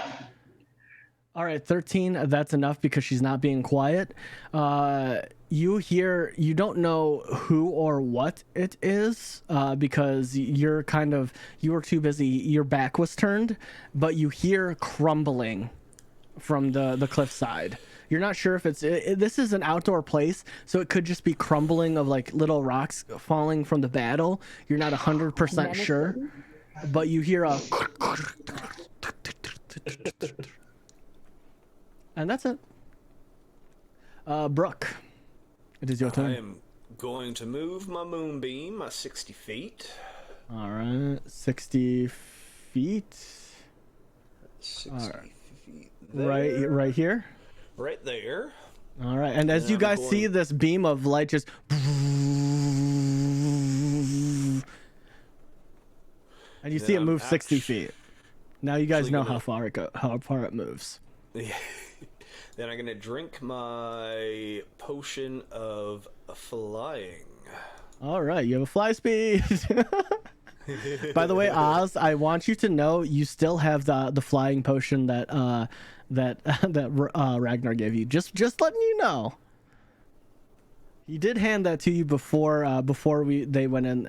[SPEAKER 1] All right, 13. That's enough because she's not being quiet. You don't know who or what it is because you were too busy. Your back was turned, but you hear crumbling from the cliffside. You're not sure if this is an outdoor place, so it could just be crumbling of like little rocks falling from the battle. You're not 100% sure, but you hear a and that's it. Brooke, it is your turn.
[SPEAKER 3] I am going to move my moonbeam 60 feet.
[SPEAKER 1] All right, 60 feet.
[SPEAKER 3] 60 feet.
[SPEAKER 1] Right here.
[SPEAKER 3] Right there.
[SPEAKER 1] All right, and as you guys see this beam of light just and you see it move 60 feet. Now you guys know how far it moves.
[SPEAKER 3] Yeah. Then I'm gonna drink my potion of flying.
[SPEAKER 1] All right, you have a fly speed. By the way, Oz, I want you to know you still have the flying potion that Ragnar gave you. Just letting you know. He did hand that to you before they went in.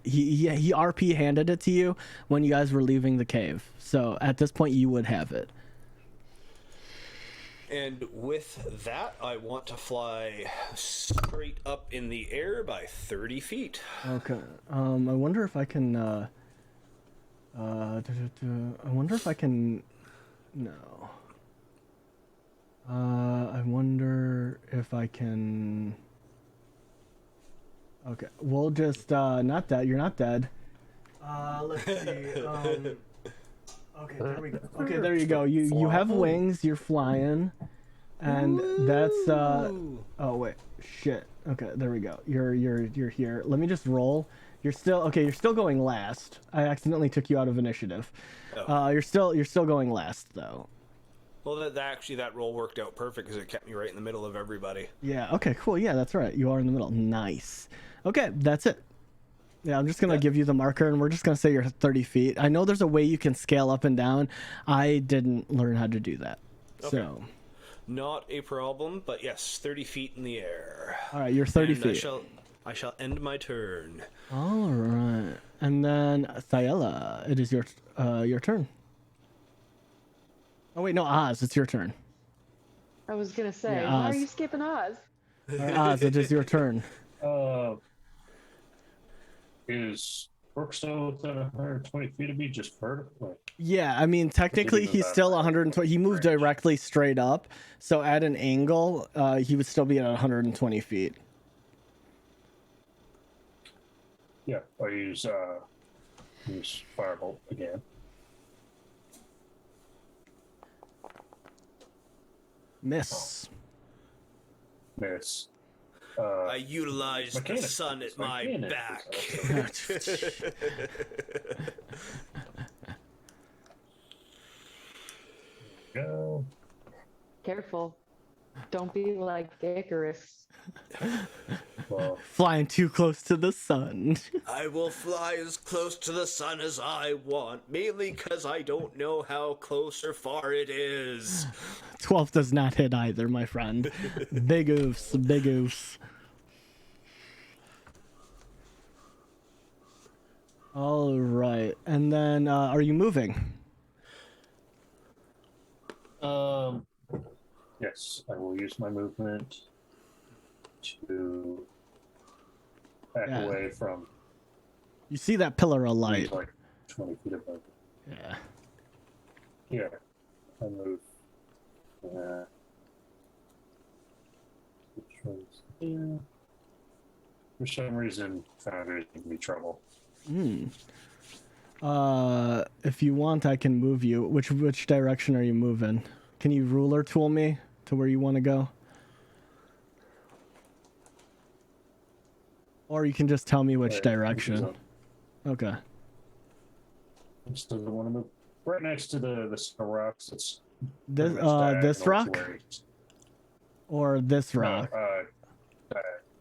[SPEAKER 1] He RP handed it to you when you guys were leaving the cave. So at this point, you would have it.
[SPEAKER 3] And with that, I want to fly straight up in the air by 30 feet.
[SPEAKER 1] Okay. I wonder if I can. I wonder if I can. No. I wonder if I can. Okay, we'll just not dead. You're not dead. Let's see. Okay, there we go. Okay, there you go. You have wings. You're flying, And that's
[SPEAKER 3] Ooh.
[SPEAKER 1] oh wait, shit. Okay, there we go. You're here. Let me just roll. You're still okay. You're still going last. I accidentally took you out of initiative.
[SPEAKER 3] Oh.
[SPEAKER 1] You're still going last though.
[SPEAKER 3] Well, that roll worked out perfect because it kept me right in the middle of everybody.
[SPEAKER 1] Yeah. Okay. Cool. Yeah, that's right. You are in the middle. Nice. Okay, that's it. Yeah, I'm just gonna give you the marker, and we're just gonna say you're 30 feet. I know there's a way you can scale up and down. I didn't learn how to do that.
[SPEAKER 3] Okay.
[SPEAKER 1] So.
[SPEAKER 3] Not a problem, but yes, 30 feet in the air.
[SPEAKER 1] All right, you're 30
[SPEAKER 3] And
[SPEAKER 1] feet.
[SPEAKER 3] I shall end my turn.
[SPEAKER 1] All right, and then Thyella, it is your turn. Oh wait, no, Oz, it's your turn.
[SPEAKER 5] I was gonna say,
[SPEAKER 1] Yeah,
[SPEAKER 5] why
[SPEAKER 1] Oz.
[SPEAKER 5] are you skipping Oz?
[SPEAKER 1] All right, Oz, it is your turn.
[SPEAKER 4] Is Brooke still within 120 feet of me, just vertically?
[SPEAKER 1] Yeah, I mean, technically he's still 120. He moved directly straight up, so at an angle, he would still be at 120 feet.
[SPEAKER 4] Yeah, I use Firebolt again.
[SPEAKER 1] Miss.
[SPEAKER 4] Miss.
[SPEAKER 3] I utilized the
[SPEAKER 4] Mechanics.
[SPEAKER 3] sun at my
[SPEAKER 4] Mechanics.
[SPEAKER 3] back.
[SPEAKER 4] Go.
[SPEAKER 5] Careful. Don't be like Icarus.
[SPEAKER 4] Well,
[SPEAKER 1] Flying too close to the sun.
[SPEAKER 3] I will fly as close to the sun as I want, mainly because I don't know how close or far it is.
[SPEAKER 1] 12 does not hit either, my friend. Big oofs, big oofs. All right, and then are you moving?
[SPEAKER 4] yes, I will use my movement to back
[SPEAKER 1] Yeah.
[SPEAKER 4] away from
[SPEAKER 1] You see that pillar of light?
[SPEAKER 4] like 20 feet above.
[SPEAKER 1] Yeah.
[SPEAKER 4] Yeah, I move. Which one's here? For some reason, found it giving me trouble.
[SPEAKER 1] If you want, I can move you. Which direction are you moving? Can you ruler tool me to where you want to go? Or you can just tell me which direction. Okay.
[SPEAKER 4] I still don't want to move. Right next to the rocks. It's
[SPEAKER 1] This
[SPEAKER 4] pretty much
[SPEAKER 1] this
[SPEAKER 4] diagonal
[SPEAKER 1] rock
[SPEAKER 4] to where it's-
[SPEAKER 1] or this
[SPEAKER 4] No,
[SPEAKER 1] rock?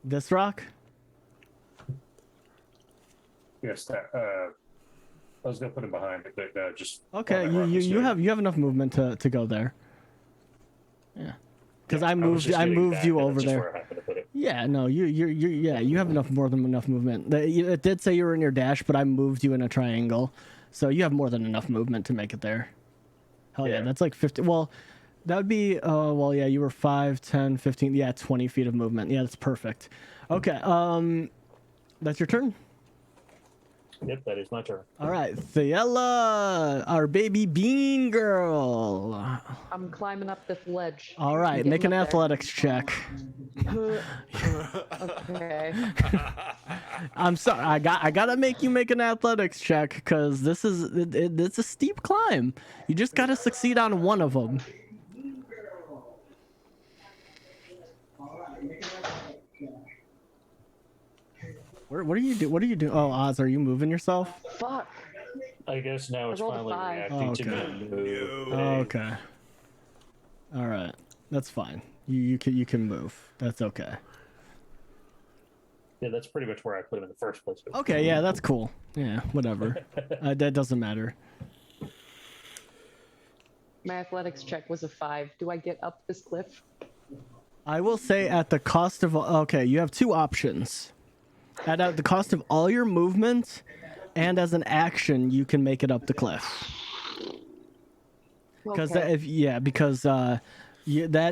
[SPEAKER 1] This rock?
[SPEAKER 4] yes, that. I was gonna put it behind it, but just.
[SPEAKER 1] Okay,
[SPEAKER 4] on that rock
[SPEAKER 1] you
[SPEAKER 4] instead.
[SPEAKER 1] have enough movement to go there. Yeah. Because
[SPEAKER 4] Yeah,
[SPEAKER 1] I
[SPEAKER 4] was
[SPEAKER 1] moved
[SPEAKER 4] just getting
[SPEAKER 1] moved
[SPEAKER 4] back,
[SPEAKER 1] you
[SPEAKER 4] and
[SPEAKER 1] over
[SPEAKER 4] that's just
[SPEAKER 1] there.
[SPEAKER 4] where I happened to put it.
[SPEAKER 1] Yeah, no, you have more than enough movement. It did say you were in your dash, but I moved you in a triangle, so you have more than enough movement to make it there. Hell yeah,
[SPEAKER 4] Yeah.
[SPEAKER 1] that's like 50. Well, that would be well, yeah, you were 5, 10, 15, yeah, 20 feet of movement. Yeah, that's perfect. Okay, that's your turn.
[SPEAKER 4] Yep, that is my turn.
[SPEAKER 1] All right, Thiella, our baby bean girl.
[SPEAKER 5] I'm climbing up this ledge.
[SPEAKER 1] All right,
[SPEAKER 5] Getting
[SPEAKER 1] make an
[SPEAKER 5] up there.
[SPEAKER 1] athletics check.
[SPEAKER 5] Okay.
[SPEAKER 1] I'm sorry. I gotta make you make an athletics check because this is it's a steep climb. You just gotta succeed on one of them. What are you do? What are you doing? Oh, Oz, are you moving yourself?
[SPEAKER 5] Fuck.
[SPEAKER 4] I guess now it's
[SPEAKER 5] rolled a
[SPEAKER 4] finally
[SPEAKER 5] 5.
[SPEAKER 4] reacting
[SPEAKER 1] Oh,
[SPEAKER 4] to me. Move.
[SPEAKER 1] Okay. All right, that's fine. You can move. That's okay.
[SPEAKER 4] Yeah, that's pretty much where I put him in the first place.
[SPEAKER 1] Okay, yeah, that's cool. Yeah, whatever. That doesn't matter.
[SPEAKER 5] My athletics check was a 5. Do I get up this cliff?
[SPEAKER 1] I will say at the cost of okay, you have two options. At the cost of all your movement, and as an action, you can make it up the cliff. Because that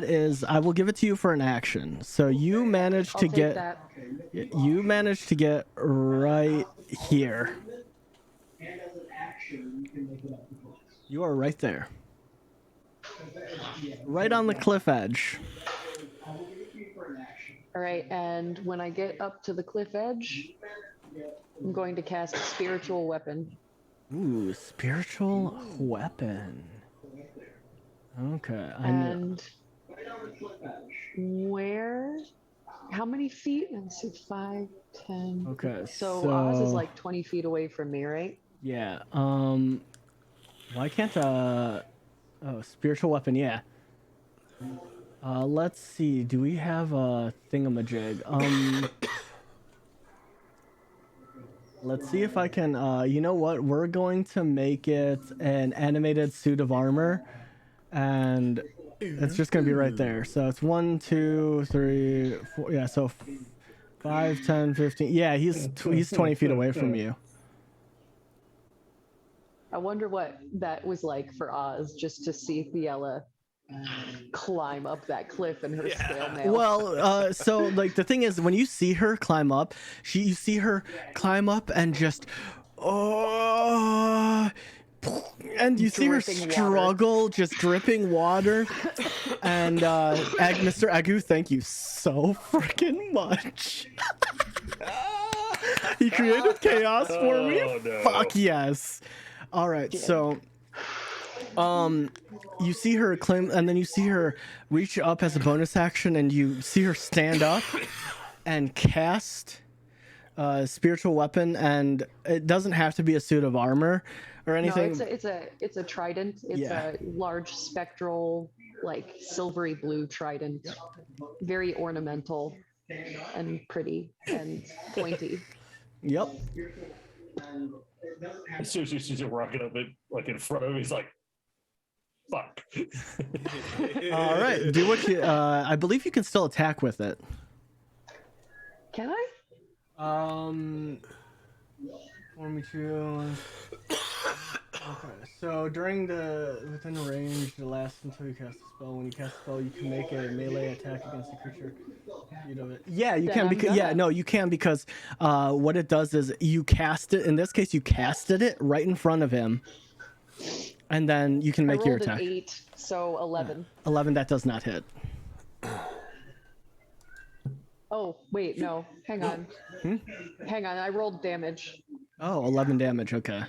[SPEAKER 1] is I will give it to you for an action. So you managed
[SPEAKER 5] I'll
[SPEAKER 1] to
[SPEAKER 5] take
[SPEAKER 1] get
[SPEAKER 5] that.
[SPEAKER 1] you managed to get right here. You are right there. Right on the cliff edge.
[SPEAKER 5] All right, and when I get up to the cliff edge, I'm going to cast Spiritual Weapon.
[SPEAKER 1] Ooh, spiritual weapon. Okay, I know.
[SPEAKER 5] And Where? How many feet? Let's see, 5, 10.
[SPEAKER 1] Okay,
[SPEAKER 5] So Oz is like 20 feet away from me, right?
[SPEAKER 1] yeah. Why can't oh, spiritual weapon? Yeah. Let's see. Do we have a thingamajig? Let's see if I can. You know what? We're going to make it an animated suit of armor, and it's just gonna be right there. So it's 1, 2, 3, 4. Yeah. So 5, 10, 15. Yeah, he's 20 feet away from you.
[SPEAKER 5] I wonder what that was like for Oz, just to see Thiela climb up that cliff in her scale mail.
[SPEAKER 1] Well, so like the thing is, when you see her climb up, you see her climb up and just, oh, and you see her struggle, just dripping water. And Mr. Agu, thank you so freaking much. He created chaos for me.
[SPEAKER 4] No.
[SPEAKER 1] Fuck yes. All right, so you see her climb, and then you see her reach up as a bonus action, and you see her stand up and cast spiritual weapon, and it doesn't have to be a suit of armor or anything.
[SPEAKER 5] No, it's a trident. It's a large spectral, like silvery blue trident. Yep. Very ornamental and pretty and pointy.
[SPEAKER 1] Yep.
[SPEAKER 4] As soon as she sees it rocking up like in front of him, he's like, fuck.
[SPEAKER 1] All right, do what you I believe you can still attack with it.
[SPEAKER 5] Can I?
[SPEAKER 1] For me to. Okay, so within range, it lasts until you cast a spell. When you cast a spell, you can make a melee attack against a creature. You know it. Yeah, you can because you can because what it does is you cast it. In this case, you casted it right in front of him, and then you can make your attack.
[SPEAKER 5] An 8, so 11.
[SPEAKER 1] 11, that does not hit.
[SPEAKER 5] Oh wait, no, hang on. Hang on, I rolled damage.
[SPEAKER 1] Oh, 11 damage. Okay.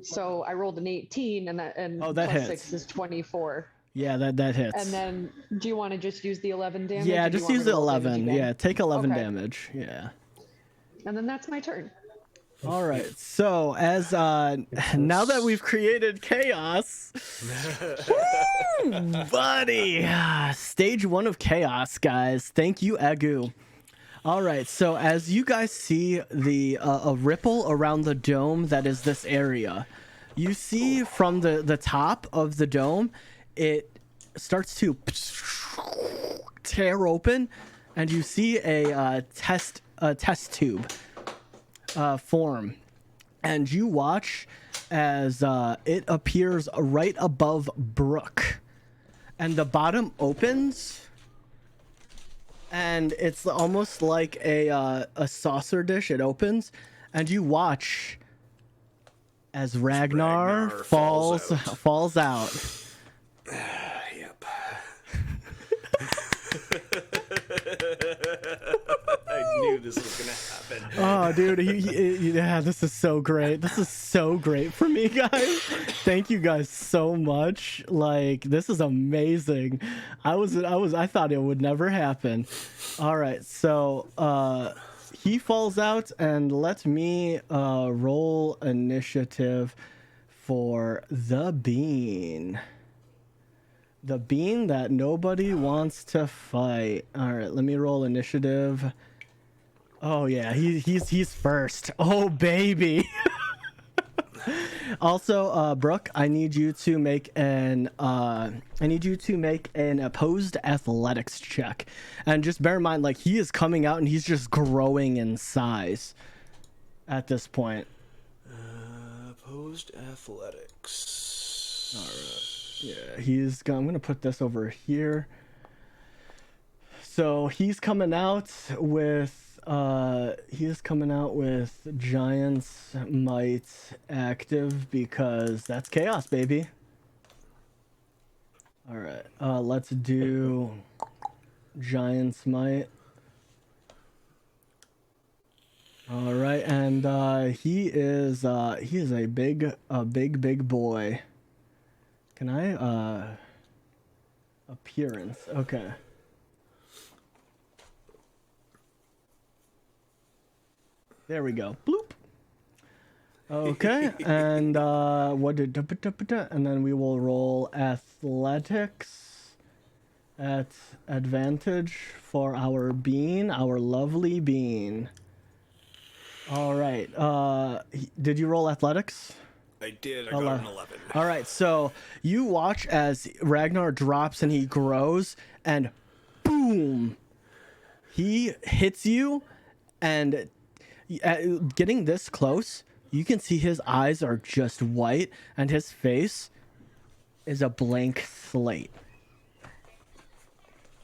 [SPEAKER 5] So I rolled an 18, and that
[SPEAKER 1] that
[SPEAKER 5] plus
[SPEAKER 1] hits.
[SPEAKER 5] 6 is 24.
[SPEAKER 1] Yeah, that hits.
[SPEAKER 5] And then, do you want to just use the 11 damage?
[SPEAKER 1] Yeah, just use the 11. Yeah, take 11 damage. Yeah.
[SPEAKER 5] And then that's my turn.
[SPEAKER 1] All right. So as now that we've created chaos, buddy, stage 1 of chaos, guys. Thank you, Agu. All right. So as you guys see the a ripple around the dome that is this area, you see from the top of the dome, it starts to tear open, and you see a test tube form, and you watch as it appears right above Brooke, and the bottom opens, and it's almost like a saucer dish. It opens, and you watch as Ragnar falls out.
[SPEAKER 3] Yep. I knew this was gonna happen.
[SPEAKER 1] Oh, dude, yeah, this is so great. This is so great for me, guys. Thank you guys so much. Like, this is amazing. I thought it would never happen. All right, so he falls out, and let me roll initiative for the bean. The bean that nobody wants to fight. All right, let me roll initiative. Oh yeah, he's first. Oh baby. Also, Brooke, I need you to make an opposed athletics check, and just bear in mind, like, he is coming out and he's just growing in size at this point.
[SPEAKER 3] Opposed athletics.
[SPEAKER 1] All right. Yeah, I'm gonna put this over here. So he's coming out with Giant's Might active because that's chaos, baby. All right, let's do Giant's Might. All right, and he is a big boy. Can I Appearance. Okay. There we go. Bloop. Okay, and what did and then we will roll athletics at advantage for our bean, our lovely bean. All right. Did you roll athletics?
[SPEAKER 3] I did. I got an 11.
[SPEAKER 1] All right, so you watch as Ragnar drops and he grows, and boom, he hits you, and getting this close, you can see his eyes are just white, and his face is a blank slate.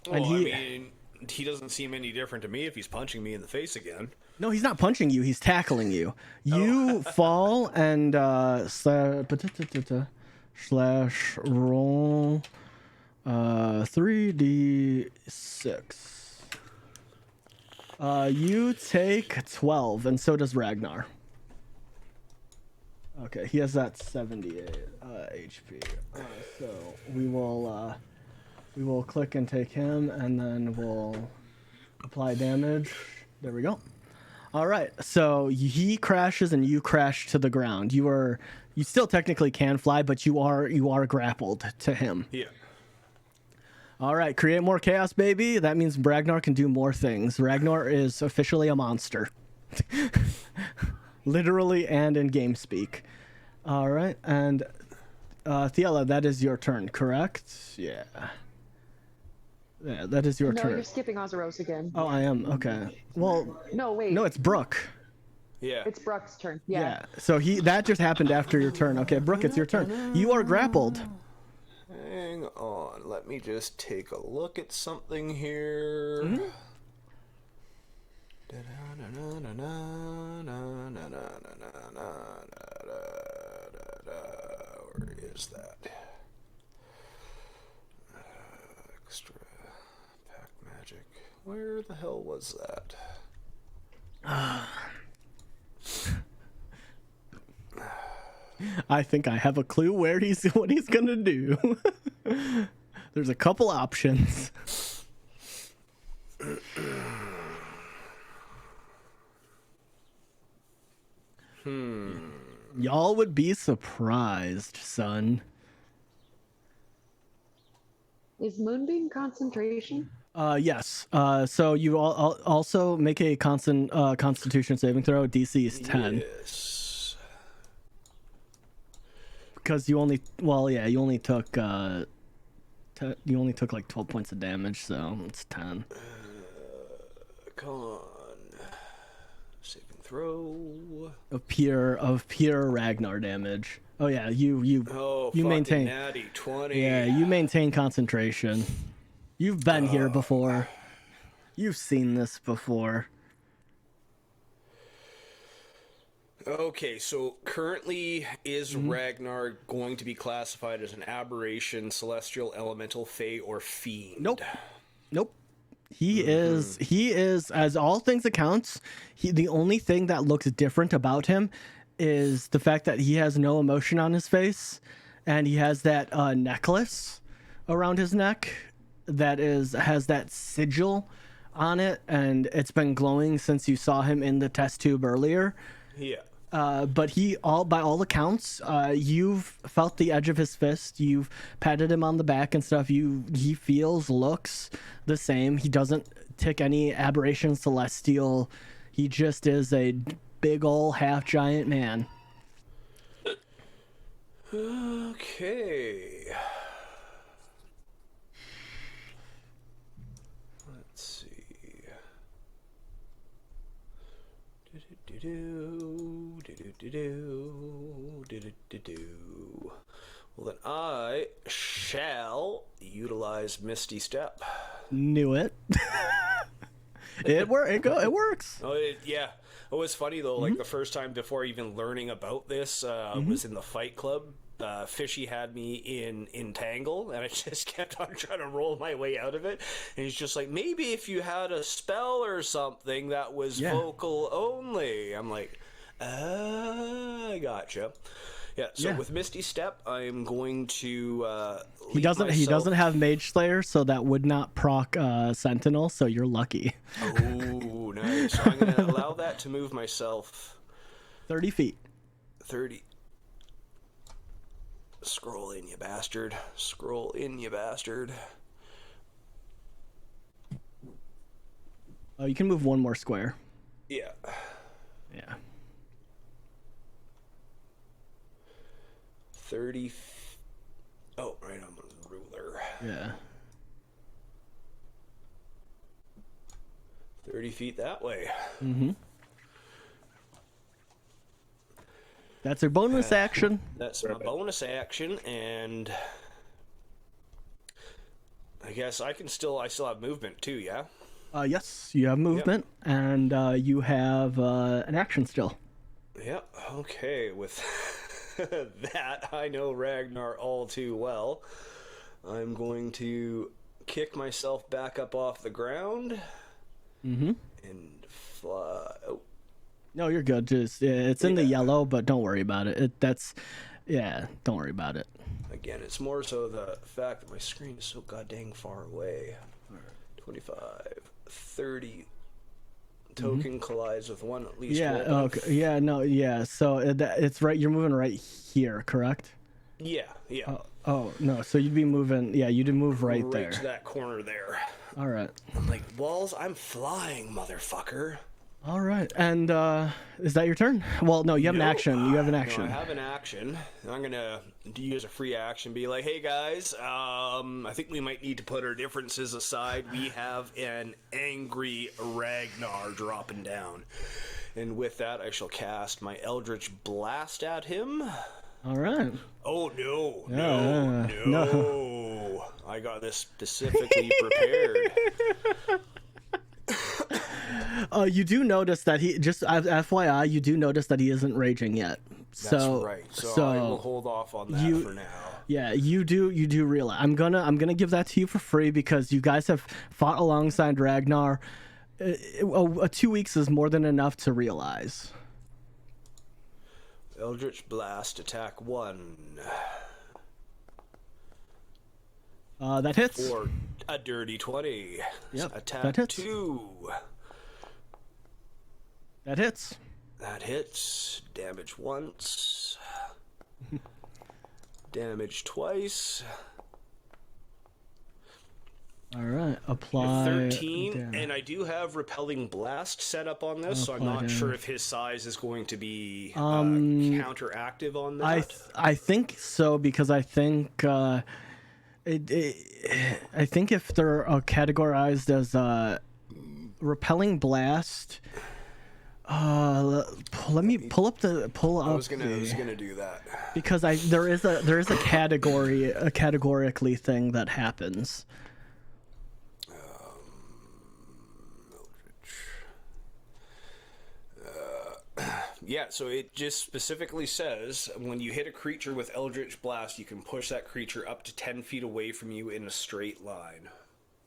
[SPEAKER 3] Well, I mean, he doesn't seem any different to me if he's punching me in the face again.
[SPEAKER 1] No, he's not punching you. He's tackling you. You fall and slash roll 3d6. You take 12, and so does Ragnar. Okay, he has that 78 HP. So we will click and take him, and then we'll apply damage. There we go. All right, so he crashes and you crash to the ground. You still technically can fly, but you are grappled to him.
[SPEAKER 3] Yeah.
[SPEAKER 1] All right, create more chaos, baby. That means Ragnar can do more things. Ragnar is officially a monster. Literally and in game speak. All right, and Thiela, that is your turn, correct? Yeah. Yeah, that is your turn.
[SPEAKER 5] No, you're skipping Ozeros again.
[SPEAKER 1] Oh, I am. Okay. Well,
[SPEAKER 5] No, wait.
[SPEAKER 1] no, it's Brooke.
[SPEAKER 3] Yeah.
[SPEAKER 5] It's Brock's turn. Yeah.
[SPEAKER 1] So that just happened after your turn. Okay, Brooke, it's your turn. You are grappled.
[SPEAKER 3] Hang on. Let me just take a look at something here. Where is that? Extra pack magic. Where the hell was that?
[SPEAKER 1] I think I have a clue what he's gonna do. There's a couple options. Y'all would be surprised, son.
[SPEAKER 5] Is Moonbeam concentration?
[SPEAKER 1] Yes. So you also make a Constitution saving throw. DC is 10.
[SPEAKER 3] Yes.
[SPEAKER 1] Because you only took like 12 points of damage, so it's 10.
[SPEAKER 3] Come on. Saving throw.
[SPEAKER 1] Of pure Ragnar damage. Oh yeah, you maintain.
[SPEAKER 3] Natty 20.
[SPEAKER 1] Yeah, you maintain concentration. You've been here before. You've seen this before.
[SPEAKER 3] Okay, so currently is Ragnar going to be classified as an aberration, celestial, elemental, fey, or fiend?
[SPEAKER 1] Nope. He is, as all things accounts, the only thing that looks different about him is the fact that he has no emotion on his face, and he has that necklace around his neck that has that sigil on it, and it's been glowing since you saw him in the test tube earlier.
[SPEAKER 3] Yeah.
[SPEAKER 1] But by all accounts, you've felt the edge of his fist. You've patted him on the back and stuff. He looks the same. He doesn't tick any aberration celestial. He just is a big ol' half giant man.
[SPEAKER 3] Okay. Let's see. Well, then I shall utilize Misty Step.
[SPEAKER 1] Knew it. It works.
[SPEAKER 3] Oh, yeah. It was funny, though. Like, the first time before even learning about this was in the Fight Club. Fishy had me in Entangle, and I just kept on trying to roll my way out of it. And he's just like, maybe if you had a spell or something that was vocal only. I'm like, I gotcha. Yeah. So
[SPEAKER 1] Yeah.
[SPEAKER 3] with Misty Step, I'm going to.
[SPEAKER 1] He doesn't have Mage Slayer, so that would not proc Sentinel. So you're lucky.
[SPEAKER 3] Oh, nice. So I'm going to allow that to move myself
[SPEAKER 1] 30 feet.
[SPEAKER 3] 30. Scroll in, you bastard. Scroll in, you bastard.
[SPEAKER 1] Oh, you can move one more square.
[SPEAKER 3] Yeah.
[SPEAKER 1] Yeah.
[SPEAKER 3] 30. Oh, right on the ruler.
[SPEAKER 1] Yeah.
[SPEAKER 3] 30 feet that way.
[SPEAKER 1] Mm-hmm. That's your bonus action.
[SPEAKER 3] That's my bonus action, and I guess I still have movement too, yeah?
[SPEAKER 1] Yes, you have movement, and you have an action still.
[SPEAKER 3] Yeah, okay. With that, I know Ragnar all too well. I'm going to kick myself back up off the ground.
[SPEAKER 1] Mm-hmm.
[SPEAKER 3] And fly. Oh.
[SPEAKER 1] No, you're good. Just it's in the yellow, but don't worry about it. Don't worry about it.
[SPEAKER 3] Again, it's more so the fact that my screen is so goddamn far away. 25, 30. Token collides with one at least.
[SPEAKER 1] Yeah. Okay. Yeah. No. Yeah. So it's right. You're moving right here, correct?
[SPEAKER 3] Yeah. Yeah.
[SPEAKER 1] Oh no. So you'd be moving. Yeah. You'd move right there.
[SPEAKER 3] To that corner there.
[SPEAKER 1] All right.
[SPEAKER 3] I'm like, Walls, I'm flying, motherfucker.
[SPEAKER 1] All right. And is that your turn? Well, no. You have an action. You have an action.
[SPEAKER 3] No, I have an action. I'm gonna use a free action. Be like, hey guys, I think we might need to put our differences aside. We have an angry Ragnar dropping down, and with that, I shall cast my Eldritch Blast at him.
[SPEAKER 1] All right.
[SPEAKER 3] Oh no! I got this specifically prepared.
[SPEAKER 1] You do notice that he just FYI, you do notice that he isn't raging yet.
[SPEAKER 3] That's right. So I will hold off on that for now.
[SPEAKER 1] Yeah, you do realize. I'm gonna give that to you for free because you guys have fought alongside Ragnar. 2 weeks is more than enough to realize.
[SPEAKER 3] Eldritch Blast, attack 1.
[SPEAKER 1] That hits.
[SPEAKER 3] For a dirty 20.
[SPEAKER 1] Yep,
[SPEAKER 3] attack
[SPEAKER 1] that hits.
[SPEAKER 3] 2.
[SPEAKER 1] That hits.
[SPEAKER 3] That hits. Damage once. Damage twice.
[SPEAKER 1] All right, apply
[SPEAKER 3] 13,
[SPEAKER 1] damage.
[SPEAKER 3] and I do have Repelling Blast set up on this, so I'm not sure if his size is going to be counteractive on that.
[SPEAKER 1] I think so because I think I think if they're categorized as Repelling Blast. Let me pull up.
[SPEAKER 3] I was gonna do that
[SPEAKER 1] because there is a categorically thing that happens.
[SPEAKER 3] Yeah, so it just specifically says when you hit a creature with Eldritch Blast, you can push that creature up to 10 feet away from you in a straight line.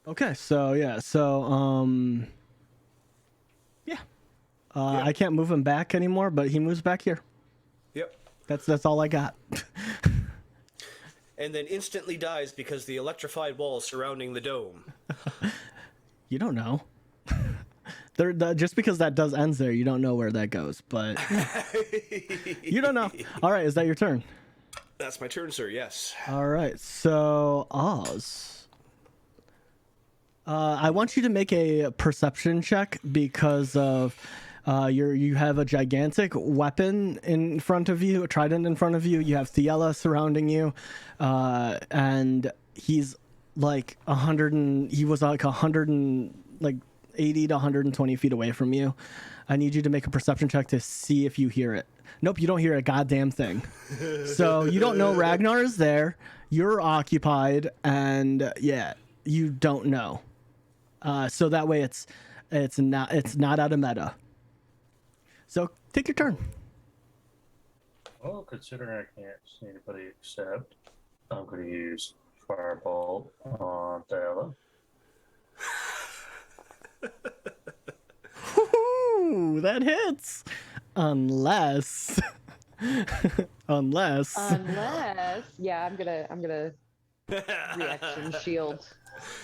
[SPEAKER 1] Okay, so yeah, I can't move him back anymore, but he moves back here.
[SPEAKER 3] Yep.
[SPEAKER 1] That's all I got.
[SPEAKER 3] And then instantly dies because the electrified walls surrounding the dome.
[SPEAKER 1] You don't know. Just because that does ends there, you don't know where that goes, but you don't know. All right, is that your turn?
[SPEAKER 3] That's my turn, sir, yes.
[SPEAKER 1] All right, so Oz. I want you to make a perception check because of you have a gigantic weapon in front of you, a trident in front of you. You have Thiela surrounding you, and he's like 80 to 120 feet away from you. I need you to make a perception check to see if you hear it. Nope, you don't hear a goddamn thing. So you don't know Ragnar is there. You're occupied, and yeah, you don't know. So that way it's not out of meta. So take your turn.
[SPEAKER 4] Well, considering I can't see anybody except, I'm going to use Firebolt on Thiela.
[SPEAKER 1] Ooh, that hits. Unless Unless.
[SPEAKER 5] Yeah, I'm gonna reaction shield.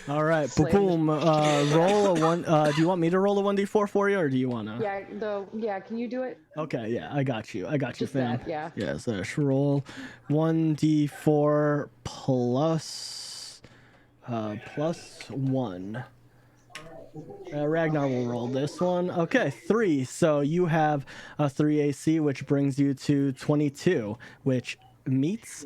[SPEAKER 1] All right,
[SPEAKER 5] Slam.
[SPEAKER 1] boom. Roll a one. Do you want me to roll a 1d4 for you, or do you wanna?
[SPEAKER 5] Yeah, can you do it?
[SPEAKER 1] Okay, yeah, I got you.
[SPEAKER 5] Just
[SPEAKER 1] fam.
[SPEAKER 5] that, yeah.
[SPEAKER 1] Yeah, so roll 1d4 plus +1. Ragnar will roll this one. Okay, 3. So you have a 3 AC, which brings you to 22, which beats.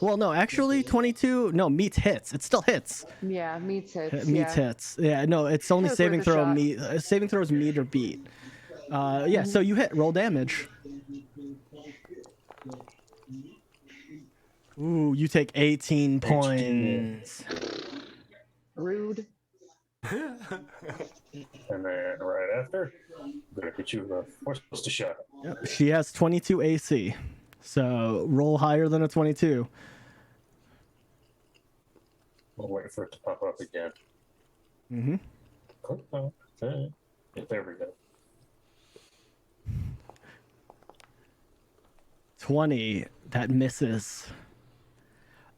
[SPEAKER 1] Well, no, actually 22. No, meets hits. It still hits.
[SPEAKER 5] Yeah, meets hits.
[SPEAKER 1] Meets hits. Yeah, no, it's only
[SPEAKER 5] It's
[SPEAKER 1] saving
[SPEAKER 5] worth a
[SPEAKER 1] throw.
[SPEAKER 5] shot.
[SPEAKER 1] Saving throws meet or beat. Yeah, so you hit. Roll damage. Ooh, you take 18 points.
[SPEAKER 5] Rude.
[SPEAKER 4] And then right after, I'm gonna hit you with a force to shot.
[SPEAKER 1] Yep, she has 22 AC. So roll higher than a 22.
[SPEAKER 4] We'll wait for it to pop up again.
[SPEAKER 1] Mm-hmm.
[SPEAKER 4] Okay. Yeah, there we go.
[SPEAKER 1] 20. That misses.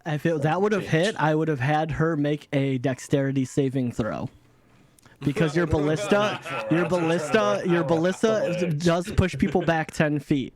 [SPEAKER 1] If that would have hit, I would have had her make a dexterity saving throw. Because your ballista does push people back 10 feet.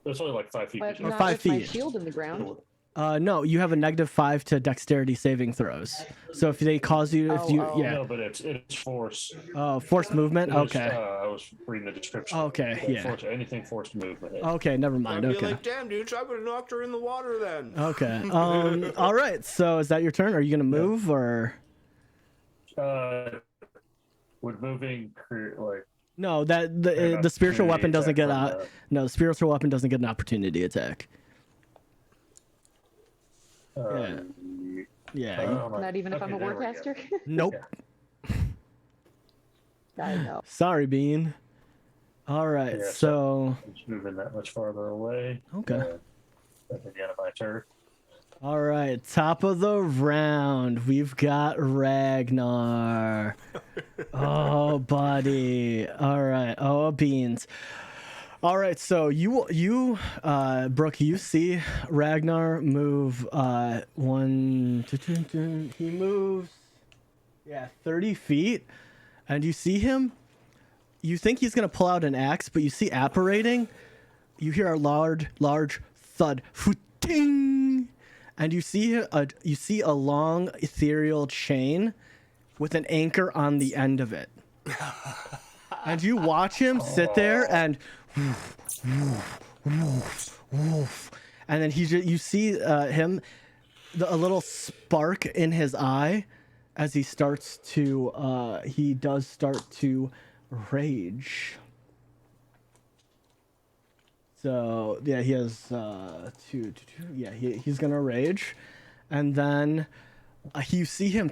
[SPEAKER 4] It's only like 5 feet.
[SPEAKER 5] But
[SPEAKER 1] Or
[SPEAKER 5] not
[SPEAKER 1] 5
[SPEAKER 5] with my
[SPEAKER 1] feet.
[SPEAKER 5] shield in the ground.
[SPEAKER 1] No, you have a -5 to dexterity saving throws. So if they cause you, yeah.
[SPEAKER 4] No, but it's force.
[SPEAKER 1] Forced movement.
[SPEAKER 4] It was,
[SPEAKER 1] Okay.
[SPEAKER 4] I was reading the description.
[SPEAKER 1] Okay, yeah.
[SPEAKER 4] Anything forced movement.
[SPEAKER 1] Okay, never mind.
[SPEAKER 3] I'd be
[SPEAKER 1] Okay.
[SPEAKER 3] like, damn, dude, I would have knocked her in the water then.
[SPEAKER 1] Okay. All right. So is that your turn? Are you gonna move or?
[SPEAKER 4] Would moving create like?
[SPEAKER 1] No, that the spiritual weapon doesn't get no, the spiritual weapon doesn't get an opportunity attack. Yeah.
[SPEAKER 5] Not even if I'm a warcaster?
[SPEAKER 1] Nope.
[SPEAKER 5] I know.
[SPEAKER 1] Sorry, Bean. All right.
[SPEAKER 4] Yeah,
[SPEAKER 1] so
[SPEAKER 4] it's moving that much farther away.
[SPEAKER 1] Okay.
[SPEAKER 4] At the end of my turn.
[SPEAKER 1] All right, top of the round, we've got Ragnar. Oh, buddy. All right. Oh, beans. All right, so you, Brooke, you see Ragnar move 1, 2, 2. He moves, 30 feet, and you see him. You think he's gonna pull out an axe, but you see apparating. You hear a large thud, ting, and you see a long ethereal chain with an anchor on the end of it. And you watch him sit there and and then you see him, a little spark in his eye as he does start to rage. So yeah, he has 2. Yeah, he's gonna rage, and then you see him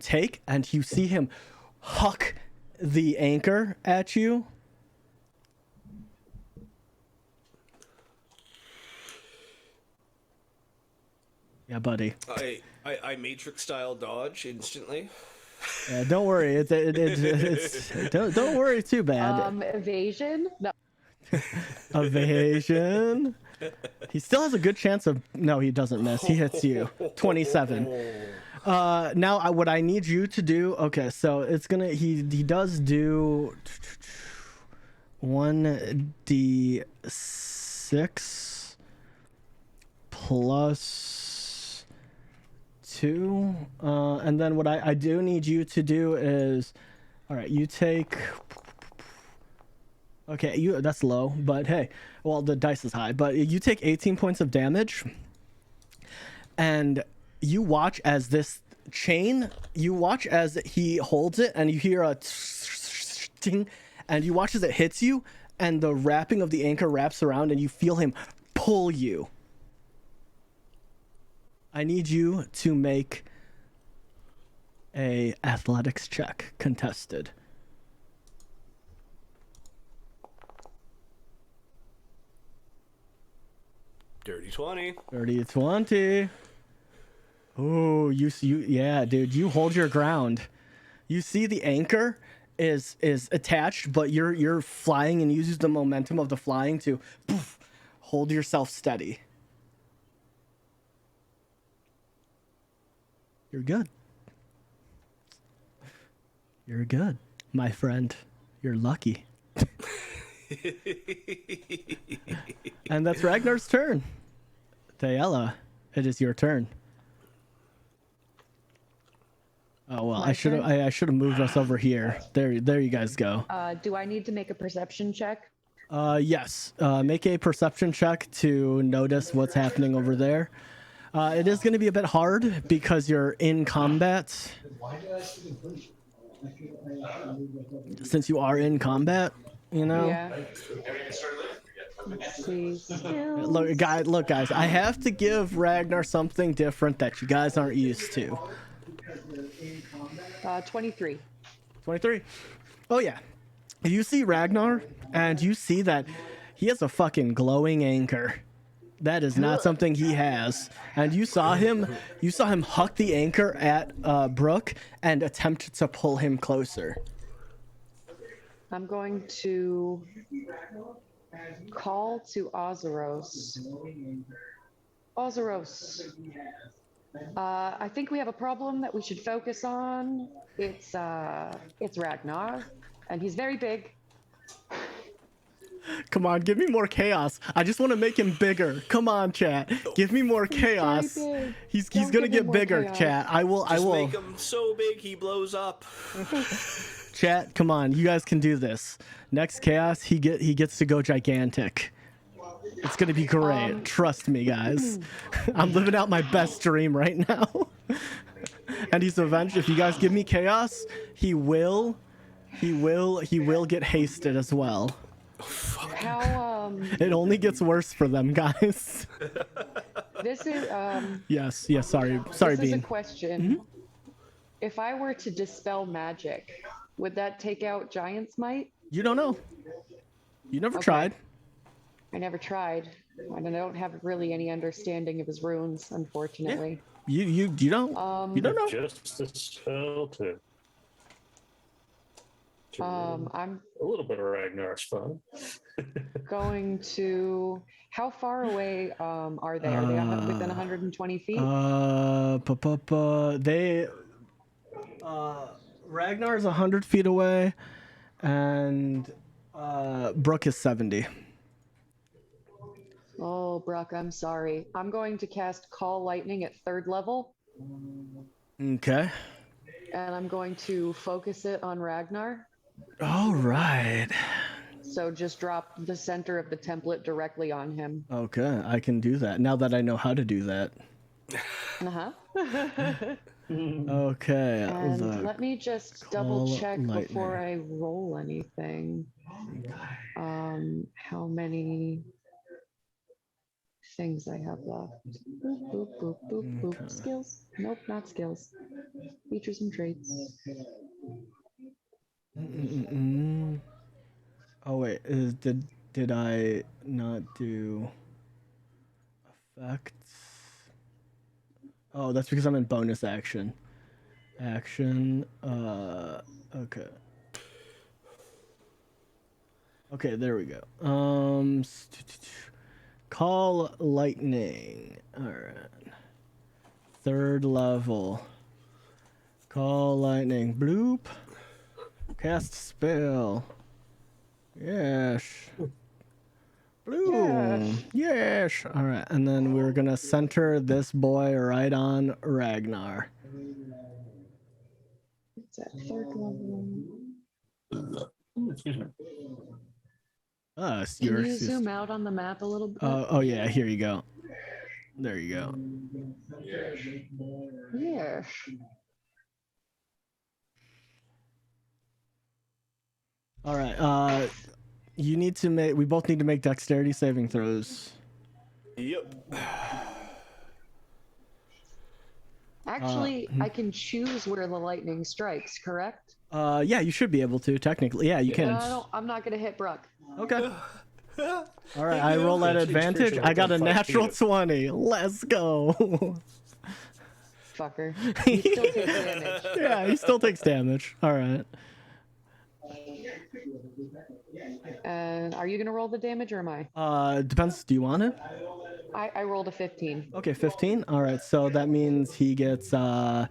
[SPEAKER 1] huck the anchor at you. Yeah, buddy.
[SPEAKER 3] I Matrix style dodge instantly.
[SPEAKER 1] Yeah, don't worry. Don't worry too bad.
[SPEAKER 5] Evasion? No.
[SPEAKER 1] Evasion. He still has a good chance of. No, he doesn't miss. He hits you. 27. Now, what I need you to do. Okay, so it's gonna. He does do 1d6 plus 2, and then what I do need you to do is, all right, you take. Okay, that's low, but hey, well, the dice is high, but you take 18 points of damage, and you watch as this chain, as he holds it, and you hear a ting, and you watch as it hits you, and the wrapping of the anchor wraps around, and you feel him pull you. I need you to make a athletics check, contested.
[SPEAKER 3] Dirty 20.
[SPEAKER 1] Dirty 20. Oh, yeah, dude, you hold your ground. You see the anchor is attached, but you're flying and uses the momentum of the flying to poof, hold yourself steady. You're good. You're good, my friend. You're lucky. And that's Ragnar's turn. Thayela, it is your turn. Oh well,
[SPEAKER 5] My
[SPEAKER 1] I should have moved us over here. There you guys go.
[SPEAKER 5] Do I need to make a perception check?
[SPEAKER 1] Yes. Make a perception check to notice what's happening over there. It is going to be a bit hard because you're in combat. Since you are in combat, you know.
[SPEAKER 5] Yeah. Let's see. Skills.
[SPEAKER 1] Look, guys. I have to give Ragnar something different that you guys aren't used to.
[SPEAKER 5] 23.
[SPEAKER 1] 23. Oh yeah. You see Ragnar, and you see that he has a fucking glowing anchor. That is not something he has. And you saw him huck the anchor at Brooke and attempt to pull him closer.
[SPEAKER 5] I'm going to call to Ozeros. Ozeros. I think we have a problem that we should focus on. It's Ragnar, and he's very big.
[SPEAKER 1] Come on, give me more chaos. I just want to make him bigger. Come on, chat. Give me more chaos. He's gonna get bigger, chaos. Chat. I will.
[SPEAKER 3] Make him so big he blows up.
[SPEAKER 1] Chat, come on. You guys can do this. Next chaos, he gets to go gigantic. It's gonna be great. Trust me, guys. I'm living out my best dream right now. And he's eventually, if you guys give me chaos, he will get hasted as well.
[SPEAKER 5] How
[SPEAKER 1] It only gets worse for them, guys.
[SPEAKER 5] This is
[SPEAKER 1] Yes. Sorry,
[SPEAKER 5] this is
[SPEAKER 1] Bean.
[SPEAKER 5] a question. If I were to dispel magic, would that take out Giant's Might?
[SPEAKER 1] You don't know. You never tried.
[SPEAKER 5] I never tried. And I don't have really any understanding of his runes, unfortunately.
[SPEAKER 1] You don't. You don't know.
[SPEAKER 4] Just a spell to
[SPEAKER 5] I'm
[SPEAKER 4] a little bit of Ragnar's fun.
[SPEAKER 5] going to. How far away are they? Are they within 120 feet?
[SPEAKER 1] They. Ragnar's 100 feet away, and Brooke is 70.
[SPEAKER 5] Oh, Brock, I'm sorry. I'm going to cast Call Lightning at 3rd level.
[SPEAKER 1] Okay.
[SPEAKER 5] And I'm going to focus it on Ragnar.
[SPEAKER 1] All right.
[SPEAKER 5] So just drop the center of the template directly on him.
[SPEAKER 1] Okay, I can do that now that I know how to do that.
[SPEAKER 5] Uh-huh.
[SPEAKER 1] Okay.
[SPEAKER 5] And let me just double check before I roll anything. How many things I have left. Boop, boop, boop, boop, boop.
[SPEAKER 1] Okay.
[SPEAKER 5] Skills. Nope, not skills. Features and traits.
[SPEAKER 1] Oh wait, did I not do effects? Oh, that's because I'm in bonus action. Okay. Okay, there we go. Call lightning. All right. 3rd level. Call lightning. Bloop. Cast spell. Yes. Bloom. Yes. All right, and then we're gonna center this boy right on Ragnar.
[SPEAKER 5] It's at 3rd level.
[SPEAKER 4] Excuse me.
[SPEAKER 5] Can you zoom out on the map a little bit?
[SPEAKER 1] Oh yeah, here you go. There you go.
[SPEAKER 5] Yes.
[SPEAKER 1] All right. You need to make. We both need to make dexterity saving throws.
[SPEAKER 3] Yep.
[SPEAKER 5] Actually, I can choose where the lightning strikes, correct?
[SPEAKER 1] Yeah, you should be able to technically. Yeah, you can.
[SPEAKER 5] I'm not gonna hit Brock.
[SPEAKER 1] Okay. All right, I roll at advantage. I got a natural 20. Let's go.
[SPEAKER 5] Fucker. He still takes damage.
[SPEAKER 1] Yeah, he still takes damage. All right.
[SPEAKER 5] And are you gonna roll the damage or am I?
[SPEAKER 1] Depends. Do you want it?
[SPEAKER 5] I rolled a 15.
[SPEAKER 1] Okay, 15. All right, so that means he gets half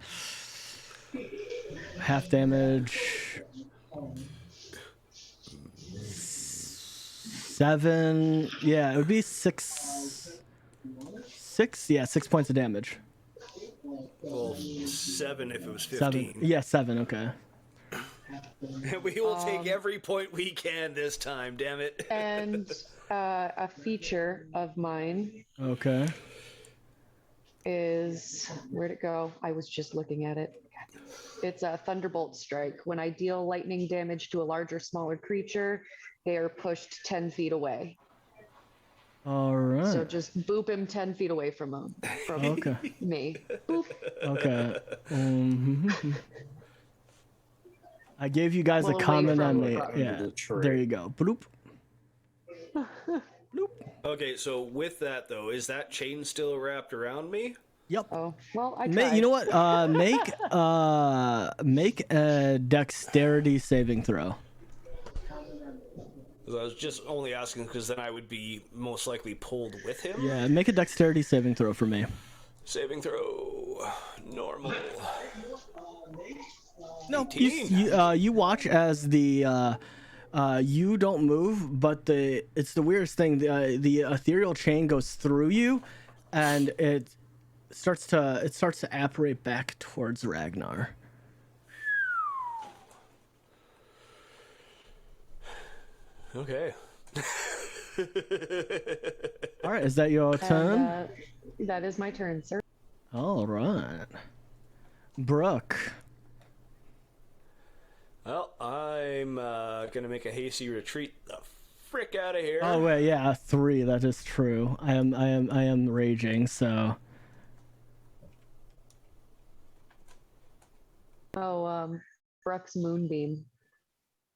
[SPEAKER 1] damage. 7. Yeah, it would be 6. 6. Yeah, 6 points of damage.
[SPEAKER 3] Well, 7 if it was
[SPEAKER 1] 7.
[SPEAKER 3] 15.
[SPEAKER 1] Yeah, 7. Okay.
[SPEAKER 3] We will take every point we can this time, damn it.
[SPEAKER 5] And a feature of mine
[SPEAKER 1] Okay.
[SPEAKER 5] is, where'd it go? I was just looking at it. It's a Thunderbolt Strike. When I deal lightning damage to a larger, smaller creature, they are pushed 10 feet away.
[SPEAKER 1] All right.
[SPEAKER 5] So just boop him 10 feet away from
[SPEAKER 1] Okay.
[SPEAKER 5] me. Boop.
[SPEAKER 1] Okay. I gave you guys
[SPEAKER 5] Well,
[SPEAKER 1] a
[SPEAKER 5] away
[SPEAKER 1] comment
[SPEAKER 5] from
[SPEAKER 1] on
[SPEAKER 5] the
[SPEAKER 1] me.
[SPEAKER 5] rock.
[SPEAKER 1] Yeah.
[SPEAKER 4] The tree.
[SPEAKER 1] There you go. Bloop. Bloop.
[SPEAKER 3] Okay, so with that though, is that chain still wrapped around me?
[SPEAKER 1] Yep.
[SPEAKER 5] Oh, well, I tried.
[SPEAKER 1] You know what? Make a dexterity saving throw.
[SPEAKER 3] I was just only asking because then I would be most likely pulled with him.
[SPEAKER 1] Yeah, make a dexterity saving throw for me.
[SPEAKER 3] Saving throw. Normal.
[SPEAKER 1] No,
[SPEAKER 3] 18.
[SPEAKER 1] you watch as the you don't move, but it's the weirdest thing. The ethereal chain goes through you, and it starts to apparate back towards Ragnar.
[SPEAKER 3] Okay.
[SPEAKER 1] All right, is that your turn?
[SPEAKER 5] And, that is my turn, sir.
[SPEAKER 1] All right, Brooke.
[SPEAKER 3] Well, I'm gonna make a hasty retreat the frick out of here.
[SPEAKER 1] Oh wait, yeah, 3. That is true. I am raging. So
[SPEAKER 5] Brooks Moonbeam.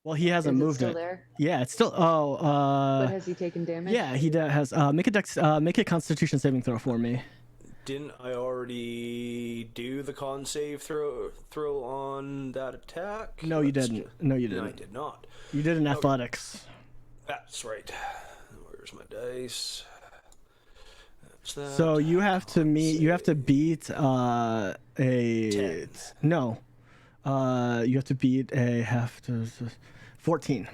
[SPEAKER 1] well, he hasn't
[SPEAKER 5] Is it
[SPEAKER 1] moved
[SPEAKER 5] still
[SPEAKER 1] it.
[SPEAKER 5] there?
[SPEAKER 1] Yeah, it's still.
[SPEAKER 5] But has he taken damage?
[SPEAKER 1] Yeah, he has. Make a Constitution saving throw for me.
[SPEAKER 3] Didn't I already do the con save throw on that attack?
[SPEAKER 1] No, you didn't. No, you
[SPEAKER 3] No, I
[SPEAKER 1] didn't.
[SPEAKER 3] did not.
[SPEAKER 1] You did in athletics.
[SPEAKER 3] That's right. Where's my dice? That's that.
[SPEAKER 1] So you have to meet. You have to beat a
[SPEAKER 3] 10.
[SPEAKER 1] No. You have to beat a 14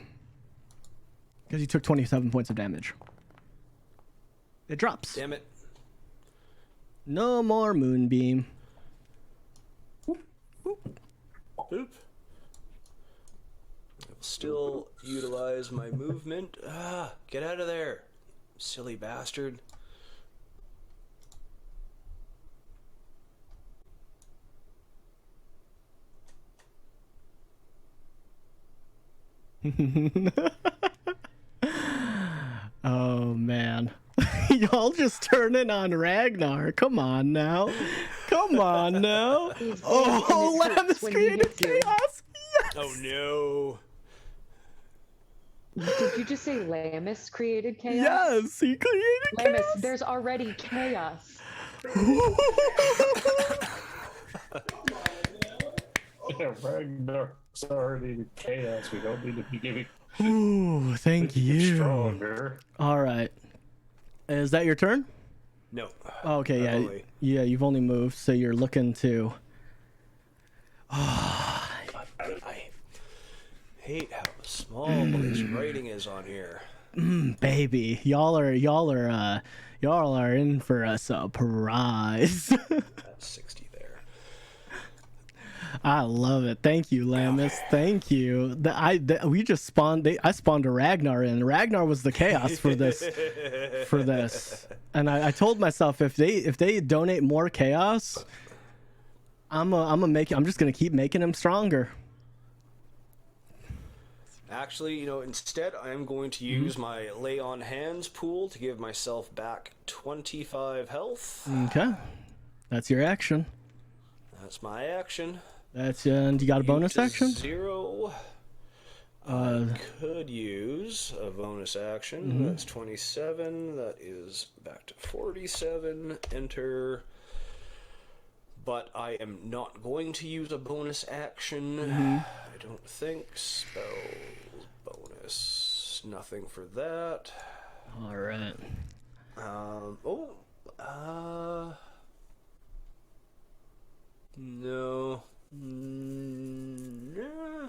[SPEAKER 1] because you took 27 points of damage. It drops.
[SPEAKER 3] Damn it.
[SPEAKER 1] No more moonbeam.
[SPEAKER 3] Boop. I will still utilize my movement. Get out of there, silly bastard.
[SPEAKER 1] Oh man. Y'all just turning on Ragnar. Come on now. Come on now. Oh,
[SPEAKER 5] And it hurts
[SPEAKER 1] Lamus
[SPEAKER 5] when he
[SPEAKER 1] created
[SPEAKER 5] hits you.
[SPEAKER 1] chaos. Yes.
[SPEAKER 3] Oh no.
[SPEAKER 5] Did you just say Lamus created chaos?
[SPEAKER 1] Yes, he created
[SPEAKER 5] Lamus,
[SPEAKER 1] chaos.
[SPEAKER 5] there's already chaos.
[SPEAKER 4] Yeah, Ragnar's already chaos. We don't need to be giving
[SPEAKER 1] Ooh, thank you.
[SPEAKER 4] stronger.
[SPEAKER 1] All right. Is that your turn?
[SPEAKER 3] No.
[SPEAKER 1] Okay, yeah.
[SPEAKER 3] Only.
[SPEAKER 1] Yeah, you've only moved, so you're looking to.
[SPEAKER 3] I hate how small this writing is on here.
[SPEAKER 1] Baby, y'all are in for a surprise.
[SPEAKER 3] That's 60 there.
[SPEAKER 1] I love it. Thank you, Lamus. Thank you. We just spawned. I spawned a Ragnar in. Ragnar was the chaos for this. And I told myself if they donate more chaos, I'm just gonna keep making him stronger.
[SPEAKER 3] Actually, instead I'm going to use my lay on hands pool to give myself back 25 health.
[SPEAKER 1] Okay, that's your action.
[SPEAKER 3] That's my action.
[SPEAKER 1] And you got a bonus
[SPEAKER 3] Use
[SPEAKER 1] action?
[SPEAKER 3] 0. I could use a bonus action. That's 27. That is back to 47. Enter but I am not going to use a bonus action. I don't think. Spell bonus. Nothing for that.
[SPEAKER 1] All right.
[SPEAKER 3] No. Yeah,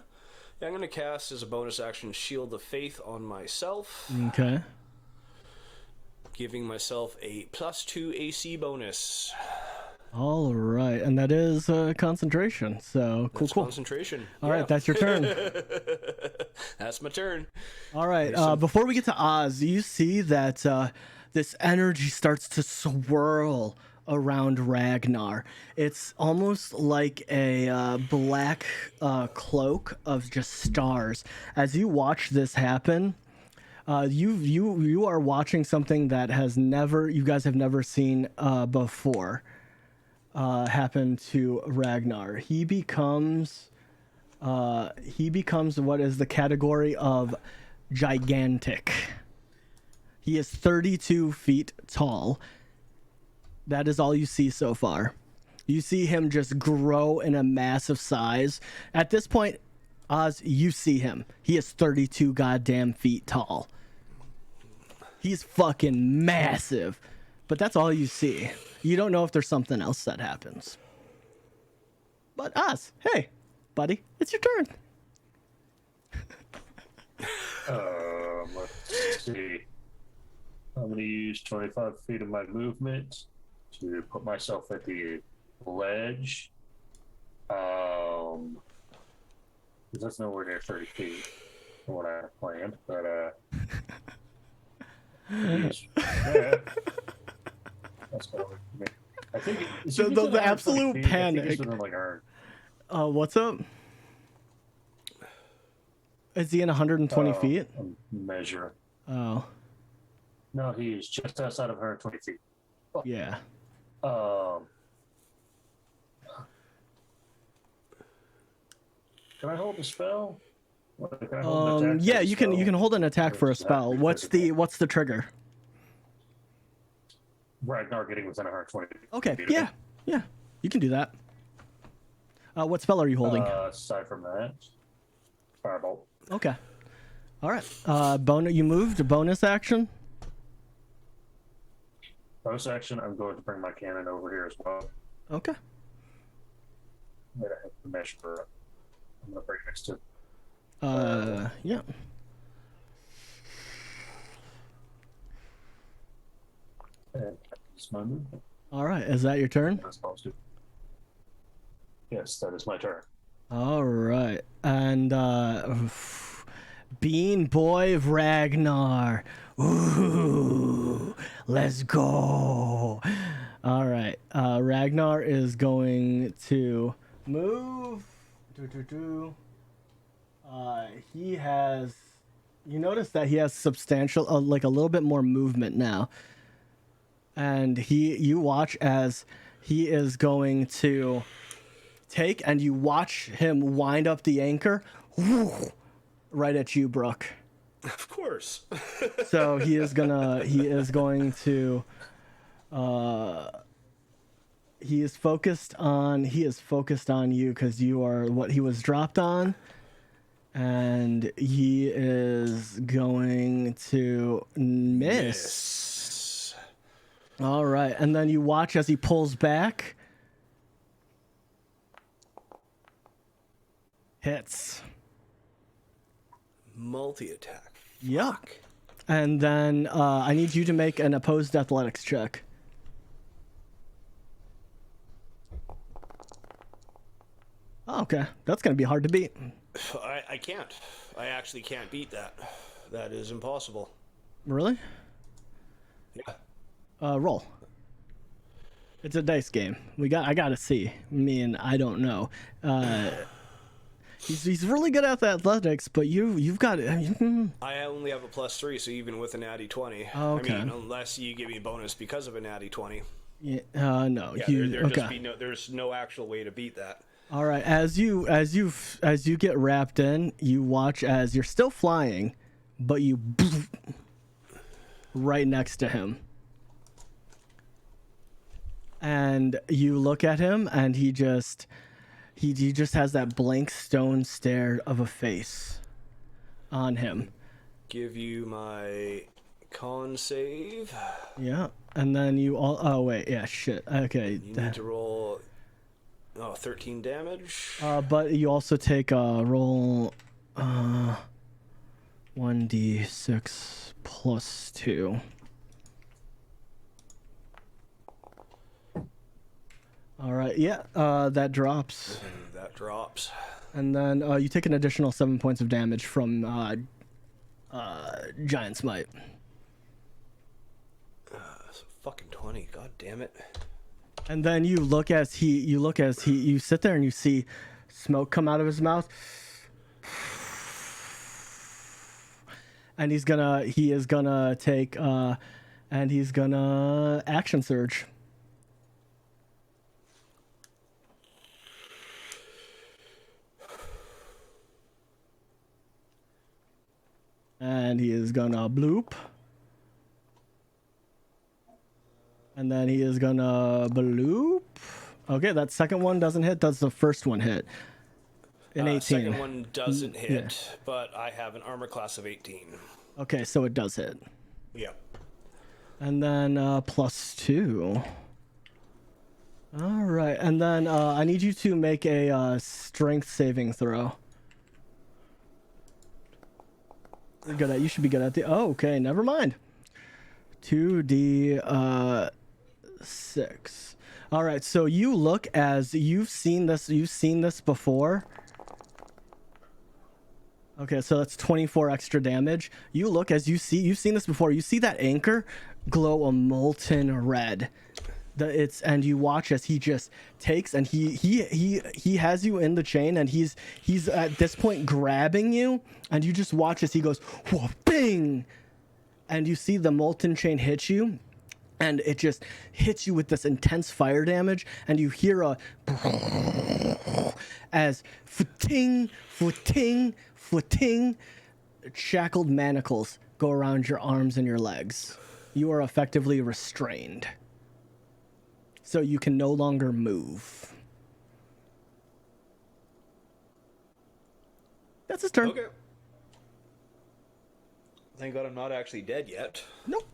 [SPEAKER 3] I'm going to cast as a bonus action Shield of Faith on myself.
[SPEAKER 1] Okay.
[SPEAKER 3] Giving myself a +2 AC bonus.
[SPEAKER 1] All right, and that is concentration. So cool,
[SPEAKER 3] That's
[SPEAKER 1] cool.
[SPEAKER 3] Concentration.
[SPEAKER 1] All right, that's your turn.
[SPEAKER 3] That's my turn.
[SPEAKER 1] All right. Before we get to Oz, you see that this energy starts to swirl around Ragnar. It's almost like a black cloak of just stars. As you watch this happen, you are watching something that you guys have never seen before happen to Ragnar. He becomes what is the category of gigantic. He is 32 feet tall. That is all you see so far. You see him just grow in a massive size. At this point, Oz, you see him. He is 32 goddamn feet tall. He's fucking massive. But that's all you see. You don't know if there's something else that happens. But Oz, hey, buddy, it's your turn.
[SPEAKER 4] Let's see. I'm going to use 25 feet of my movement to put myself at the ledge. Because that's nowhere near 30 feet from what I planned, but that's what I think.
[SPEAKER 1] The absolute panic. What's up? Is he in 120 feet?
[SPEAKER 4] Measure.
[SPEAKER 1] Oh.
[SPEAKER 4] No, he is just outside of 120 feet.
[SPEAKER 1] Yeah.
[SPEAKER 4] Can I hold the spell? Can I hold an attack
[SPEAKER 1] yeah,
[SPEAKER 4] for the
[SPEAKER 1] you
[SPEAKER 4] spell?
[SPEAKER 1] can hold an attack for a spell. What's the trigger?
[SPEAKER 4] Ragnar getting within 120 feet.
[SPEAKER 1] Okay. Yeah. You can do that. What spell are you holding?
[SPEAKER 4] Aside from that, Firebolt.
[SPEAKER 1] Okay. All right. You moved. Bonus action.
[SPEAKER 4] Bonus action. I'm going to bring my cannon over here as well.
[SPEAKER 1] Okay.
[SPEAKER 4] I'm gonna have the mesh for. I'm gonna break next to.
[SPEAKER 1] Yeah.
[SPEAKER 4] And that's my movement.
[SPEAKER 1] All right. Is that your turn?
[SPEAKER 4] I'm supposed to. Yes, that is my turn.
[SPEAKER 1] All right. And Bean Boy Ragnar. Ooh, let's go. All right. Ragnar is going to move. He has. You notice that he has substantial, like a little bit more movement now. And you watch as he is going to take, and you watch him wind up the anchor, right at you, Brooke.
[SPEAKER 3] Of course.
[SPEAKER 1] So he is going to he is focused on you because you are what he was dropped on, and he is going to miss. All right, and then you watch as he pulls back. Hits.
[SPEAKER 3] Multi-attack.
[SPEAKER 1] Yep. And then I need you to make an opposed athletics check. Oh, okay. That's going to be hard to beat.
[SPEAKER 3] I can't. I actually can't beat that. That is impossible.
[SPEAKER 1] Really?
[SPEAKER 3] Yeah.
[SPEAKER 1] Roll. It's a dice game. I got to see. I don't know. He's really good at the athletics, but you've got it.
[SPEAKER 3] I only have a +3, so even with a natty 20.
[SPEAKER 1] Okay.
[SPEAKER 3] I mean, unless you give me a bonus because of a natty 20.
[SPEAKER 1] Yeah. No.
[SPEAKER 3] Yeah, there's no actual way to beat that.
[SPEAKER 1] All right. As you get wrapped in, you watch as you're still flying, but you right next to him. and you look at him, and he just has that blank stone stare of a face on him.
[SPEAKER 3] Give you my con save.
[SPEAKER 1] Yeah, and then you all. Oh wait, yeah, shit. Okay.
[SPEAKER 3] You need to roll 13 damage.
[SPEAKER 1] But you also take a roll 1d6 plus 2. All right, yeah, that drops.
[SPEAKER 3] That drops.
[SPEAKER 1] And then you take an additional 7 points of damage from Giant Smite.
[SPEAKER 3] Fucking 20, god damn it.
[SPEAKER 1] And then you sit there and you see smoke come out of his mouth. And he is gonna take and he's gonna action surge. And he is gonna bloop. And then he is gonna bloop. Okay, that second one doesn't hit. Does the first one hit? An 18.
[SPEAKER 3] Second one doesn't hit, but I have an armor class of 18.
[SPEAKER 1] Okay, so it does hit.
[SPEAKER 3] Yep.
[SPEAKER 1] And then +2. All right, and then I need you to make a strength saving throw. You're good at. You should be good at the. Oh, okay. Never mind. 2d6. All right. So you look as you've seen this. You've seen this before. Okay, so that's 24 extra damage. You look as you've seen this before. You see that anchor glow a molten red. And you watch as he just takes and he has you in the chain, and he's at this point grabbing you, and you just watch as he goes whoa, bing, and you see the molten chain hit you, and it just hits you with this intense fire damage, and you hear a as footing, shackled manacles go around your arms and your legs. You are effectively restrained. So you can no longer move. That's his turn.
[SPEAKER 3] Okay. Thank God I'm not actually dead yet.
[SPEAKER 1] Nope.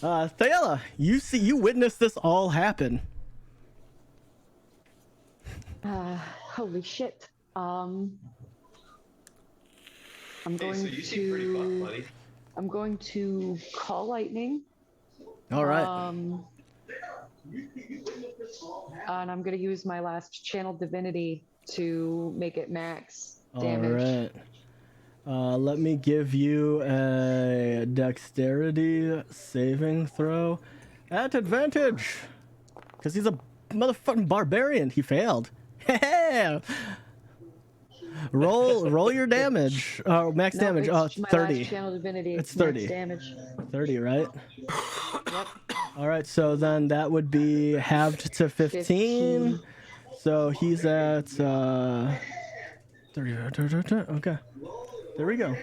[SPEAKER 1] Thaela, you witness this all happen.
[SPEAKER 5] Holy shit. I'm going
[SPEAKER 6] so you seem pretty fucked, buddy.
[SPEAKER 5] I'm going to call lightning.
[SPEAKER 1] All right.
[SPEAKER 5] And I'm going to use my last channel divinity to make it max damage.
[SPEAKER 1] All right. Let me give you a dexterity saving throw at advantage. Because he's a motherfucking barbarian. He failed. roll your damage. Max damage.
[SPEAKER 5] It's my
[SPEAKER 1] 30.
[SPEAKER 5] last channel divinity.
[SPEAKER 1] It's 30.
[SPEAKER 5] Max damage.
[SPEAKER 1] 30, right?
[SPEAKER 5] Yep.
[SPEAKER 1] All right, so then that would be halved to 15. So he's at 30. Okay. There we go.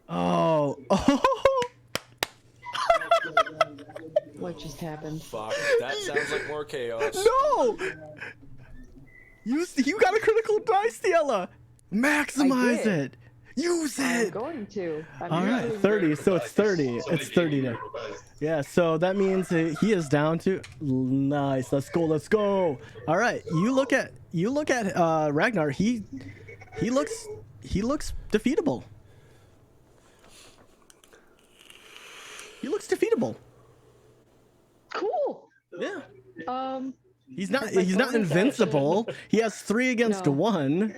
[SPEAKER 1] Oh.
[SPEAKER 5] What just happened?
[SPEAKER 3] Fuck, that sounds like more chaos.
[SPEAKER 1] No! You got a critical dice, Tiela! Maximize it! Use
[SPEAKER 5] I'm
[SPEAKER 1] it!
[SPEAKER 5] going to.
[SPEAKER 1] All right, 30, so it's 30. It's 30 there. Yeah, so that means he is down to... Nice, let's go. All right, you look at Ragnar. He looks defeatable. He looks defeatable.
[SPEAKER 5] Cool.
[SPEAKER 1] Yeah. He's not invincible. He has 3 against 1.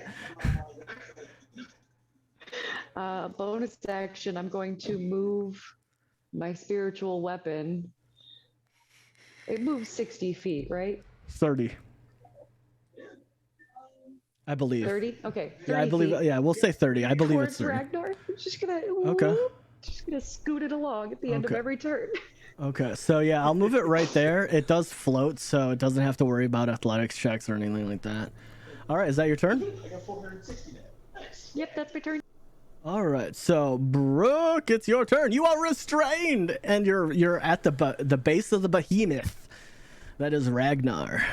[SPEAKER 5] Bonus action, I'm going to move my spiritual weapon. It moves 60 feet, right?
[SPEAKER 1] 30. I believe.
[SPEAKER 5] 30? Okay. 30
[SPEAKER 1] Yeah, I believe.
[SPEAKER 5] feet.
[SPEAKER 1] Yeah, we'll say 30. I believe it's 30.
[SPEAKER 5] Ragnar. I'm just gonna.
[SPEAKER 1] Okay.
[SPEAKER 5] Just gonna scoot it along at the end of every turn.
[SPEAKER 1] Okay, so yeah, I'll move it right there. It does float, so it doesn't have to worry about athletics checks or anything like that. All right, is that your turn?
[SPEAKER 6] I got 460 now. Nice.
[SPEAKER 5] Yep, that's my turn.
[SPEAKER 1] All right, so Brooke, it's your turn. You are restrained, and you're at the base of the behemoth. That is Ragnar.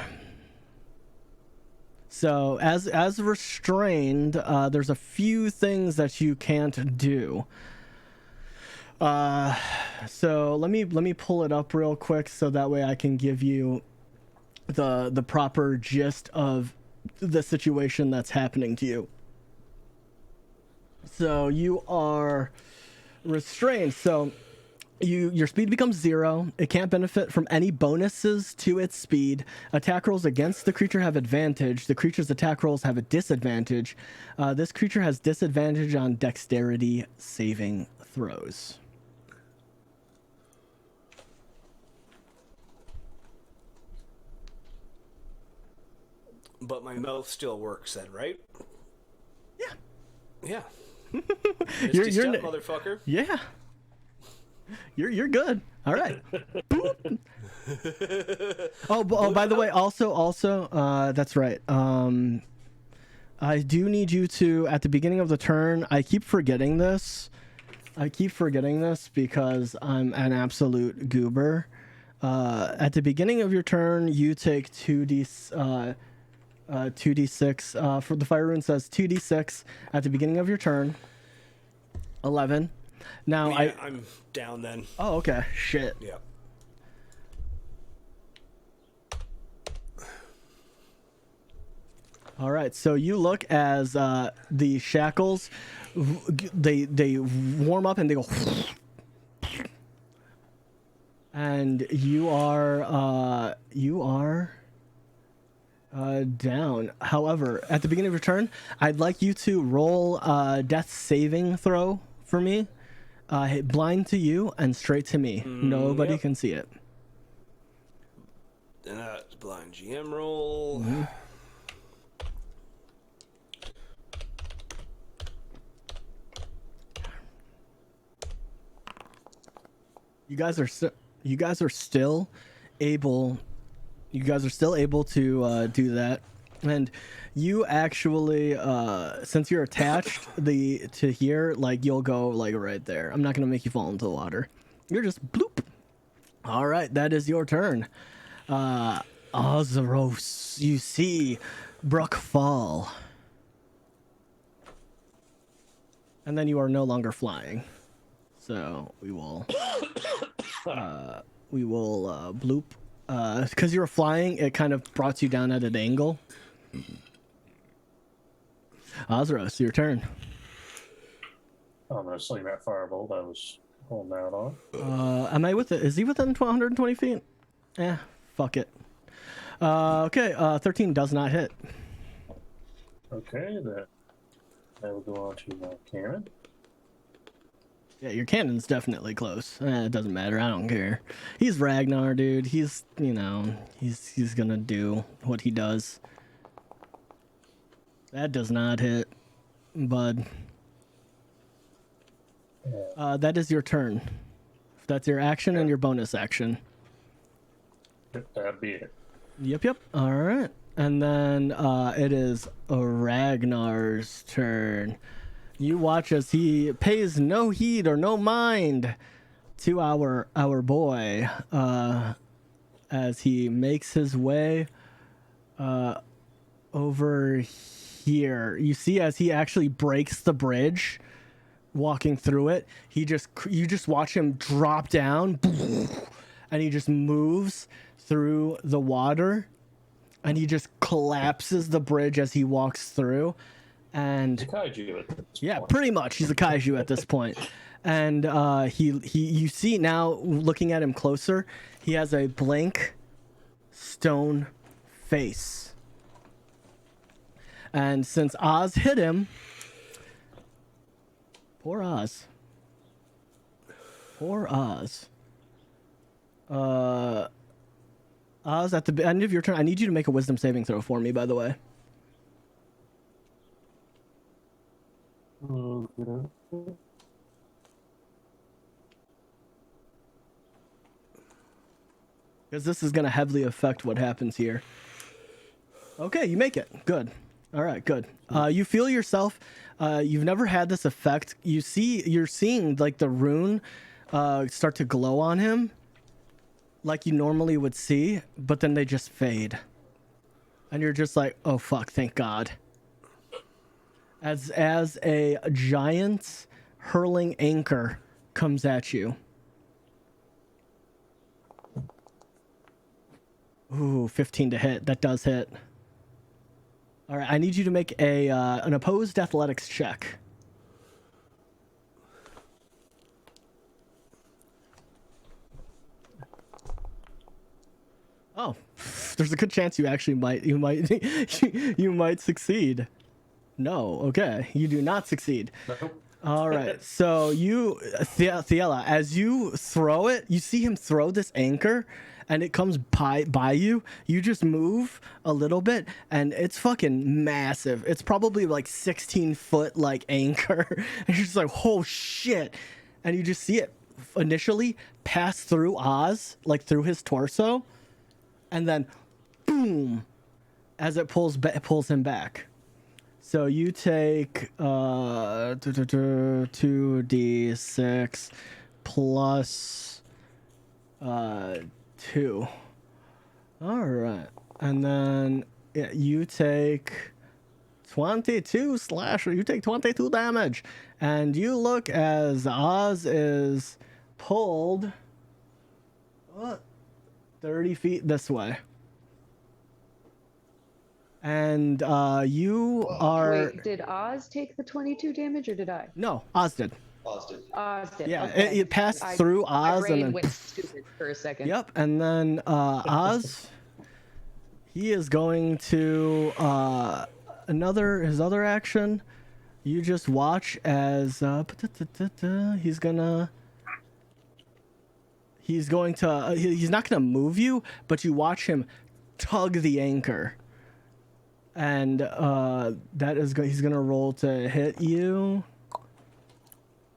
[SPEAKER 1] So as restrained, there's a few things that you can't do. So let me pull it up real quick so that way I can give you the proper gist of the situation that's happening to you. So you are restrained. So your speed becomes 0. It can't benefit from any bonuses to its speed. Attack rolls against the creature have advantage. The creature's attack rolls have a disadvantage. This creature has disadvantage on dexterity saving throws.
[SPEAKER 3] But my mouth still works then, right?
[SPEAKER 1] Yeah.
[SPEAKER 3] Yeah.
[SPEAKER 1] You're
[SPEAKER 3] motherfucker.
[SPEAKER 1] Yeah. You're good. All right. Oh, by the way, also, that's right. I do need you to, at the beginning of the turn, I keep forgetting this because I'm an absolute goober. At the beginning of your turn, you take 2d6. For the fire rune says 2d6 at the beginning of your turn. 11. Now
[SPEAKER 3] I'm down then.
[SPEAKER 1] Oh, okay. Shit.
[SPEAKER 3] Yeah.
[SPEAKER 1] All right. So you look as the shackles, they warm up and they go, and you are down. However, at the beginning of your turn, I'd like you to roll a death saving throw for me. Hit blind to you and straight to me. Nobody
[SPEAKER 3] Yep.
[SPEAKER 1] can see it.
[SPEAKER 3] And that's blind GM roll.
[SPEAKER 1] Mm-hmm. You guys are still able to do that, and you actually since you're attached to here, like you'll go like right there. I'm not gonna make you fall into the water. You're just bloop. All right, that is your turn. Ozaros, you see Brooke fall, and then you are no longer flying. So we will bloop. Because you were flying, it kind of brought you down at an angle. Ozaros, your turn.
[SPEAKER 4] I'm going to sling that firebolt I was holding out on.
[SPEAKER 1] Am I with it? Is he within 120 feet? Fuck it. Okay, 13 does not hit.
[SPEAKER 4] Okay, that will go on to my cannon.
[SPEAKER 1] Yeah, your cannon's definitely close. It doesn't matter. I don't care. He's Ragnar, dude. He's gonna do what he does. That does not hit, bud. That is your turn. That's your action and your bonus action.
[SPEAKER 4] That'd be it.
[SPEAKER 1] Yep. All right. And then it is Ragnar's turn. You watch as he pays no heed or no mind to our boy as he makes his way over here. You see as he actually breaks the bridge, walking through it, you just watch him drop down, and he just moves through the water, and he just collapses the bridge as he walks through. And
[SPEAKER 4] Kaiju at this
[SPEAKER 1] yeah,
[SPEAKER 4] point.
[SPEAKER 1] pretty much he's a kaiju at this point. And you see now, looking at him closer, he has a blank stone face. And since Oz hit him, poor Oz. Oz, at the end of your turn, I need you to make a wisdom saving throw for me, by the way. Because this is going to heavily affect what happens here. Okay, you make it. Good. All right, good. You feel yourself. You've never had this effect. You're seeing like the rune start to glow on him, like you normally would see, but then they just fade, and you're just like, oh fuck, thank God. As a giant hurling anchor comes at you. Ooh, 15 to hit. That does hit. All right, I need you to make an opposed athletics check. Oh, there's a good chance you might succeed. No, okay, you do not succeed. All right, so Thiela, as you throw it, you see him throw this anchor, and it comes by you. You just move a little bit, and it's fucking massive. It's probably like 16-foot like anchor, and you're just like, oh shit, and you just see it initially pass through Oz, like through his torso, and then boom, as it pulls him back. So you take 2d6 plus 2. All right, and then you take 22 damage, and you look as Oz is pulled 30 feet this way. And you are...
[SPEAKER 5] Wait, did Oz take the 22 damage, or did I?
[SPEAKER 1] No, Oz did.
[SPEAKER 5] Oz did.
[SPEAKER 1] Yeah,
[SPEAKER 5] okay.
[SPEAKER 1] it passed through Oz.
[SPEAKER 5] My brain
[SPEAKER 1] and then...
[SPEAKER 5] went stupid for a second.
[SPEAKER 1] Yep, and then Oz, he is going to... his other action, you just watch as... he's not gonna move you, but you watch him tug the anchor. And he's gonna roll to hit you.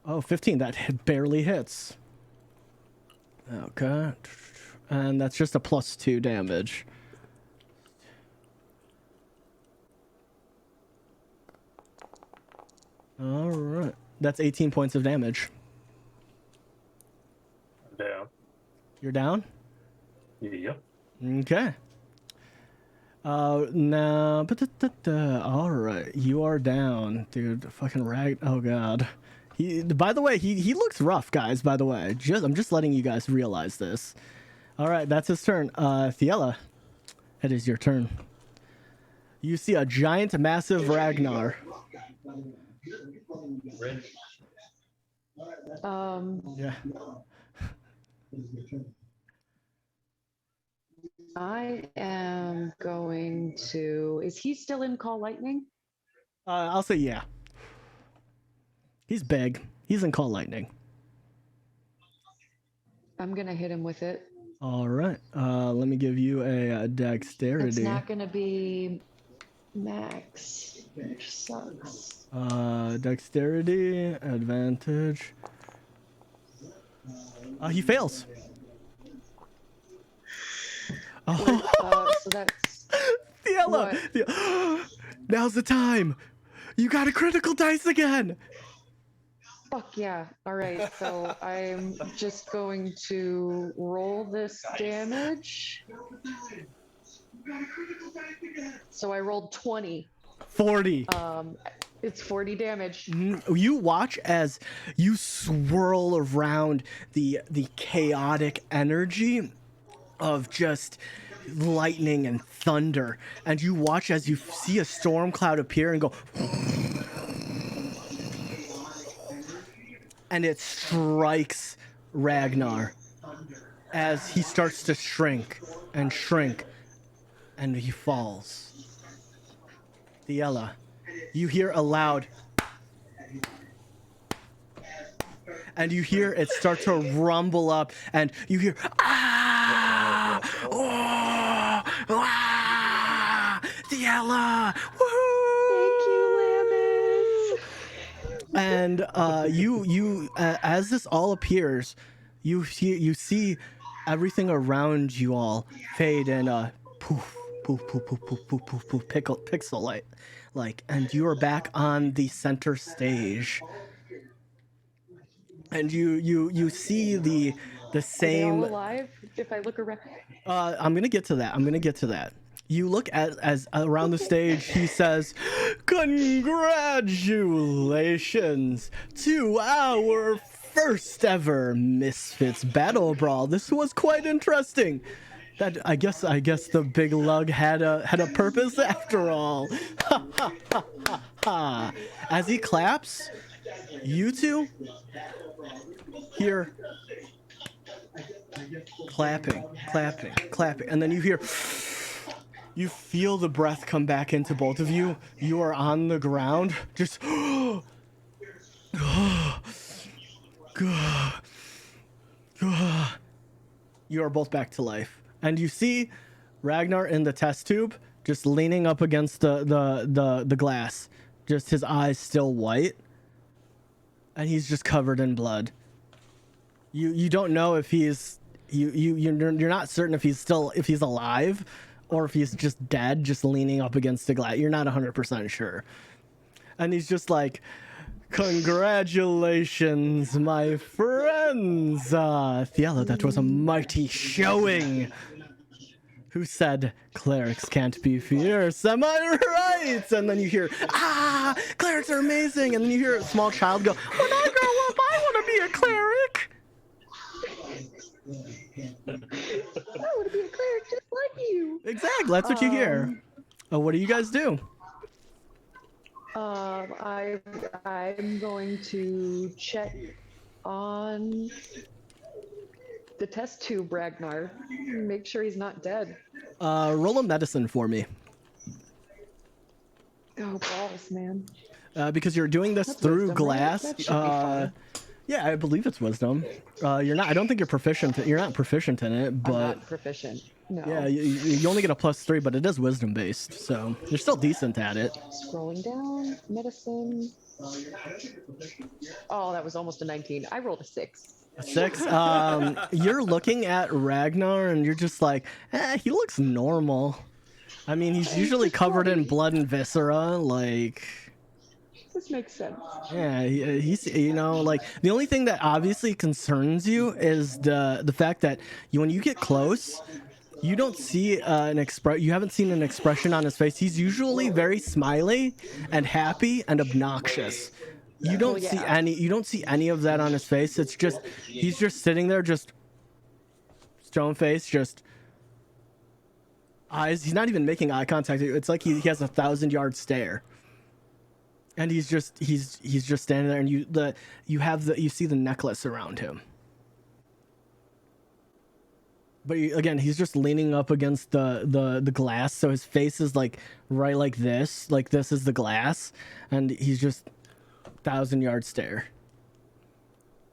[SPEAKER 1] Oh, 15, that barely hits. Okay. And that's just a +2 damage. All right. That's 18 points of damage.
[SPEAKER 4] Down.
[SPEAKER 1] You're down?
[SPEAKER 4] Yep.
[SPEAKER 1] Okay. Now, all right, you are down, dude. Fucking rag. Oh god. By the way, he looks rough, guys. By the way, I'm just letting you guys realize this. All right, that's his turn. Thiela, it is your turn. You see a giant, massive Ragnar. Yeah.
[SPEAKER 5] I am going to... Is he still in Call Lightning?
[SPEAKER 1] I'll say yeah. He's big. He's in Call Lightning.
[SPEAKER 5] I'm going to hit him with it.
[SPEAKER 1] All right. Let me give you a dexterity.
[SPEAKER 5] It's not going to be max, which sucks.
[SPEAKER 1] Dexterity, advantage. He fails.
[SPEAKER 5] So that's...
[SPEAKER 1] Thiela! Now's the time! You got a critical dice again!
[SPEAKER 5] Fuck yeah. All right, so I'm just going to roll this damage. So I rolled 20.
[SPEAKER 1] 40.
[SPEAKER 5] It's 40 damage.
[SPEAKER 1] You watch as you swirl around the chaotic energy of just lightning and thunder, and you watch as you see a storm cloud appear and go, and it strikes Ragnar as he starts to shrink, and he falls. Thiela, you hear a loud, and you hear it start to rumble up, and you hear, ah, oh, ah, Thiela, woohoo!
[SPEAKER 5] Thank you,
[SPEAKER 1] And you as this all appears, you see everything around you all fade, and poof, poof, poof, poof, poof, poof, poof, poof, pixel light. like, and you are back on the center stage. And you see the
[SPEAKER 5] Are they
[SPEAKER 1] same.
[SPEAKER 5] all alive? If I look around.
[SPEAKER 1] I'm gonna get to that. You look at as around the stage. He says, "Congratulations to our first ever Misfits Battle Brawl. This was quite interesting. That I guess the big lug had a purpose after all." Ha ha ha ha ha. As he claps, you two hear clapping, and then you feel the breath come back into both of you. You are on the ground, just you are both back to life, and you see Ragnar in the test tube, just leaning up against the glass, just his eyes still white, and he's just covered in blood. You don't know if he's you're not certain if he's alive or if he's just dead, just leaning up against the glass. You're not 100% sure. And he's just like, "Congratulations, my friends. Thiela, that was a mighty showing. Who said clerics can't be fierce? Am I right?" And then you hear, "Clerics are amazing." And then you hear a small child go, "When I grow up, I want to be a cleric."
[SPEAKER 5] I want to be a cleric just like you.
[SPEAKER 1] Exactly, that's what you hear. What do you guys do?
[SPEAKER 5] I'm going to check on the test tube, Ragnar. Make sure he's not dead.
[SPEAKER 1] Roll a medicine for me.
[SPEAKER 5] Oh, balls, man.
[SPEAKER 1] Because you're doing this
[SPEAKER 5] That's
[SPEAKER 1] through
[SPEAKER 5] wisdom, right?
[SPEAKER 1] glass.
[SPEAKER 5] That should be fine.
[SPEAKER 1] Yeah, I believe it's wisdom. You're not. I don't think you're proficient. You're not proficient in it, but
[SPEAKER 5] I'm not proficient. No.
[SPEAKER 1] yeah, you only get a +3, but it is wisdom based, so you're still decent at it.
[SPEAKER 5] Scrolling down, medicine. Oh, that was almost a 19. I rolled a 6.
[SPEAKER 1] A 6. You're looking at Ragnar, and you're just like, he looks normal. I mean, he's usually covered in blood and viscera, like.
[SPEAKER 5] This makes sense.
[SPEAKER 1] Yeah, he's like the only thing that obviously concerns you is the fact that when you get close, you don't see you haven't seen an expression on his face. He's usually very smiley and happy and obnoxious. You don't see any of that on his face. It's just he's just sitting there, just stone face, just eyes. He's not even making eye contact. It's like he has a 1,000-yard stare. And he's just standing there, and you see the necklace around him. But he's just leaning up against the glass, so his face is like right like this is the glass, and he's just 1,000-yard stare.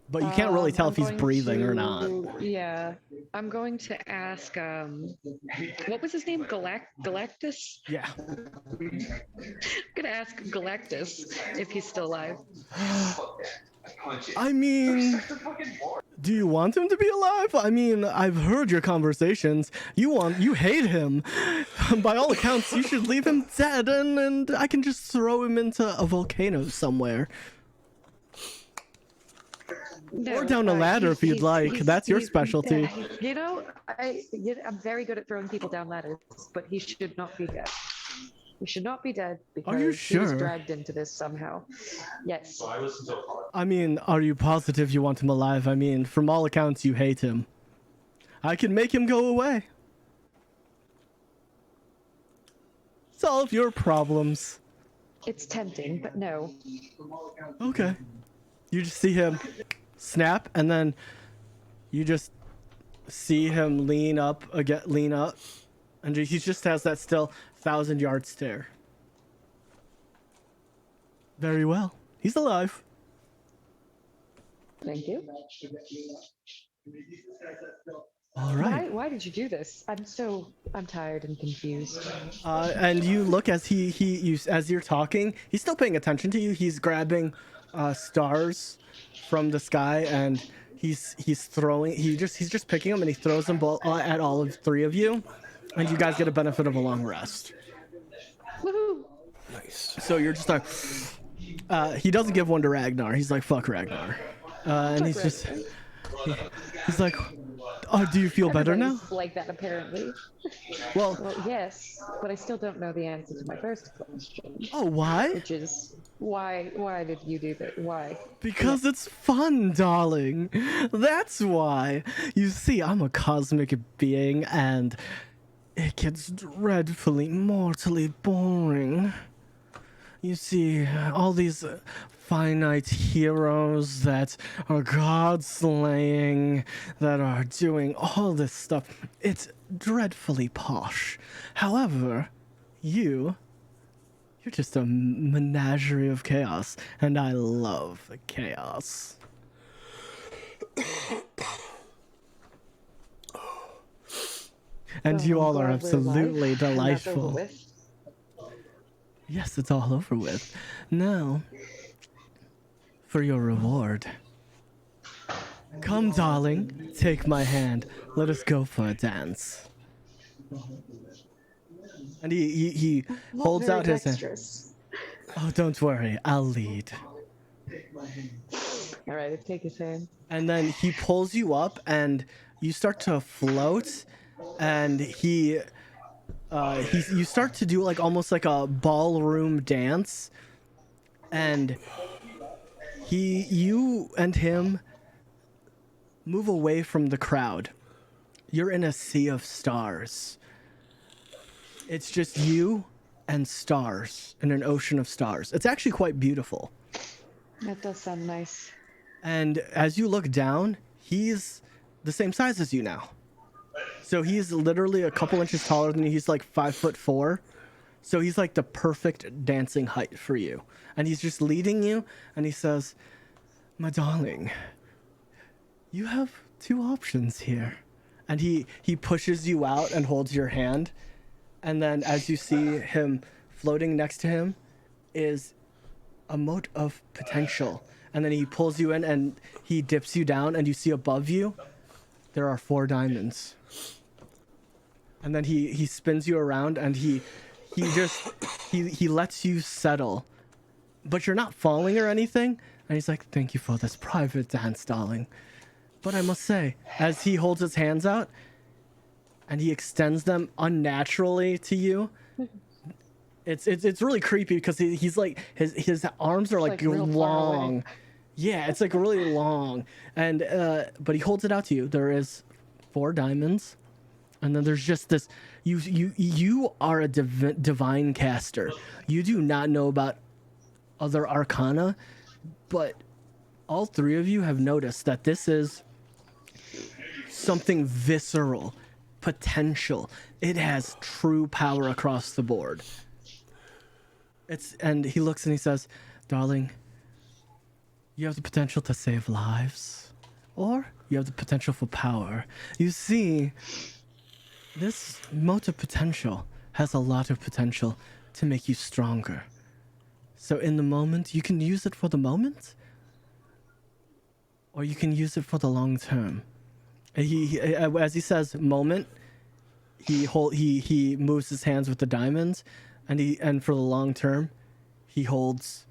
[SPEAKER 1] But you can't really tell if he's breathing or not.
[SPEAKER 5] Yeah, I'm going to ask. What was his name? Galactus?
[SPEAKER 1] Yeah.
[SPEAKER 5] I'm gonna ask Galactus if he's still alive.
[SPEAKER 1] I mean, do you want him to be alive? I mean, I've heard your conversations. You hate him. By all accounts, you should leave him dead, and I can just throw him into a volcano somewhere.
[SPEAKER 5] No,
[SPEAKER 1] or down a ladder if you'd like. That's your specialty.
[SPEAKER 5] I'm very good at throwing people down ladders, but he should not be dead. He should not be dead because
[SPEAKER 1] Are you
[SPEAKER 5] he was
[SPEAKER 1] sure?
[SPEAKER 5] dragged into this somehow. Yes.
[SPEAKER 1] I mean, are you positive you want him alive? I mean, from all accounts, you hate him. I can make him go away. Solve your problems.
[SPEAKER 5] It's tempting, but no.
[SPEAKER 1] Okay. You just see him snap, and then you just see him lean up, and he just has that still 1,000-yard stare. Very well. He's alive.
[SPEAKER 5] Thank you.
[SPEAKER 1] All right.
[SPEAKER 5] Why did you do this? I'm tired and confused.
[SPEAKER 1] And you look as as you're talking, he's still paying attention to you. He's grabbing stars from the sky, and he's just picking them, and he throws them at all of three of you, and you guys get a benefit of a long rest.
[SPEAKER 5] Woohoo!
[SPEAKER 3] Nice.
[SPEAKER 1] So you're just like, he doesn't give one to Ragnar. He's like, fuck Ragnar. And he's just, he's like, oh, do you feel better now?
[SPEAKER 5] Everybody's like that, apparently.
[SPEAKER 1] Well,
[SPEAKER 5] Well, yes, but I still don't know the answer to my first question.
[SPEAKER 1] oh, why?
[SPEAKER 5] Which is, why did you do that? Why?
[SPEAKER 1] Because it's fun, darling. That's why. You see, I'm a cosmic being, and it gets dreadfully, mortally boring. You see, all these finite heroes that are god-slaying, that are doing all this stuff, it's dreadfully posh. However, you're just a menagerie of chaos, and I love chaos. And you all are absolutely delightful. Yes, it's all over with. Now, for your reward. Come, darling, take my hand. Let us go for a dance. And he holds out his hand. Oh, don't worry, I'll lead.
[SPEAKER 5] All right, I take his hand.
[SPEAKER 1] And then he pulls you up, and you start to float, and you start to do like almost like a ballroom dance, and you and him move away from the crowd. You're in a sea of stars. It's just you and stars in an ocean of stars. It's actually quite beautiful.
[SPEAKER 5] That does sound nice.
[SPEAKER 1] And as you look down, he's the same size as you now. So he's literally a couple inches taller than you. He's like 5'4". So he's like the perfect dancing height for you. And he's just leading you, and he says, my darling, you have two options here. And he pushes you out and holds your hand. And then as you see him floating next to him is a mote of potential. And then he pulls you in and he dips you down, and you see above you, there are 4 diamonds. And then he spins you around, and he lets you settle. But you're not falling or anything. And he's like, thank you for this private dance, darling. But I must say, as he holds his hands out and he extends them unnaturally to you, it's really creepy because he's like his arms are like long. Yeah, it's like really long. And but he holds it out to you. There is 4 diamonds. And then there's just this, you are a divine caster. You do not know about other arcana, but all 3 of you have noticed that this is something visceral, potential. It has true power across the board. And he looks and he says, darling, you have the potential to save lives, or you have the potential for power. You see, this mote of potential has a lot of potential to make you stronger. So in the moment, you can use it for the moment, or you can use it for the long term. He as he says moment, he moves his hands with the diamonds, and for the long term, he holds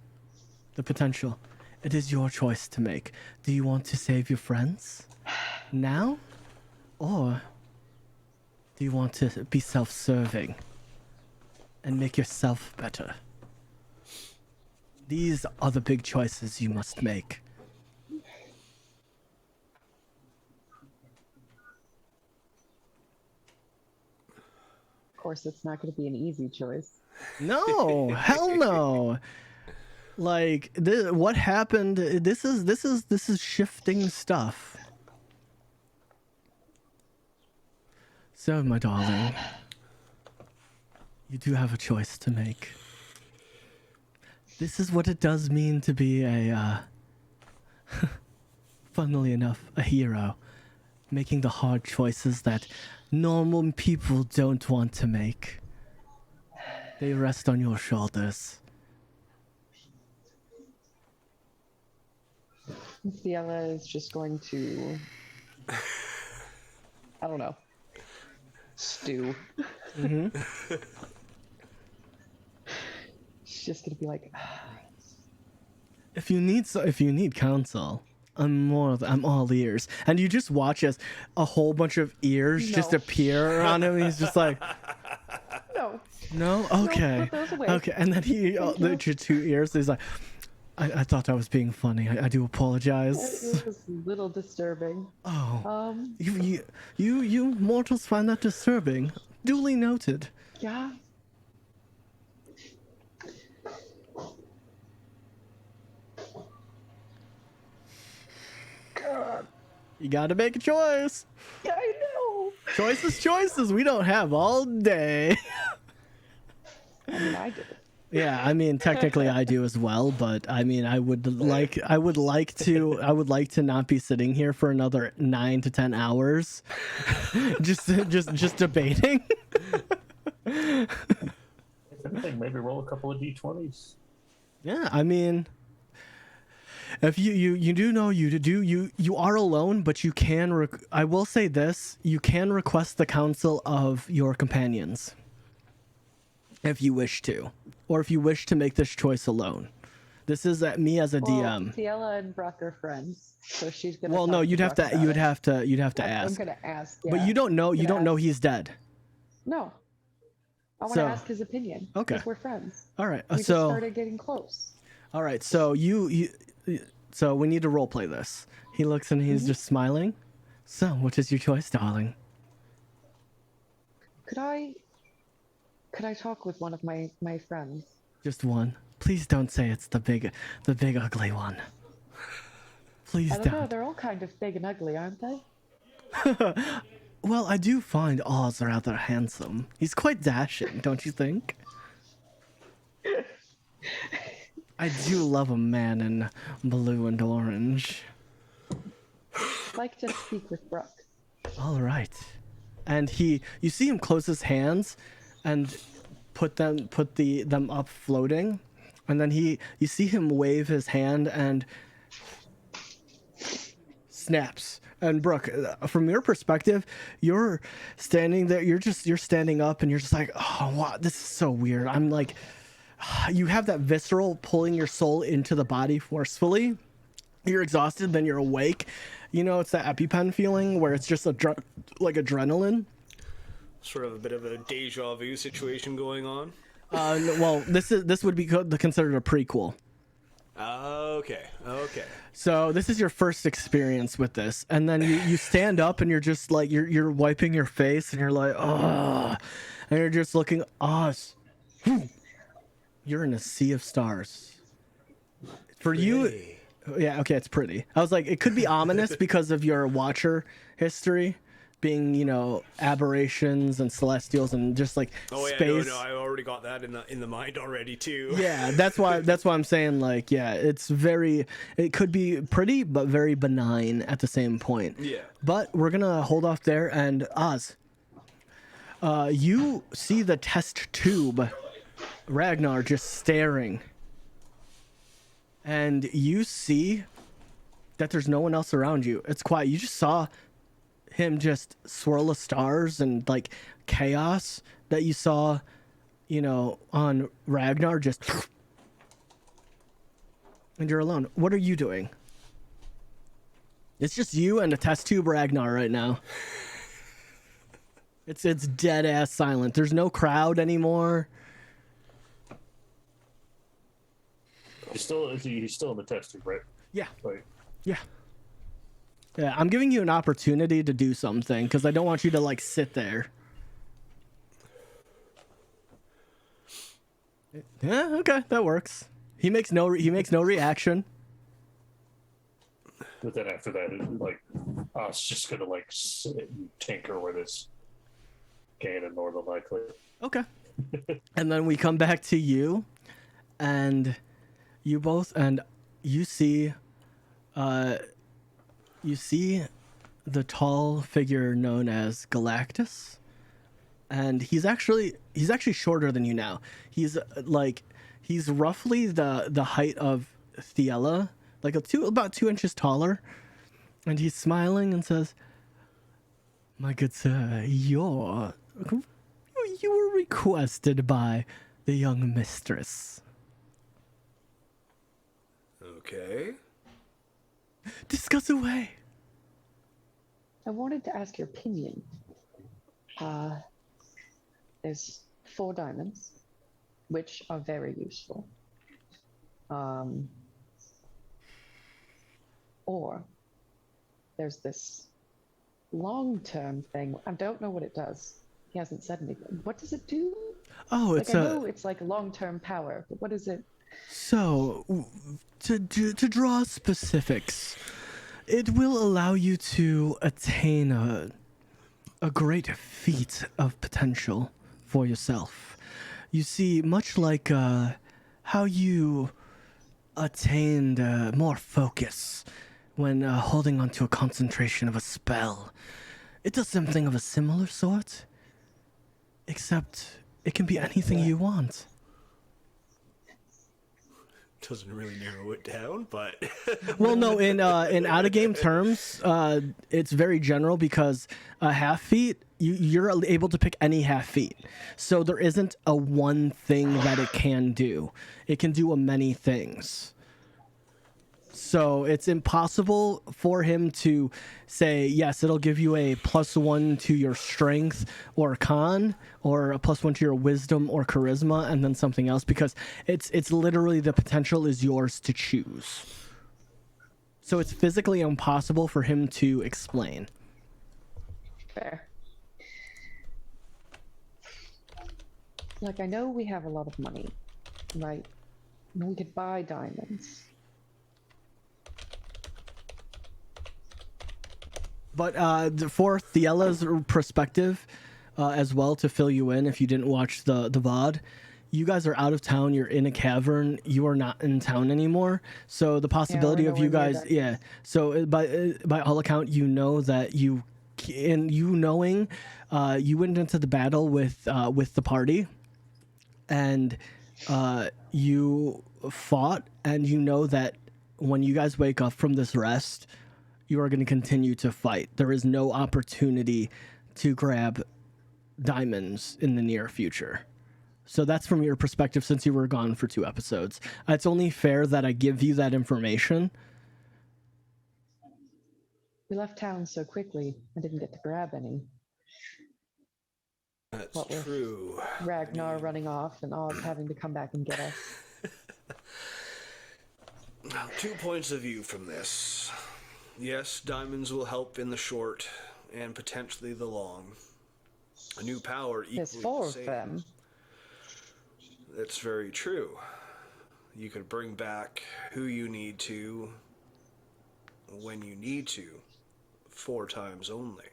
[SPEAKER 1] the potential. It is your choice to make. Do you want to save your friends now, or do you want to be self-serving and make yourself better? These are the big choices you must make.
[SPEAKER 5] Of course, it's not going to be an easy choice.
[SPEAKER 1] No, hell no. Like what happened? This is shifting stuff. So, my darling, you do have a choice to make. This is what it does mean to be a, funnily enough, a hero. Making the hard choices that normal people don't want to make. They rest on your shoulders.
[SPEAKER 5] Fiala is just going to, I don't know, stew.
[SPEAKER 1] Mm-hmm.
[SPEAKER 5] just gonna be like,
[SPEAKER 1] If you need counsel, I'm all ears. And you just watch as a whole bunch of ears just
[SPEAKER 5] No.
[SPEAKER 1] appear around him. He's just like,
[SPEAKER 5] no.
[SPEAKER 1] no, okay,
[SPEAKER 5] put those away.
[SPEAKER 1] okay. And then he
[SPEAKER 5] Thank
[SPEAKER 1] the
[SPEAKER 5] you.
[SPEAKER 1] 2 ears. He's like, I thought I was being funny. I do apologize.
[SPEAKER 5] It was a little disturbing.
[SPEAKER 1] Oh, you mortals find that disturbing. Duly noted.
[SPEAKER 5] Yeah. God.
[SPEAKER 1] You gotta make a choice.
[SPEAKER 5] I know.
[SPEAKER 1] Choices we don't have all day.
[SPEAKER 5] I mean, I did.
[SPEAKER 1] Yeah, I mean technically I do as well, but I mean I would like to not be sitting here for another 9 to 10 hours just debating.
[SPEAKER 4] If anything, maybe roll a couple of d20s.
[SPEAKER 1] Yeah, I mean if you do know you are alone, but you can I will say this, you can request the counsel of your companions if you wish to, or if you wish to make this choice alone. This is me as a DM.
[SPEAKER 5] Tiela and Brock are friends, so she's gonna.
[SPEAKER 1] Well, no,
[SPEAKER 5] talk
[SPEAKER 1] you'd
[SPEAKER 5] to
[SPEAKER 1] have
[SPEAKER 5] Brock
[SPEAKER 1] to
[SPEAKER 5] about
[SPEAKER 1] you'd have
[SPEAKER 5] it.
[SPEAKER 1] to
[SPEAKER 5] I'm
[SPEAKER 1] ask.
[SPEAKER 5] gonna ask.
[SPEAKER 1] But
[SPEAKER 5] yeah.
[SPEAKER 1] you don't know
[SPEAKER 5] Gonna ask.
[SPEAKER 1] he's dead.
[SPEAKER 5] No. I want to
[SPEAKER 1] So-
[SPEAKER 5] ask his opinion.
[SPEAKER 1] Okay.
[SPEAKER 5] Because we're friends.
[SPEAKER 1] All right.
[SPEAKER 5] We just
[SPEAKER 1] So
[SPEAKER 5] started getting close.
[SPEAKER 1] all right. So so we need to role play this. He looks and he's just smiling. So, what is your choice, darling?
[SPEAKER 5] Could I talk with one of my friends?
[SPEAKER 1] Just one. Please don't say it's the big ugly one. Please
[SPEAKER 5] I don't know.
[SPEAKER 1] don't.
[SPEAKER 5] They're all kind of big and ugly, aren't they?
[SPEAKER 1] Well, I do find Oz rather handsome. He's quite dashing, don't you think? I do love a man in blue and orange.
[SPEAKER 5] I'd like to speak with Brooke.
[SPEAKER 1] All right. And you see him close his hands and put them up floating, and then you see him wave his hand and snaps. And Brooke, from your perspective, you're standing there, you're standing up and you're just like, oh wow, this is so weird. I'm like, you have that visceral pulling your soul into the body forcefully. You're exhausted, then you're awake. You know, it's that EpiPen feeling where it's just like adrenaline.
[SPEAKER 3] Sort of a bit of a deja vu situation going on.
[SPEAKER 1] Well, this would be considered a prequel.
[SPEAKER 3] Okay.
[SPEAKER 1] So this is your first experience with this, and then you stand up and you're just like you're wiping your face and you're like, oh, and you're just looking, Oz. You're in a sea of stars. For you, yeah, okay, it's pretty. I was like, it could be ominous because of your Watcher history, being, you know, aberrations and celestials and just like space.
[SPEAKER 3] No, I already got that in the mind already too.
[SPEAKER 1] Yeah, that's why I'm saying, like, yeah, it could be pretty but very benign at the same point.
[SPEAKER 3] Yeah.
[SPEAKER 1] But we're gonna hold off there, and Oz, you see the test tube, Ragnar just staring, and you see that there's no one else around you. It's quiet. You just saw him just swirl of stars and like chaos that you saw, you know, on Ragnar, just, and you're alone. What are you doing? It's just you and a test tube Ragnar right now. It's dead ass silent. There's no crowd anymore.
[SPEAKER 4] He's still in the test tube, right?
[SPEAKER 1] Yeah.
[SPEAKER 4] Like,
[SPEAKER 1] Yeah. Yeah, I'm giving you an opportunity to do something because I don't want you to like sit there. Yeah, okay, that works. He makes no reaction.
[SPEAKER 4] but then after that, I was just gonna like sit and tinker with his cannon more than likely.
[SPEAKER 1] Okay. And then we come back to you, and you both, and you see the tall figure known as Galactus, and he's actually shorter than you now. He's roughly the height of Thiela, like about 2 inches taller, and he's smiling and says, "My good sir, you were requested by the young mistress
[SPEAKER 3] Okay.
[SPEAKER 1] Discuss away.
[SPEAKER 5] I wanted to ask your opinion. There's 4 diamonds, which are very useful. Or there's this long-term thing. I don't know what it does. He hasn't said anything. What does it do?
[SPEAKER 1] Oh,
[SPEAKER 5] Like,
[SPEAKER 1] it's
[SPEAKER 5] I know it's like long-term power, but what is it?
[SPEAKER 1] So, to draw specifics, it will allow you to attain a great feat of potential for yourself. You see, much like how you attained more focus when holding onto a concentration of a spell, it does something of a similar sort, except it can be anything you want.
[SPEAKER 3] Doesn't really narrow it down, but
[SPEAKER 1] Well, no, in out of game terms, it's very general because a half feat, you're able to pick any half feat. So there isn't a one thing that it can do. It can do a many things. So it's impossible for him to say, yes, it'll give you a +1 to your strength or con, or a +1 to your wisdom or charisma, and then something else, because it's literally the potential is yours to choose. So it's physically impossible for him to explain.
[SPEAKER 5] Fair. Like, I know we have a lot of money, right? We could buy diamonds.
[SPEAKER 1] But for Thiella's perspective, as well, to fill you in if you didn't watch the VOD, you guys are out of town. You're in a cavern. You are not in town anymore. So the possibility of you guys, So by all account, you know that you went into the battle with the party, and you fought, and you know that when you guys wake up from this rest, you are going to continue to fight. There is no opportunity to grab diamonds in the near future. So that's from your perspective, since you were gone for 2 episodes. It's only fair that I give you that information.
[SPEAKER 5] We left town so quickly, I didn't get to grab any.
[SPEAKER 3] that's
[SPEAKER 5] What with
[SPEAKER 3] true.
[SPEAKER 5] Ragnar running off and Oz having to come back and get us.
[SPEAKER 3] Now, 2 points of view from this. Yes, diamonds will help in the short and potentially the long. A new power equally
[SPEAKER 5] There's 4
[SPEAKER 3] the
[SPEAKER 5] of
[SPEAKER 3] same.
[SPEAKER 5] them.
[SPEAKER 3] That's very true. You could bring back who you need to, when you need to, 4 times only.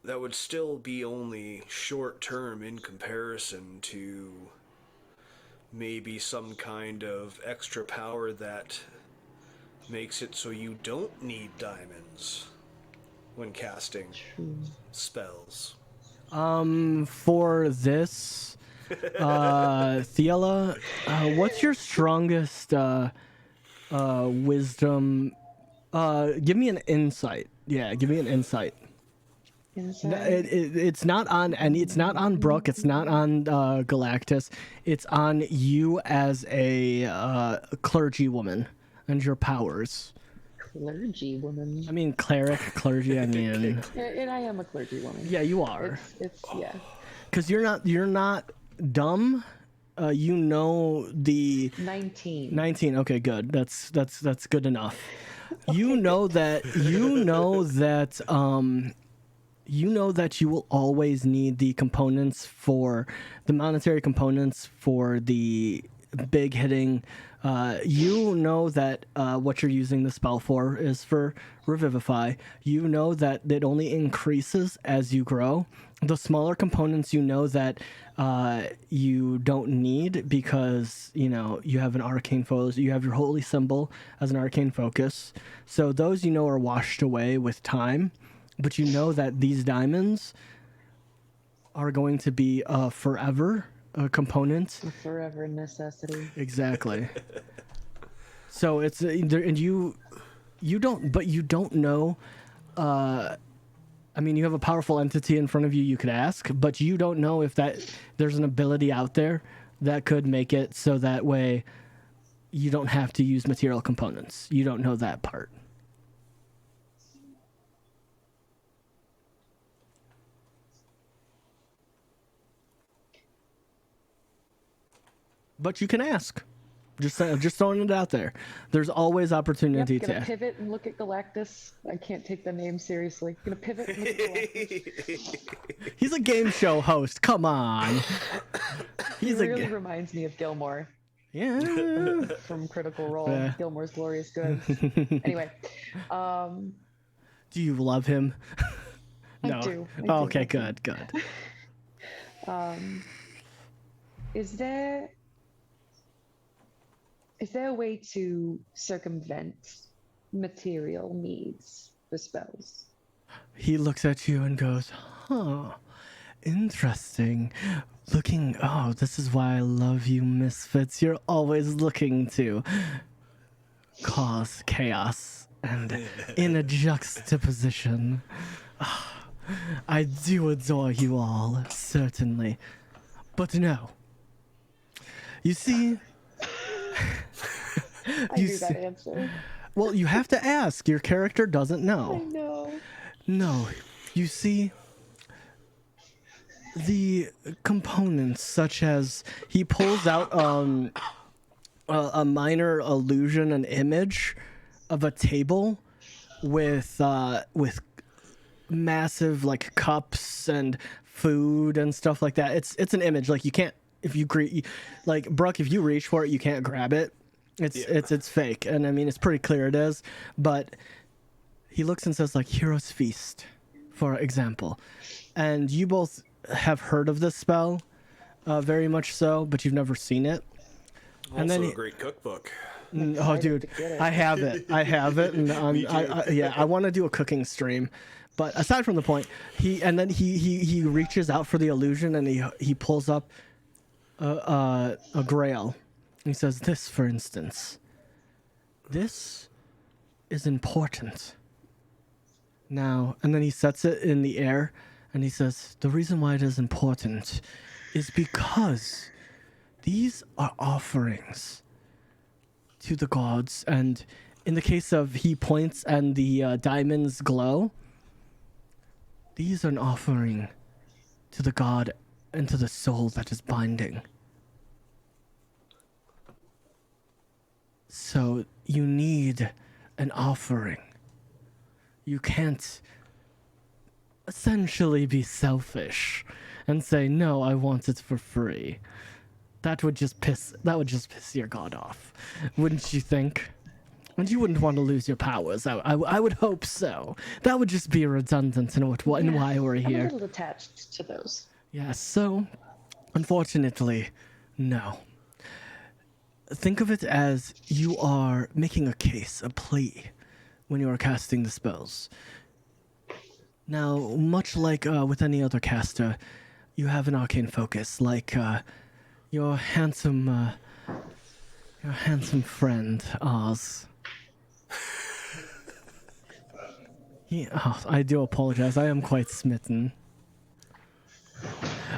[SPEAKER 3] That would still be only short term in comparison to maybe some kind of extra power that makes it so you don't need diamonds when casting spells.
[SPEAKER 1] For this, Thiella, what's your strongest wisdom? Give me an insight. Yeah, give me an insight. It's not on any. It's not on Brooke. It's not on Galactus. It's on you as a clergy woman and your powers.
[SPEAKER 5] Clergy woman.
[SPEAKER 1] I mean, clergy. I mean,
[SPEAKER 5] And I am a clergy woman.
[SPEAKER 1] yeah, you are.
[SPEAKER 5] It's yeah.
[SPEAKER 1] Because you're not dumb. You know the
[SPEAKER 5] 19.
[SPEAKER 1] 19. Okay, good. That's good enough. You know that you will always need the components for the monetary components for the big hitting. You know that what you're using the spell for is for Revivify. You know that it only increases as you grow. The smaller components you know that you don't need because, you have an arcane focus. You have your holy symbol as an arcane focus. So those are washed away with time. But you know that these diamonds are going to be forever a component.
[SPEAKER 5] A forever necessity.
[SPEAKER 1] Exactly. So it's and you don't know. I mean, you have a powerful entity in front of you. You could ask, but you don't know if there's an ability out there that could make it so that way you don't have to use material components. You don't know that part. But you can ask. Just throwing it out there. There's always opportunity
[SPEAKER 5] Yep,
[SPEAKER 1] to
[SPEAKER 5] gonna
[SPEAKER 1] ask.
[SPEAKER 5] pivot and look at Galactus. I can't take the name seriously. Gonna pivot and look at Galactus.
[SPEAKER 1] He's a game show host. Come on.
[SPEAKER 5] He really reminds me of Gilmore
[SPEAKER 1] Yeah.
[SPEAKER 5] from Critical Role.
[SPEAKER 1] Yeah.
[SPEAKER 5] Gilmore's Glorious Goods. Anyway,
[SPEAKER 1] Do you love him? No.
[SPEAKER 5] I do. I
[SPEAKER 1] Oh,
[SPEAKER 5] do
[SPEAKER 1] okay,
[SPEAKER 5] love him.
[SPEAKER 1] good.
[SPEAKER 5] Is there a way to circumvent material needs for spells?
[SPEAKER 1] He looks at you and goes, huh, interesting. This is why I love you, Misfits. You're always looking to cause chaos and in a juxtaposition. I do adore you all, certainly. But no. You see...
[SPEAKER 5] I knew that answer.
[SPEAKER 1] Well, you have to ask. Your character doesn't
[SPEAKER 5] I
[SPEAKER 1] know.
[SPEAKER 5] know.
[SPEAKER 1] No, you see, the components such as he pulls out a minor illusion, an image of a table with massive like cups and food and stuff like that. It's an image. Like you can't like Brooke, if you reach for it, you can't grab it. It's fake, and I mean it's pretty clear it is. But he looks and says like Hero's Feast, for example, and you both have heard of this spell, very much so, but you've never seen it.
[SPEAKER 3] Also
[SPEAKER 1] And then
[SPEAKER 3] a great cookbook.
[SPEAKER 1] Oh, dude, I have it, and I want to do a cooking stream. But aside from the point, he reaches out for the illusion and he pulls up a grail. He says, "This, for instance, this is important." Now, and then he sets it in the air, and he says, "The reason why it is important is because these are offerings to the gods." And in the case of he points and the diamonds glow, these are an offering to the god and to the soul that is binding. So you need an offering. You can't essentially be selfish and say, "No, I want it for free." That would just piss your god off, wouldn't you think? And you wouldn't want to lose your powers. I would hope so. That would just be redundant in why we're here.
[SPEAKER 5] I'm a little attached to those.
[SPEAKER 1] Yeah, so unfortunately, no. Think of it as you are making a case, a plea, when you are casting the spells. Now, much like with any other caster, you have an arcane focus, like your handsome friend, Oz. I do apologize. I am quite smitten.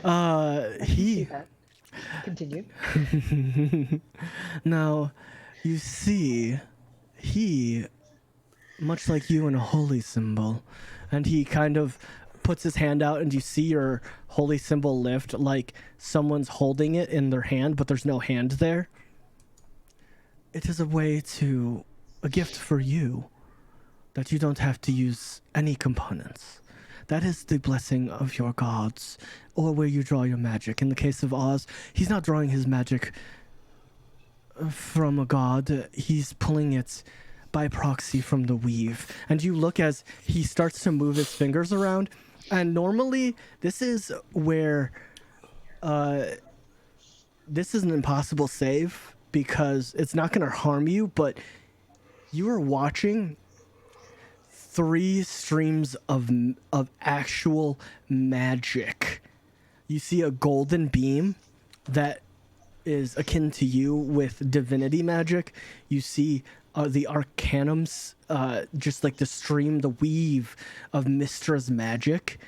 [SPEAKER 5] See that. Continue.
[SPEAKER 1] Now, you see, he, much like you, in a holy symbol, and he kind of puts his hand out, and you see your holy symbol lift, like someone's holding it in their hand, but there's no hand there. It is a gift for you, that you don't have to use any components. That is the blessing of your gods, or where you draw your magic. In the case of Oz, he's not drawing his magic from a god. He's pulling it by proxy from the weave. And you look as he starts to move his fingers around. And normally, this is where... this is an impossible save, because it's not going to harm you, but you are watching 3 streams of actual magic. You see a golden beam that is akin to you with divinity magic. You see the arcanums, just like the stream, the weave of Mistra's magic.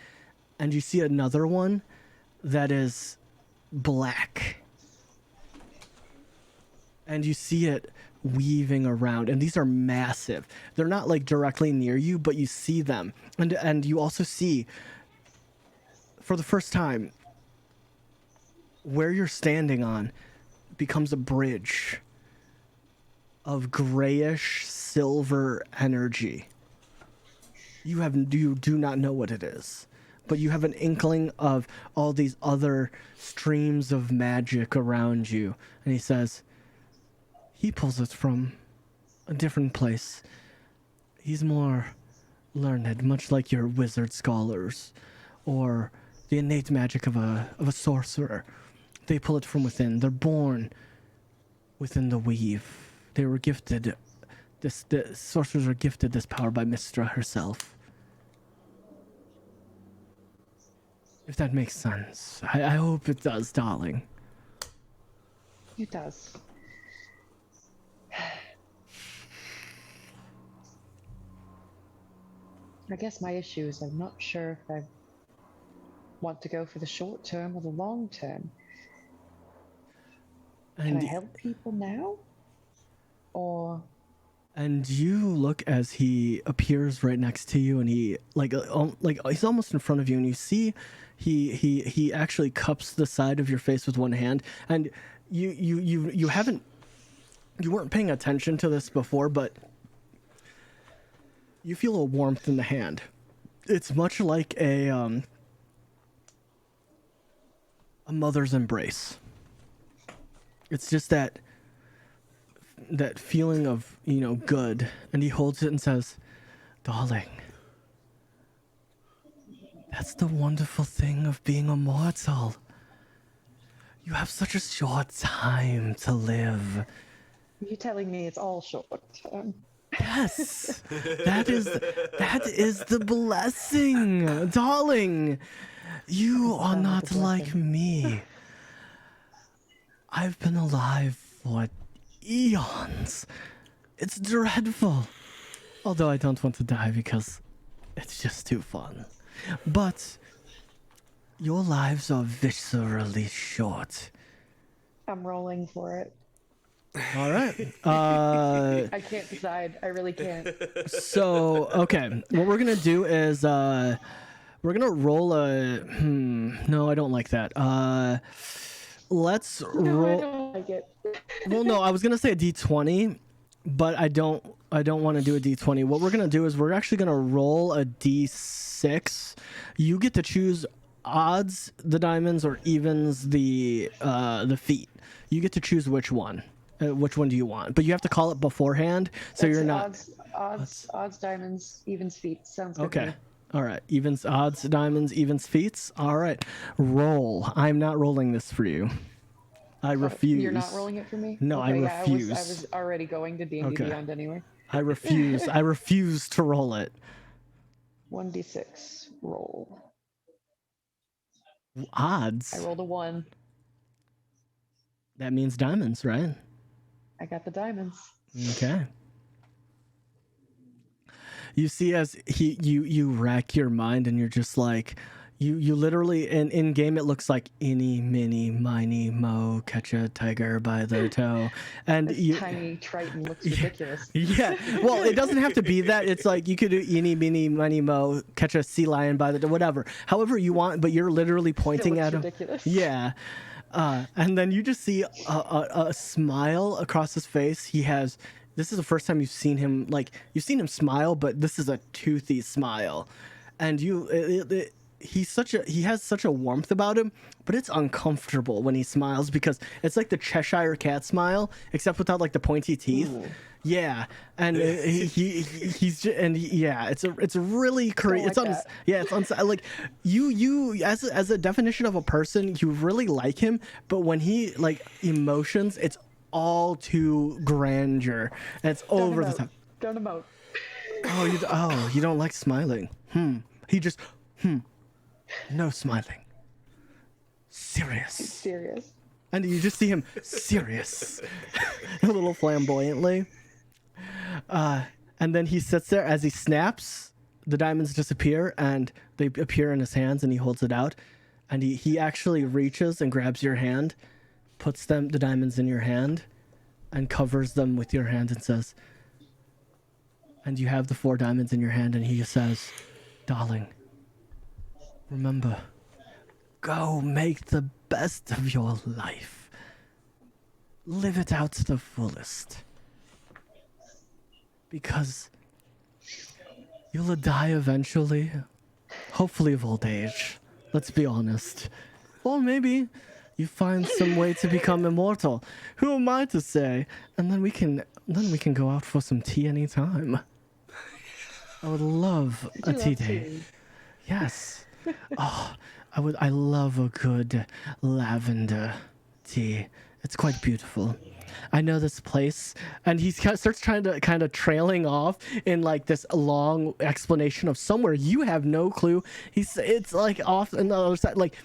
[SPEAKER 1] And you see another one that is black. and you see it weaving around, and these are massive. They're not like directly near you, but you see them, and you also see for the first time where you're standing on becomes a bridge of grayish silver energy. You do not know what it is, but you have an inkling of all these other streams of magic around you. And he says, he pulls it from a different place. He's more learned, much like your wizard scholars, or the innate magic of a sorcerer. They pull it from within. They're born within the weave. They were gifted, the sorcerers are gifted this power by Mistra herself. If that makes sense. I hope it does, darling.
[SPEAKER 5] It does. I guess my issue is I'm not sure if I want to go for the short term or the long term. Can I help people now? Or...
[SPEAKER 1] And you look as he appears right next to you, and he like he's almost in front of you, and you see he actually cups the side of your face with one hand, and you weren't paying attention to this before, but you feel a warmth in the hand. It's much like a mother's embrace. It's just that feeling of, good. And he holds it and says, darling, that's the wonderful thing of being immortal. You have such a short time to live.
[SPEAKER 5] You're telling me it's all short term.
[SPEAKER 1] Yes, that is the blessing, darling. You are not like me. I've been alive for eons. It's dreadful. Although I don't want to die because it's just too fun. But your lives are viscerally short.
[SPEAKER 5] I'm rolling for it.
[SPEAKER 1] All right.
[SPEAKER 5] I can't decide. I really can't.
[SPEAKER 1] So, okay. What we're going to do is we're going to roll a... No, I don't like that. Let's roll...
[SPEAKER 5] I don't like it.
[SPEAKER 1] Well, no, I was going to say a D20, but I don't want to do a D20. What we're going to do is we're actually going to roll a D6. You get to choose odds, the diamonds, or evens, the feet. You get to choose which one. Which one do you want? But you have to call it beforehand, so
[SPEAKER 5] That's
[SPEAKER 1] you're not...
[SPEAKER 5] Odds, diamonds, evens, feet. Sounds good.
[SPEAKER 1] Okay.
[SPEAKER 5] To me.
[SPEAKER 1] All right. Evens, odds, diamonds, evens, feats. All right. Roll. I'm not rolling this for you. I refuse.
[SPEAKER 5] You're not rolling it for me?
[SPEAKER 1] No,
[SPEAKER 5] okay,
[SPEAKER 1] I refuse.
[SPEAKER 5] I was already going to D&D
[SPEAKER 1] Okay.
[SPEAKER 5] Beyond anyway.
[SPEAKER 1] I refuse. I refuse to roll it.
[SPEAKER 5] 1d6 roll.
[SPEAKER 1] Odds?
[SPEAKER 5] I rolled a 1.
[SPEAKER 1] That means diamonds, right?
[SPEAKER 5] I got the diamonds.
[SPEAKER 1] Okay. You see as you rack your mind, and you're just like, you literally, in game it looks like eeny, miny, miny, mo, catch a tiger by the toe. And
[SPEAKER 5] This tiny Triton looks ridiculous.
[SPEAKER 1] Yeah. Well, it doesn't have to be that. It's like you could do eeny, meeny, miny, mo, catch a sea lion by the whatever. However you want, but you're literally pointing at him.
[SPEAKER 5] Ridiculous.
[SPEAKER 1] Yeah. And then you just see a smile across his face. This is the first time you've seen him, you've seen him smile, but this is a toothy smile. And he has such a warmth about him, but it's uncomfortable when he smiles because it's like the Cheshire Cat smile, except without the pointy teeth.
[SPEAKER 5] Ooh.
[SPEAKER 1] Yeah, and it's a really crazy. You as a definition of a person, you really like him, but when he emotions, it's all too grandeur, and it's over the top.
[SPEAKER 5] Don't emote.
[SPEAKER 1] You don't like smiling. He just no smiling. Serious. And you just see him serious, a little flamboyantly. And then he sits there as he snaps. The diamonds disappear, and they appear in his hands, and he holds it out. And he actually reaches and grabs your hand, puts the diamonds in your hand, and covers them with your hand and says, and you have the 4 diamonds in your hand, and he says, darling, remember, go make the best of your life. Live it out to the fullest. Because you'll die eventually. Hopefully of old age. Let's be honest. Or maybe you find some way to become immortal. Who am I to say? And then we can go out for some tea anytime. I would love a tea day. Yes. Oh, I love a good lavender tea. It's quite beautiful. I know this place, and he starts trying to kind of trailing off in like this long explanation of somewhere you have no clue. It's like off on the other side, like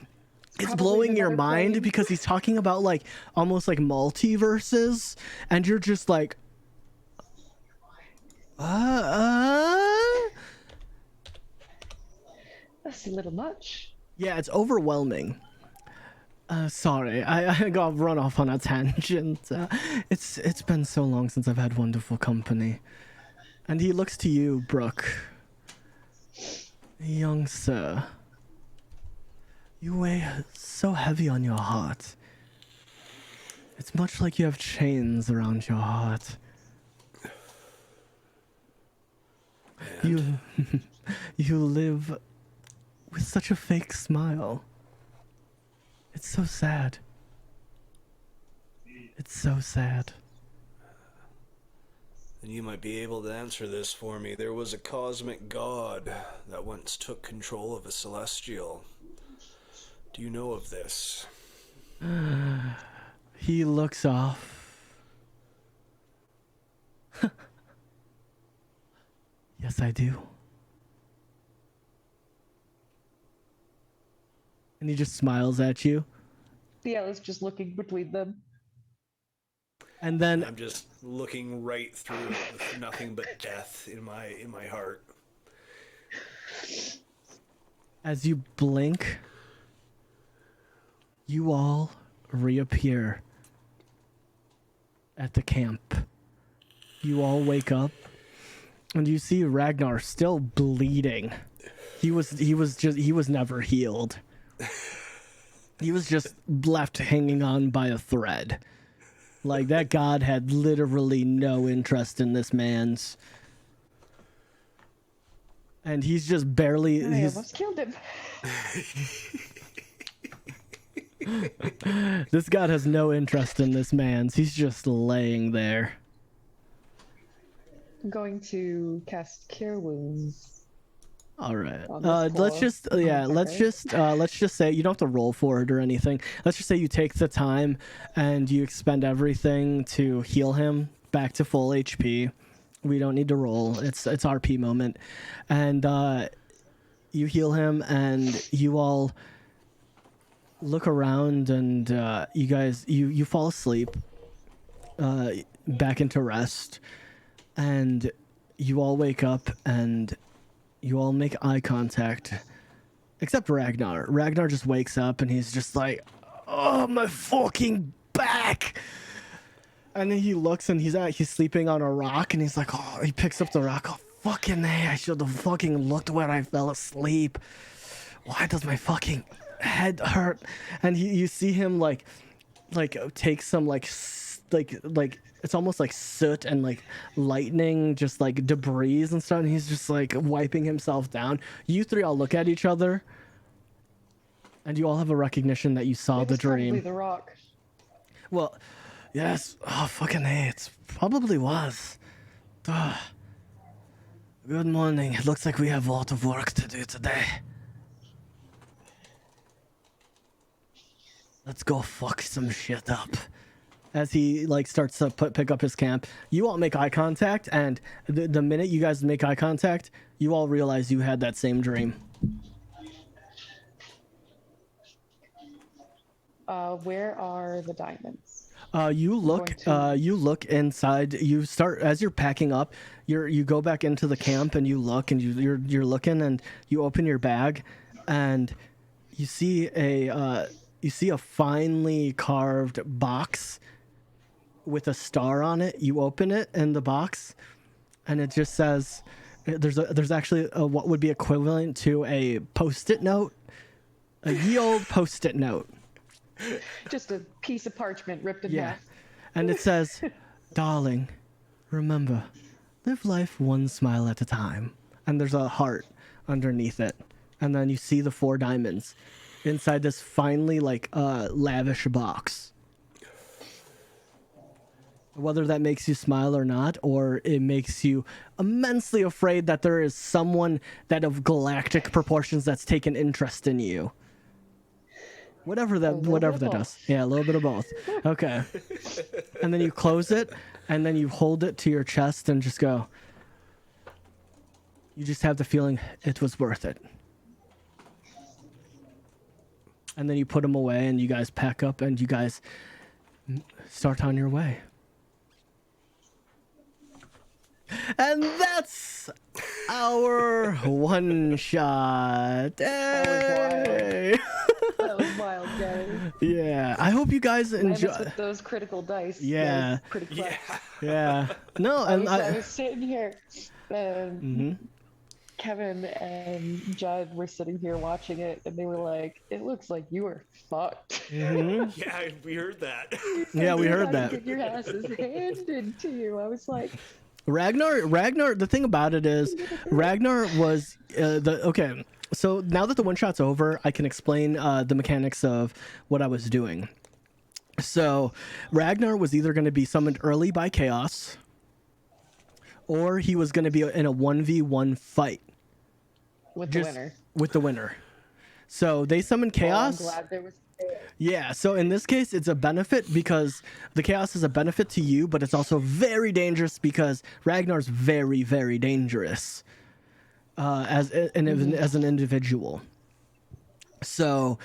[SPEAKER 1] it's
[SPEAKER 5] Probably
[SPEAKER 1] blowing your
[SPEAKER 5] another
[SPEAKER 1] mind
[SPEAKER 5] plane.
[SPEAKER 1] because he's talking about like almost like multiverses, and you're just like,
[SPEAKER 5] That's a little much.
[SPEAKER 1] yeah, it's overwhelming. Sorry, I got run off on a tangent. It's been so long since I've had wonderful company. And he looks to you, Brooke. Young sir. You weigh so heavy on your heart. It's much like you have chains around your heart. You you live with such a fake smile. It's so sad. It's so sad.
[SPEAKER 3] And you might be able to answer this for me. There was a cosmic god that once took control of a celestial. Do you know of this?
[SPEAKER 1] He looks off. Yes, I do. And he just smiles at you.
[SPEAKER 5] Theo's just looking between them.
[SPEAKER 1] And then
[SPEAKER 3] I'm just looking right through it with nothing but death in my heart.
[SPEAKER 1] as you blink, you all reappear at the camp. You all wake up and you see Ragnar still bleeding. He was never healed. He was just left hanging on by a thread. Like, that god had literally no interest in this man's. And he's just barely...
[SPEAKER 5] I almost killed him.
[SPEAKER 1] This god has no interest in this man's. He's just laying there.
[SPEAKER 5] I'm going to cast Cure Wounds.
[SPEAKER 1] All right.
[SPEAKER 5] On this
[SPEAKER 1] Let's
[SPEAKER 5] poor
[SPEAKER 1] just let's just say you don't have to roll for it or anything. Let's just say you take the time and you expend everything to heal him back to full HP. We don't need to roll. It's RP moment, and you heal him, and you all look around, and you guys you fall asleep, back into rest, and you all wake up and you all make eye contact, except Ragnar. Ragnar just wakes up and he's just like, "Oh, my fucking back!" And then he looks and he's sleeping on a rock, and he's like, "Oh," he picks up the rock. "Oh, fucking hey, I should have fucking looked when I fell asleep. Why does my fucking head hurt?" And you see him like take some like it's almost like soot and like lightning, just like debris and stuff, and he's just like wiping himself down. You three all look at each other, and you all have a recognition that you saw
[SPEAKER 5] It
[SPEAKER 1] the
[SPEAKER 5] was probably
[SPEAKER 1] dream.
[SPEAKER 5] the rock.
[SPEAKER 1] Well, yes. Oh, fucking hey, it probably was. Ugh. Good morning. It looks like we have a lot of work to do today. Let's go fuck some shit up. As he like starts to pick up his camp, you all make eye contact, and the minute you guys make eye contact, you all realize you had that same dream.
[SPEAKER 5] Where are the diamonds?
[SPEAKER 1] You look inside. You start as you're packing up. You go back into the camp and you look, and you're looking, and you open your bag, and you see a finely carved box with a star on it. You open it in the box, and it just says there's actually what would be equivalent to a Post-it note, a ye old Post-it note.
[SPEAKER 5] Just a piece of parchment ripped in
[SPEAKER 1] Yeah,
[SPEAKER 5] half.
[SPEAKER 1] and it says, "Darling, remember, live life one smile at a time." And there's a heart underneath it, and then you see the 4 diamonds inside this finely lavish box. Whether that makes you smile or not, or it makes you immensely afraid that there is someone that of galactic proportions that's taken interest in you. Whatever that does. Yeah, a little bit of both. Okay. And then you close it, and then you hold it to your chest and just go. You just have the feeling it was worth it. And then you put them away, and you guys pack up, and you guys start on your way. And that's our one shot. Hey!
[SPEAKER 5] That was wild, guys.
[SPEAKER 1] Yeah, I hope you guys enjoy.
[SPEAKER 5] With those critical dice.
[SPEAKER 1] Yeah.
[SPEAKER 5] That was pretty clever.
[SPEAKER 1] Yeah. No, and
[SPEAKER 5] I was sitting here. Kevin and Judd were sitting here watching it, and they were like, "It looks like you were fucked."
[SPEAKER 1] Mm-hmm.
[SPEAKER 3] Yeah, we heard that.
[SPEAKER 1] Yeah, we heard
[SPEAKER 5] How
[SPEAKER 1] that.
[SPEAKER 5] to get your asses handed to you. I was like,
[SPEAKER 1] Ragnar. The thing about it is, Ragnar was okay. So now that the one shot's over, I can explain the mechanics of what I was doing. So Ragnar was either going to be summoned early by Chaos, or he was going to be in a 1v1 fight
[SPEAKER 5] with the winner.
[SPEAKER 1] With the winner. So they summoned Chaos.
[SPEAKER 5] I'm glad there was.
[SPEAKER 1] Yeah, so in this case, it's a benefit because the Chaos is a benefit to you, but it's also very dangerous because Ragnar's very, very dangerous as an individual. So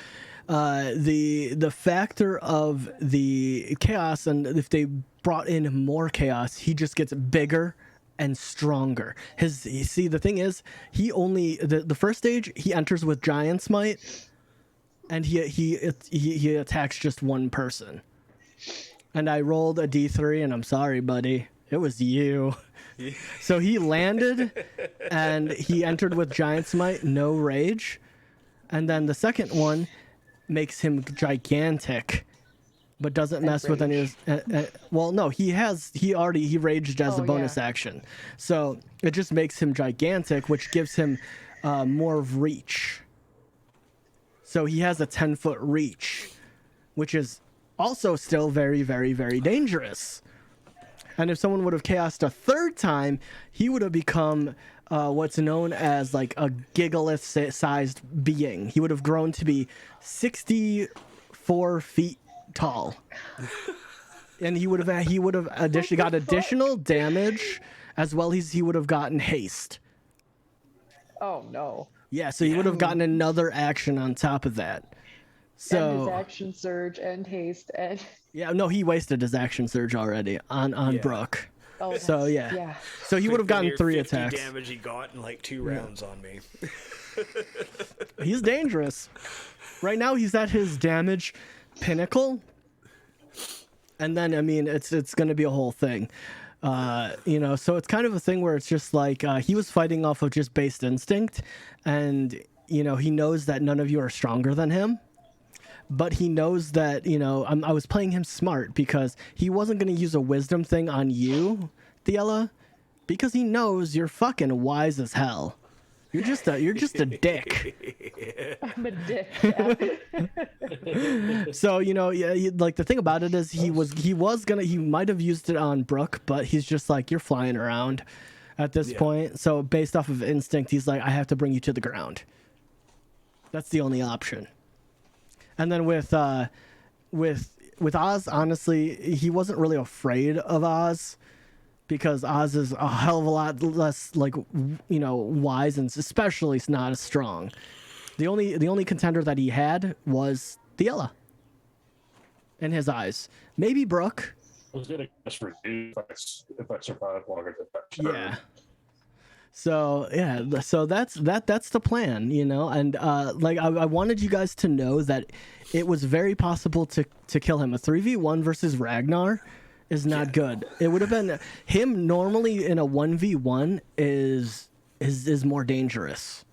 [SPEAKER 1] the factor of the Chaos, and if they brought in more Chaos, he just gets bigger and stronger. The thing is, he only the first stage he enters with Giant Smite, and he attacks just one person. And I rolled a D3, and I'm sorry, buddy, it was you. So he landed, and he entered with Giant Smite, no rage, and then the second one makes him gigantic, but doesn't mess with any of his, well, no, he raged as a bonus action. So it just makes him gigantic, which gives him more reach. So he has a 10-foot reach, which is also still very, very, very dangerous. And if someone would have chaosed a third time, he would have become what's known as like a gigalith-sized being. He would have grown to be 64 feet tall, and he would have additionally got additional damage, as well as he would have gotten haste.
[SPEAKER 5] Oh no!
[SPEAKER 1] Yeah, so he would have gotten another action on top of that. So
[SPEAKER 5] and his action surge and haste and
[SPEAKER 1] yeah, no, he wasted his action surge already on Brooke.
[SPEAKER 5] Oh,
[SPEAKER 1] so yeah. So he would have gotten 3 attacks.
[SPEAKER 3] Damage he got in like 2 rounds on me.
[SPEAKER 1] He's dangerous. Right now he's at his damage pinnacle, and then I mean it's going to be a whole thing. So it's kind of a thing where it's just like he was fighting off of just based instinct, and he knows that none of you are stronger than him, but he knows that I was playing him smart because he wasn't going to use a wisdom thing on you, Thiela, because he knows you're fucking wise as hell. You're just a dick.
[SPEAKER 5] I'm a dick. Yeah.
[SPEAKER 1] So like the thing about it is he might have used it on Brooke, but he's just like, you're flying around at this point. So based off of instinct, he's like, I have to bring you to the ground. That's the only option. And then with Oz, honestly, he wasn't really afraid of Oz, because Oz is a hell of a lot less wise, and especially not as strong. The only contender that he had was Thiela in his eyes. Maybe Brooke.
[SPEAKER 4] I was gonna guess for you if I survive longer than that.
[SPEAKER 1] Yeah. So that's the plan, and I wanted you guys to know that it was very possible to kill him. A 3v1 versus Ragnar is not good. It would have been him normally in a 1v1 is more dangerous.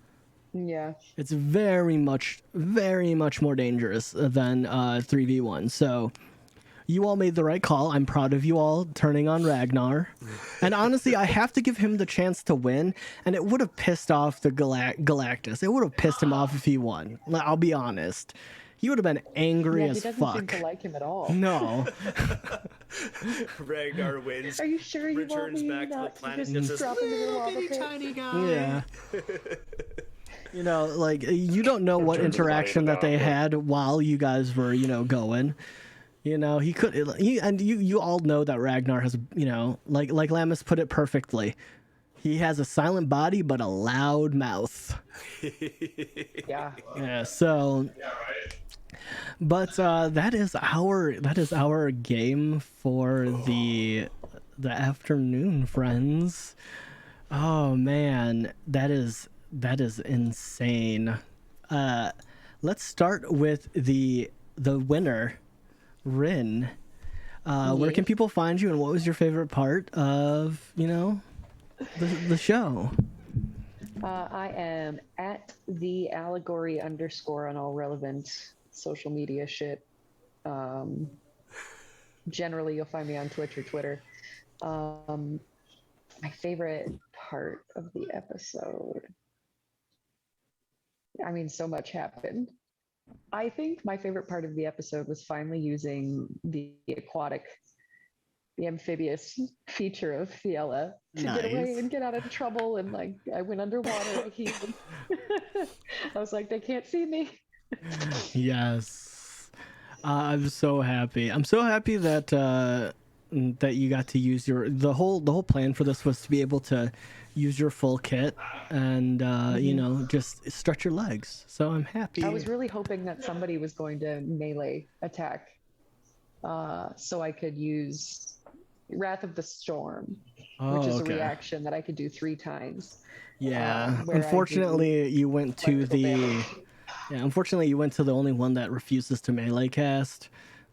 [SPEAKER 5] Yeah.
[SPEAKER 1] It's very much more dangerous than 3v1. So you all made the right call. I'm proud of you all turning on Ragnar. And honestly, I have to give him the chance to win. And it would have pissed off the Galactus. It would have pissed him off if he won. I'll be honest. He would have been angry as fuck.
[SPEAKER 5] He doesn't seem to like him at all.
[SPEAKER 1] No.
[SPEAKER 3] Ragnar wins.
[SPEAKER 5] Are you sure you want
[SPEAKER 3] returns
[SPEAKER 5] me
[SPEAKER 3] back to the
[SPEAKER 5] not
[SPEAKER 3] planet
[SPEAKER 5] to
[SPEAKER 3] and
[SPEAKER 5] just
[SPEAKER 3] just
[SPEAKER 5] drop him in the lava pit?
[SPEAKER 3] tiny guy.
[SPEAKER 1] Yeah. You know, like, you don't know what
[SPEAKER 4] Return to the body
[SPEAKER 1] interaction
[SPEAKER 4] of the
[SPEAKER 1] that they
[SPEAKER 4] goblet.
[SPEAKER 1] had while you guys were, going. You know, you all know that Ragnar has, like Lamus put it perfectly. He has a silent body but a loud mouth.
[SPEAKER 5] Yeah.
[SPEAKER 1] Yeah, so but that is our game for the afternoon, friends. Oh man, that is insane. Let's start with the winner, Rin. Where can people find you, and what was your favorite part of the show?
[SPEAKER 5] I am at the allegory _ on all relevant social media shit. Generally, you'll find me on Twitch or Twitter. My favorite part of the episode. I mean, so much happened. I think my favorite part of the episode was finally using the amphibious feature of Fiella to get away
[SPEAKER 1] Nice.
[SPEAKER 5] and get out of trouble. And like, I went underwater. I healed. I was like, they can't see me.
[SPEAKER 1] Yes. I'm so happy. I'm so happy that that you got to use the whole plan for this was to be able to use your full kit and just stretch your legs. So I'm happy.
[SPEAKER 5] I was really hoping that somebody was going to melee attack, so I could use Wrath of the Storm, which is a reaction that I could do 3 times.
[SPEAKER 1] Yeah.
[SPEAKER 5] where I
[SPEAKER 1] Unfortunately, you went to
[SPEAKER 5] electrical damage.
[SPEAKER 1] unfortunately you went to the only one that refuses to melee cast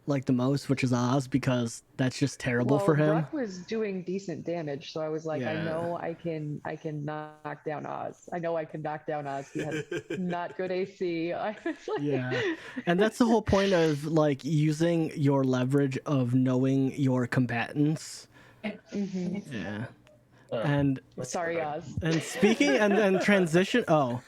[SPEAKER 1] like the most, which is Oz, because that's just terrible for him.
[SPEAKER 5] Brock was doing decent damage, so I was like, I
[SPEAKER 1] Yeah.
[SPEAKER 5] know I can knock down Oz. I know I can knock down Oz. He has not good AC. I was like,
[SPEAKER 1] Yeah. And that's the whole point of like using your leverage of knowing your combatants.
[SPEAKER 5] Mhm.
[SPEAKER 1] Yeah.
[SPEAKER 4] Oh,
[SPEAKER 1] And
[SPEAKER 5] Sorry, Oz.
[SPEAKER 1] speaking and transition. Oh,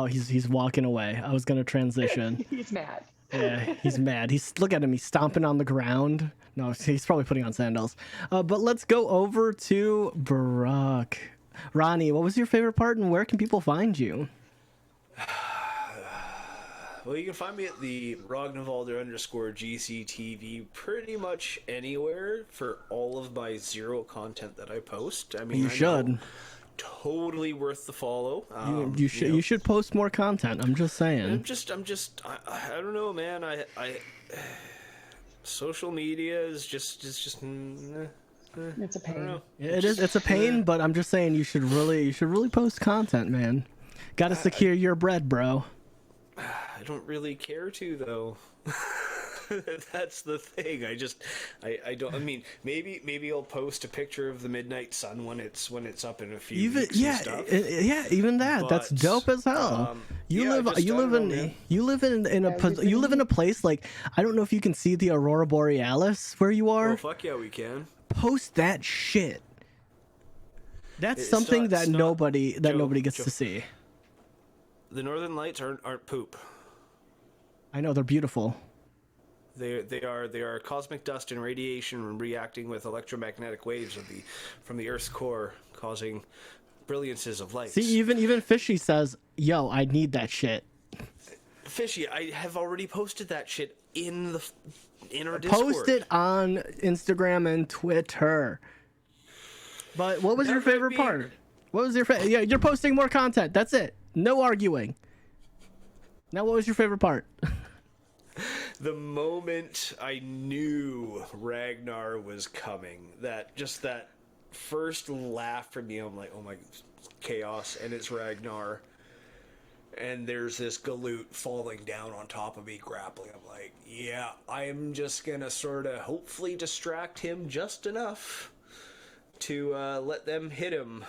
[SPEAKER 1] he's walking away. I was gonna transition.
[SPEAKER 5] He's mad.
[SPEAKER 1] Yeah, he's mad. Look at him. He's stomping on the ground. No, he's probably putting on sandals. But let's go over to Brock. Ronnie, what was your favorite part, and where can people find you?
[SPEAKER 3] Well, you can find me at the Rognvalder _GCTV pretty much anywhere for all of my zero content that I post. I mean,
[SPEAKER 1] You should.
[SPEAKER 3] know, totally worth the follow.
[SPEAKER 1] You should post more content. I'm just saying.
[SPEAKER 3] I'm just I don't know, man. I social media is just
[SPEAKER 5] It's a
[SPEAKER 3] I don't
[SPEAKER 5] pain.
[SPEAKER 3] know.
[SPEAKER 1] It's a pain, but I'm just saying you should really post content, man. Got to secure your bread, bro.
[SPEAKER 3] I don't really care to though. That's the thing. I don't. I mean, maybe I'll post a picture of the midnight sun when it's up in a few weeks and stuff.
[SPEAKER 1] Even that. That's
[SPEAKER 3] But,
[SPEAKER 1] dope as hell. You
[SPEAKER 3] yeah,
[SPEAKER 1] live
[SPEAKER 3] just,
[SPEAKER 1] you
[SPEAKER 3] I
[SPEAKER 1] live
[SPEAKER 3] don't
[SPEAKER 1] in
[SPEAKER 3] know, man.
[SPEAKER 1] you live in a place like, I don't know if you can see the Aurora Borealis where you are.
[SPEAKER 3] Oh fuck yeah, we can.
[SPEAKER 1] Post that shit. That's
[SPEAKER 3] It's
[SPEAKER 1] something
[SPEAKER 3] not-
[SPEAKER 1] that
[SPEAKER 3] it's not-
[SPEAKER 1] nobody
[SPEAKER 3] Joe,
[SPEAKER 1] gets
[SPEAKER 3] Joe.
[SPEAKER 1] to see.
[SPEAKER 3] The Northern Lights aren't poop.
[SPEAKER 1] I know they're beautiful.
[SPEAKER 3] They are cosmic dust and radiation reacting with electromagnetic waves from the Earth's core, causing brilliances of light.
[SPEAKER 1] See, even Fishy says, "Yo, I need that shit."
[SPEAKER 3] Fishy, I have already posted that shit in our Discord.
[SPEAKER 1] Post it on Instagram and Twitter. But what was
[SPEAKER 3] That
[SPEAKER 1] your
[SPEAKER 3] might
[SPEAKER 1] favorite
[SPEAKER 3] be-
[SPEAKER 1] part? What was your Yeah, you're posting more content. That's it. No arguing. Now, what was your favorite part?
[SPEAKER 3] The moment I knew Ragnar was coming, that first laugh from me, I'm like, oh my, chaos, and it's Ragnar. And there's this galoot falling down on top of me, grappling. I'm like, yeah, I'm just gonna sort of hopefully distract him just enough to let them hit him.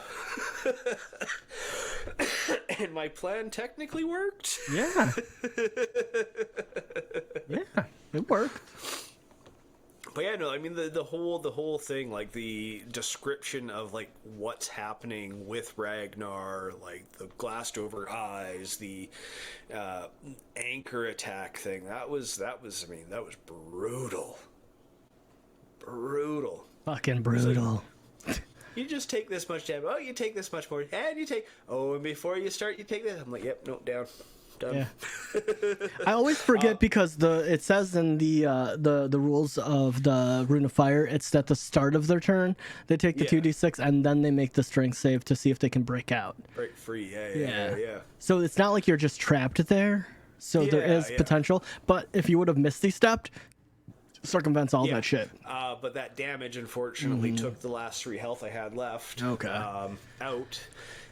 [SPEAKER 3] And my plan technically worked.
[SPEAKER 1] Yeah. Yeah, it worked.
[SPEAKER 3] But yeah, no, I mean the whole thing, like the description of like what's happening with Ragnar, like the glassed over eyes, the anchor attack thing. That was brutal. Brutal.
[SPEAKER 1] Fucking brutal.
[SPEAKER 3] You just take this much damage. Oh, you take this much more, and you take. Oh, and before you start, you take this. I'm like, yep, nope, down. Done.
[SPEAKER 1] Yeah. I always forget because it says in the rules of the Rune of Fire, it's at the start of their turn they take the 2d6 and then they make the strength save to see if they can break out.
[SPEAKER 3] Break free, yeah.
[SPEAKER 1] So it's not like you're just trapped there. So there is potential, but if you would have misty stepped, circumvents all that shit.
[SPEAKER 3] But that damage unfortunately took the last 3 health I had left.
[SPEAKER 1] Okay.
[SPEAKER 3] Out.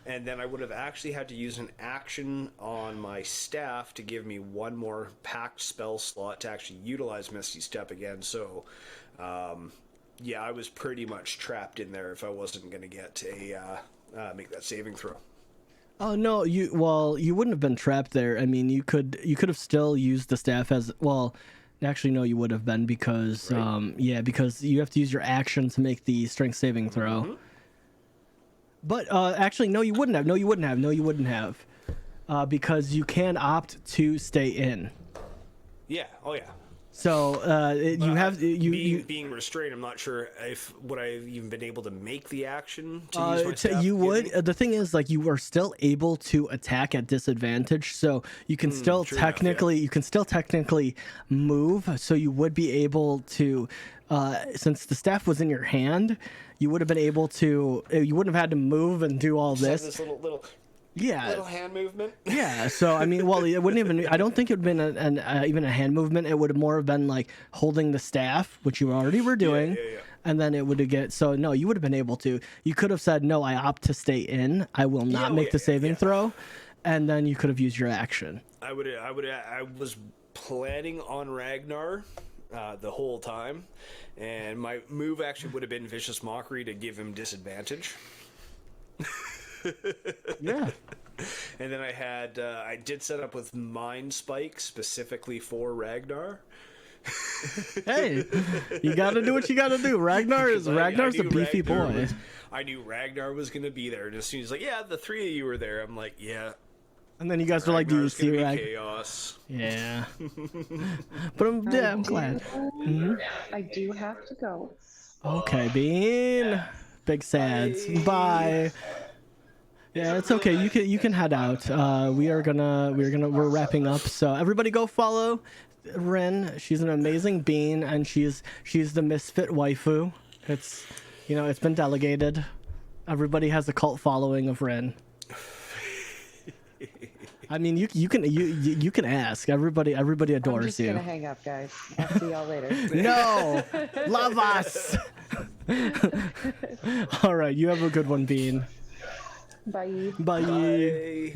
[SPEAKER 3] And then I would have actually had to use an action on my staff to give me 1 more packed spell slot to actually utilize Misty Step again. So, I was pretty much trapped in there if I wasn't going to get a make that saving throw.
[SPEAKER 1] Oh no, you wouldn't have been trapped there. I mean, you could have still used the staff as well. Actually, no, you would have been because because you have to use your action to make the strength saving throw. Mm-hmm. But actually, no, you wouldn't have. No, you wouldn't have. Because you can opt to stay in.
[SPEAKER 3] Yeah. Oh, yeah.
[SPEAKER 1] So
[SPEAKER 3] being restrained. I'm not sure if would I have even been able to make the action to use my staff.
[SPEAKER 1] You would. The thing is, like, you are still able to attack at disadvantage, so you can still technically move. So you would be able to, since the staff was in your hand, you would have been able to. You wouldn't have had to move and do all this.
[SPEAKER 3] This little hand movement.
[SPEAKER 1] Yeah. So I mean, well, it wouldn't even. I don't think it would have been even a hand movement. It would have more have been like holding the staff, which you already were doing, and then it would have get. So no, you would have been able to. You could have said, "No, I opt to stay in. I will not make the saving throw," and then you could have used your action.
[SPEAKER 3] I was planning on Ragnar the whole time, and my move actually would have been Vicious Mockery to give him disadvantage.
[SPEAKER 1] Yeah.
[SPEAKER 3] And then I did set up with Mind Spike specifically for Ragnar.
[SPEAKER 1] Hey, you gotta do what you gotta do. Ragnar's a beefy boy.
[SPEAKER 3] I knew Ragnar was gonna be there, and as soon as like, yeah, the 3 of you were there, I'm like, yeah.
[SPEAKER 1] And then you guys were like, "Do you see Ragnar?"
[SPEAKER 3] Chaos.
[SPEAKER 1] Yeah. But I'm glad. Mm-hmm.
[SPEAKER 5] I do have to go.
[SPEAKER 1] Okay, Bean. Big sads. Bye. Yeah, it's okay. You can head out. We're wrapping up. So everybody go follow Ren. She's an amazing bean, and she's the misfit waifu. It's it's been delegated. Everybody has a cult following of Ren. I mean, you can ask. Everybody adores
[SPEAKER 5] I'm just
[SPEAKER 1] you.
[SPEAKER 5] Gonna hang up, guys. I'll see y'all later.
[SPEAKER 1] No, love us. All right, you have a good one, Bean.
[SPEAKER 5] Bye.
[SPEAKER 1] Bye.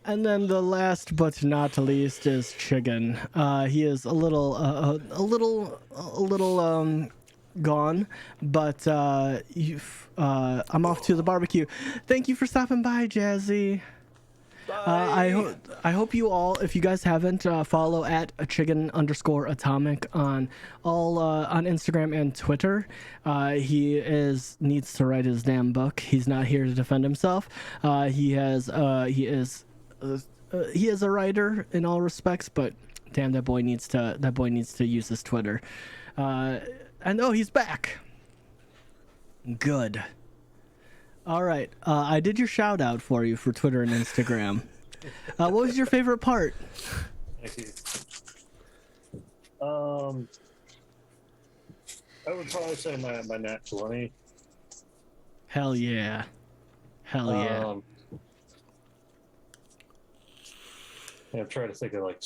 [SPEAKER 1] And then the last but not least is Chicken. He is a little gone, but I'm off to the barbecue. Thank you for stopping by, Jazzy. I hope you all, if you guys haven't, follow at chicken_atomic on all on Instagram and Twitter. He needs to write his damn book. He's not here to defend himself. He is a writer in all respects, but damn, that boy needs to use his Twitter. And he's back. Good. All right, I did your shout out for you for Twitter and Instagram. What was your favorite part?
[SPEAKER 4] Thank you. I would probably say my nat 20.
[SPEAKER 1] Hell yeah.
[SPEAKER 4] I'm trying to think of like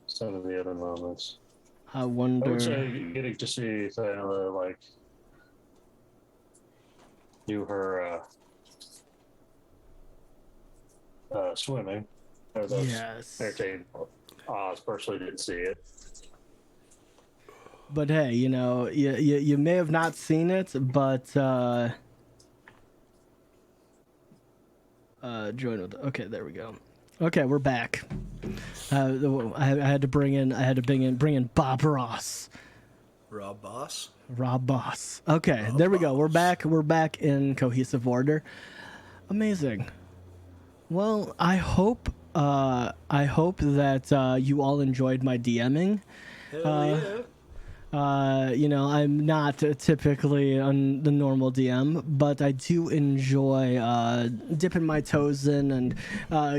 [SPEAKER 4] some of the other moments.
[SPEAKER 1] I wonder.
[SPEAKER 4] I would say getting to see like do her swimming. Those
[SPEAKER 1] Yes.
[SPEAKER 4] entertained. Oz personally didn't see it.
[SPEAKER 1] But hey, you know, you may have not seen it, but join with. Okay, there we go. Okay, we're back. I had to bring in Bob Ross.
[SPEAKER 3] Rob Boss.
[SPEAKER 1] Rob Boss. Okay, there we go. We're back. We're back in cohesive order. Amazing. Well, I hope that you all enjoyed my DMing.
[SPEAKER 3] Hell yeah.
[SPEAKER 1] You know, I'm not typically on the normal DM, but I do enjoy dipping my toes in and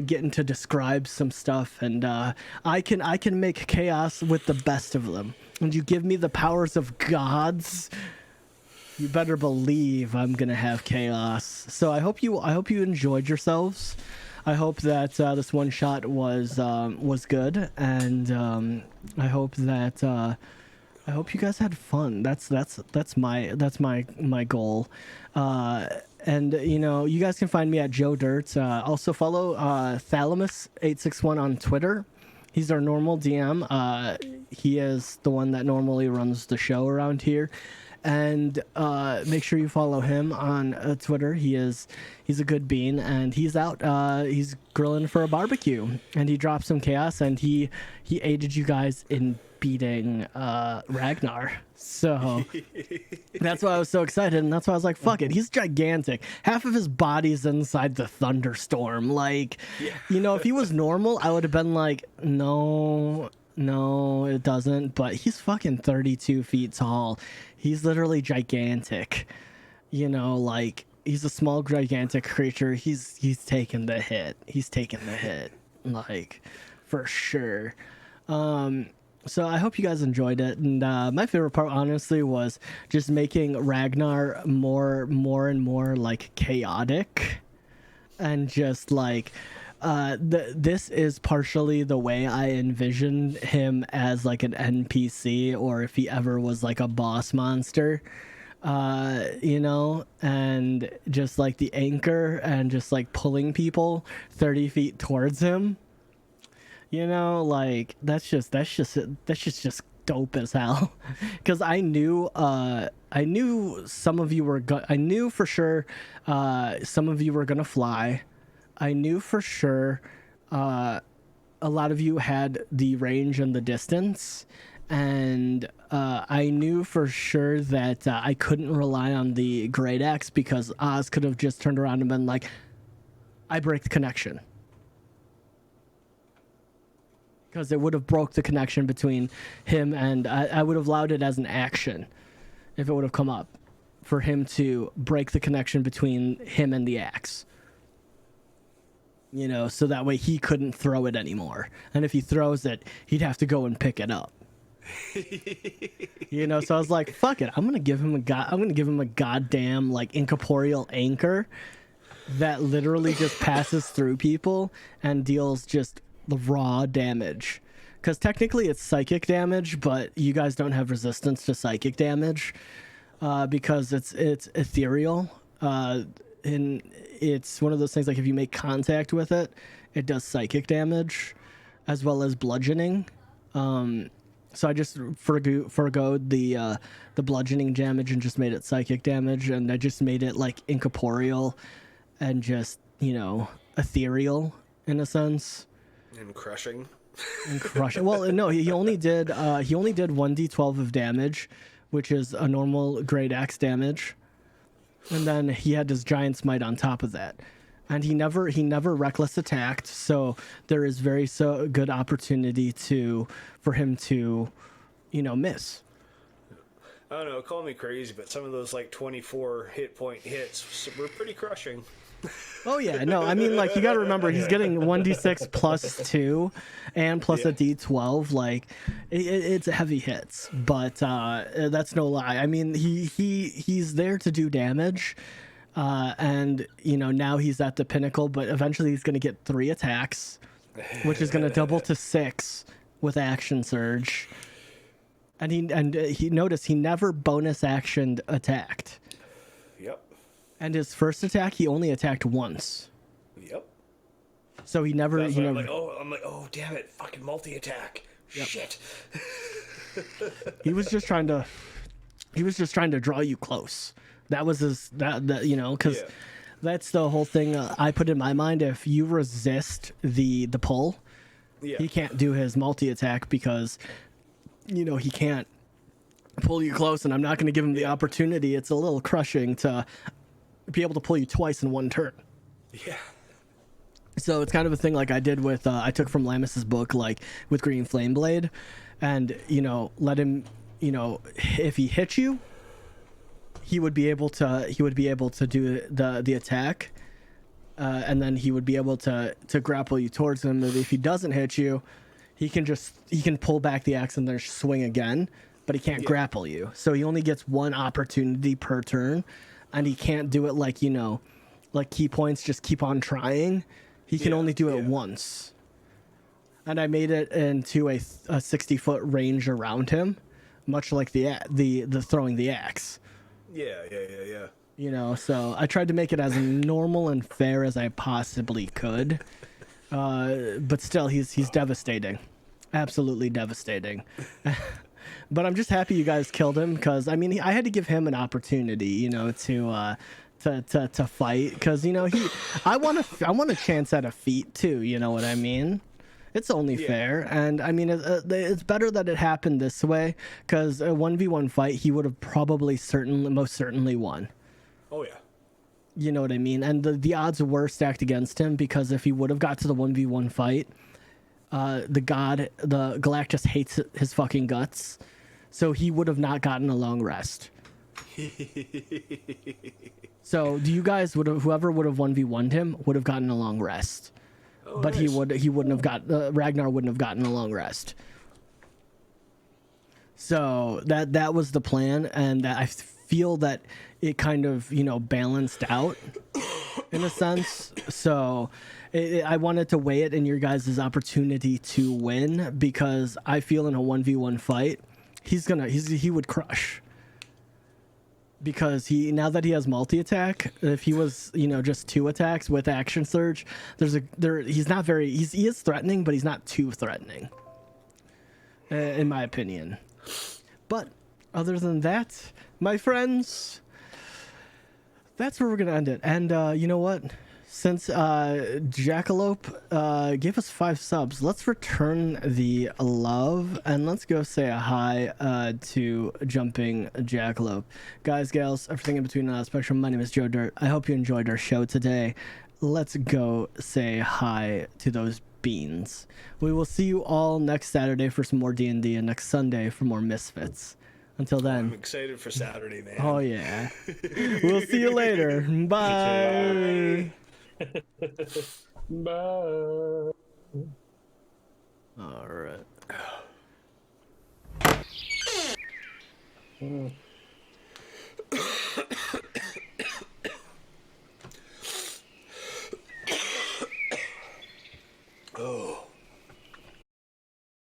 [SPEAKER 1] getting to describe some stuff. And I can make chaos with the best of them. And you give me the powers of gods, you better believe I'm gonna have chaos. So I hope you enjoyed yourselves. I hope that this one shot was good, and I hope that. I hope you guys had fun. That's my goal. And you know, you guys can find me at Joe Dirt. Also follow Thalamus861 on Twitter. He's our normal DM. He is the one that normally runs the show around here. And make sure you follow him on Twitter. He's a good bean, and he's out. He's grilling for a barbecue, and he dropped some chaos, and he aided you guys in beating Ragnar. So that's why I was so excited, and that's why I was like, fuck it, he's gigantic. Half of his body's inside the thunderstorm. Like, you know, if he was normal, I would have been like, no, it doesn't. But he's fucking 32 feet tall. He's literally gigantic. You know, like, he's a small, gigantic creature. He's taking the hit. He's taking the hit, like, for sure. So I hope you guys enjoyed it, and my favorite part, honestly, was just making Ragnar more and more like chaotic, and just like this is partially the way I envisioned him as like an NPC, or if he ever was like a boss monster. You know, and just like the anchor and just like pulling people 30 feet towards him. You know, like that's just dope as hell. Because I knew some of you were I knew for sure some of you were gonna fly. I knew for sure a lot of you had the range and the distance, and I knew for sure that I couldn't rely on the great axe, because Oz could have just turned around and been like, I break the connection. Because it would have broke the connection between him, and I would have allowed it as an action if it would have come up for him to break the connection between him and the axe. You know, so that way he couldn't throw it anymore. And if he throws it, he'd have to go and pick it up. You know, so I was like, fuck it. I'm gonna give him a goddamn like incorporeal anchor that literally just passes through people and deals just the raw damage. Because technically it's psychic damage, but you guys don't have resistance to psychic damage because it's ethereal. And it's one of those things, like if you make contact with it, it does psychic damage as well as bludgeoning. So I just forgoed the bludgeoning damage and just made it psychic damage, and I just made it like incorporeal and just, you know, ethereal in a sense.
[SPEAKER 3] And crushing.
[SPEAKER 1] Well, no, he only did 1d12 of damage, which is a normal great axe damage, and then he had his giant smite on top of that, and he never reckless attacked, so there is very good opportunity for him to, you know, miss.
[SPEAKER 3] I don't know, call me crazy, but some of those like 24 hit point hits were pretty crushing.
[SPEAKER 1] Oh yeah, no, I mean, like, you gotta remember, he's getting 1d6 plus 2 and plus a d12. Like, it's heavy hits, but that's no lie. I mean, he's there to do damage, and you know, now he's at the pinnacle, but eventually he's gonna get 3 attacks, which is gonna double to 6 with action surge. And he noticed he never bonus actioned attacked.
[SPEAKER 3] Yep.
[SPEAKER 1] And his first attack, he only attacked once.
[SPEAKER 3] Yep.
[SPEAKER 1] So he never,
[SPEAKER 3] That's
[SPEAKER 1] he
[SPEAKER 3] why
[SPEAKER 1] never.
[SPEAKER 3] I'm like, oh, damn it, fucking multi-attack.
[SPEAKER 1] Yep.
[SPEAKER 3] Shit.
[SPEAKER 1] He was just trying to draw you close. That was his that you know, because that's the whole thing I put in my mind. If you resist the pull, he can't do his multi attack because he can't pull you close, and I'm not going to give him the opportunity. It's a little crushing to be able to pull you twice in one turn.
[SPEAKER 3] Yeah.
[SPEAKER 1] So it's kind of a thing like I did with I took from Lamus's book, like with Green Flame Blade, and let him, if he hits you, he would be able to do the attack, and then he would be able to grapple you towards him. And if he doesn't hit you, he can pull back the axe and then swing again, but he can't grapple you. So he only gets one opportunity per turn, and he can't do it like like key points. Just keep on trying. He can only do it once. And I made it into a 60-foot range around him, much like the throwing the axe.
[SPEAKER 3] Yeah.
[SPEAKER 1] So I tried to make it as normal and fair as I possibly could. But still, he's devastating. Absolutely devastating. But I'm just happy you guys killed him, because I mean I had to give him an opportunity, to fight, because I want a chance at a feat too. You know what I mean? It's only fair, and I mean it's better that it happened this way, because a 1v1 fight he would have probably most certainly won.
[SPEAKER 3] Oh yeah.
[SPEAKER 1] You know what I mean? And the odds were stacked against him, because if he would have got to the 1v1 fight, the Galactus hates his fucking guts, so he would have not gotten a long rest. So do you guys whoever would have 1v1'd him would have gotten a long rest.
[SPEAKER 3] Oh,
[SPEAKER 1] But
[SPEAKER 3] nice.
[SPEAKER 1] he wouldn't have got Ragnar wouldn't have gotten a long rest. So that was the plan, and I feel that it kind of balanced out in a sense. So I wanted to weigh it in your guys' opportunity to win, because I feel in a 1v1 fight he would crush. Because now that he has multi-attack, if he was just 2 attacks with action surge, he is threatening, but he's not too threatening, in my opinion. But other than that, my friends, that's where we're gonna end it. And you know what? Since Jackalope gave us 5 subs, let's return the love, and let's go say a hi to Jumping Jackalope. Guys, gals, everything in between spectrum, my name is Joe Dirt. I hope you enjoyed our show today. Let's go say hi to those beans. We will see you all next Saturday for some more D&D, and next Sunday for more Misfits. Until then.
[SPEAKER 3] I'm excited for Saturday, man.
[SPEAKER 1] Oh, yeah. We'll see you later. Bye.
[SPEAKER 4] Bye.
[SPEAKER 1] All right.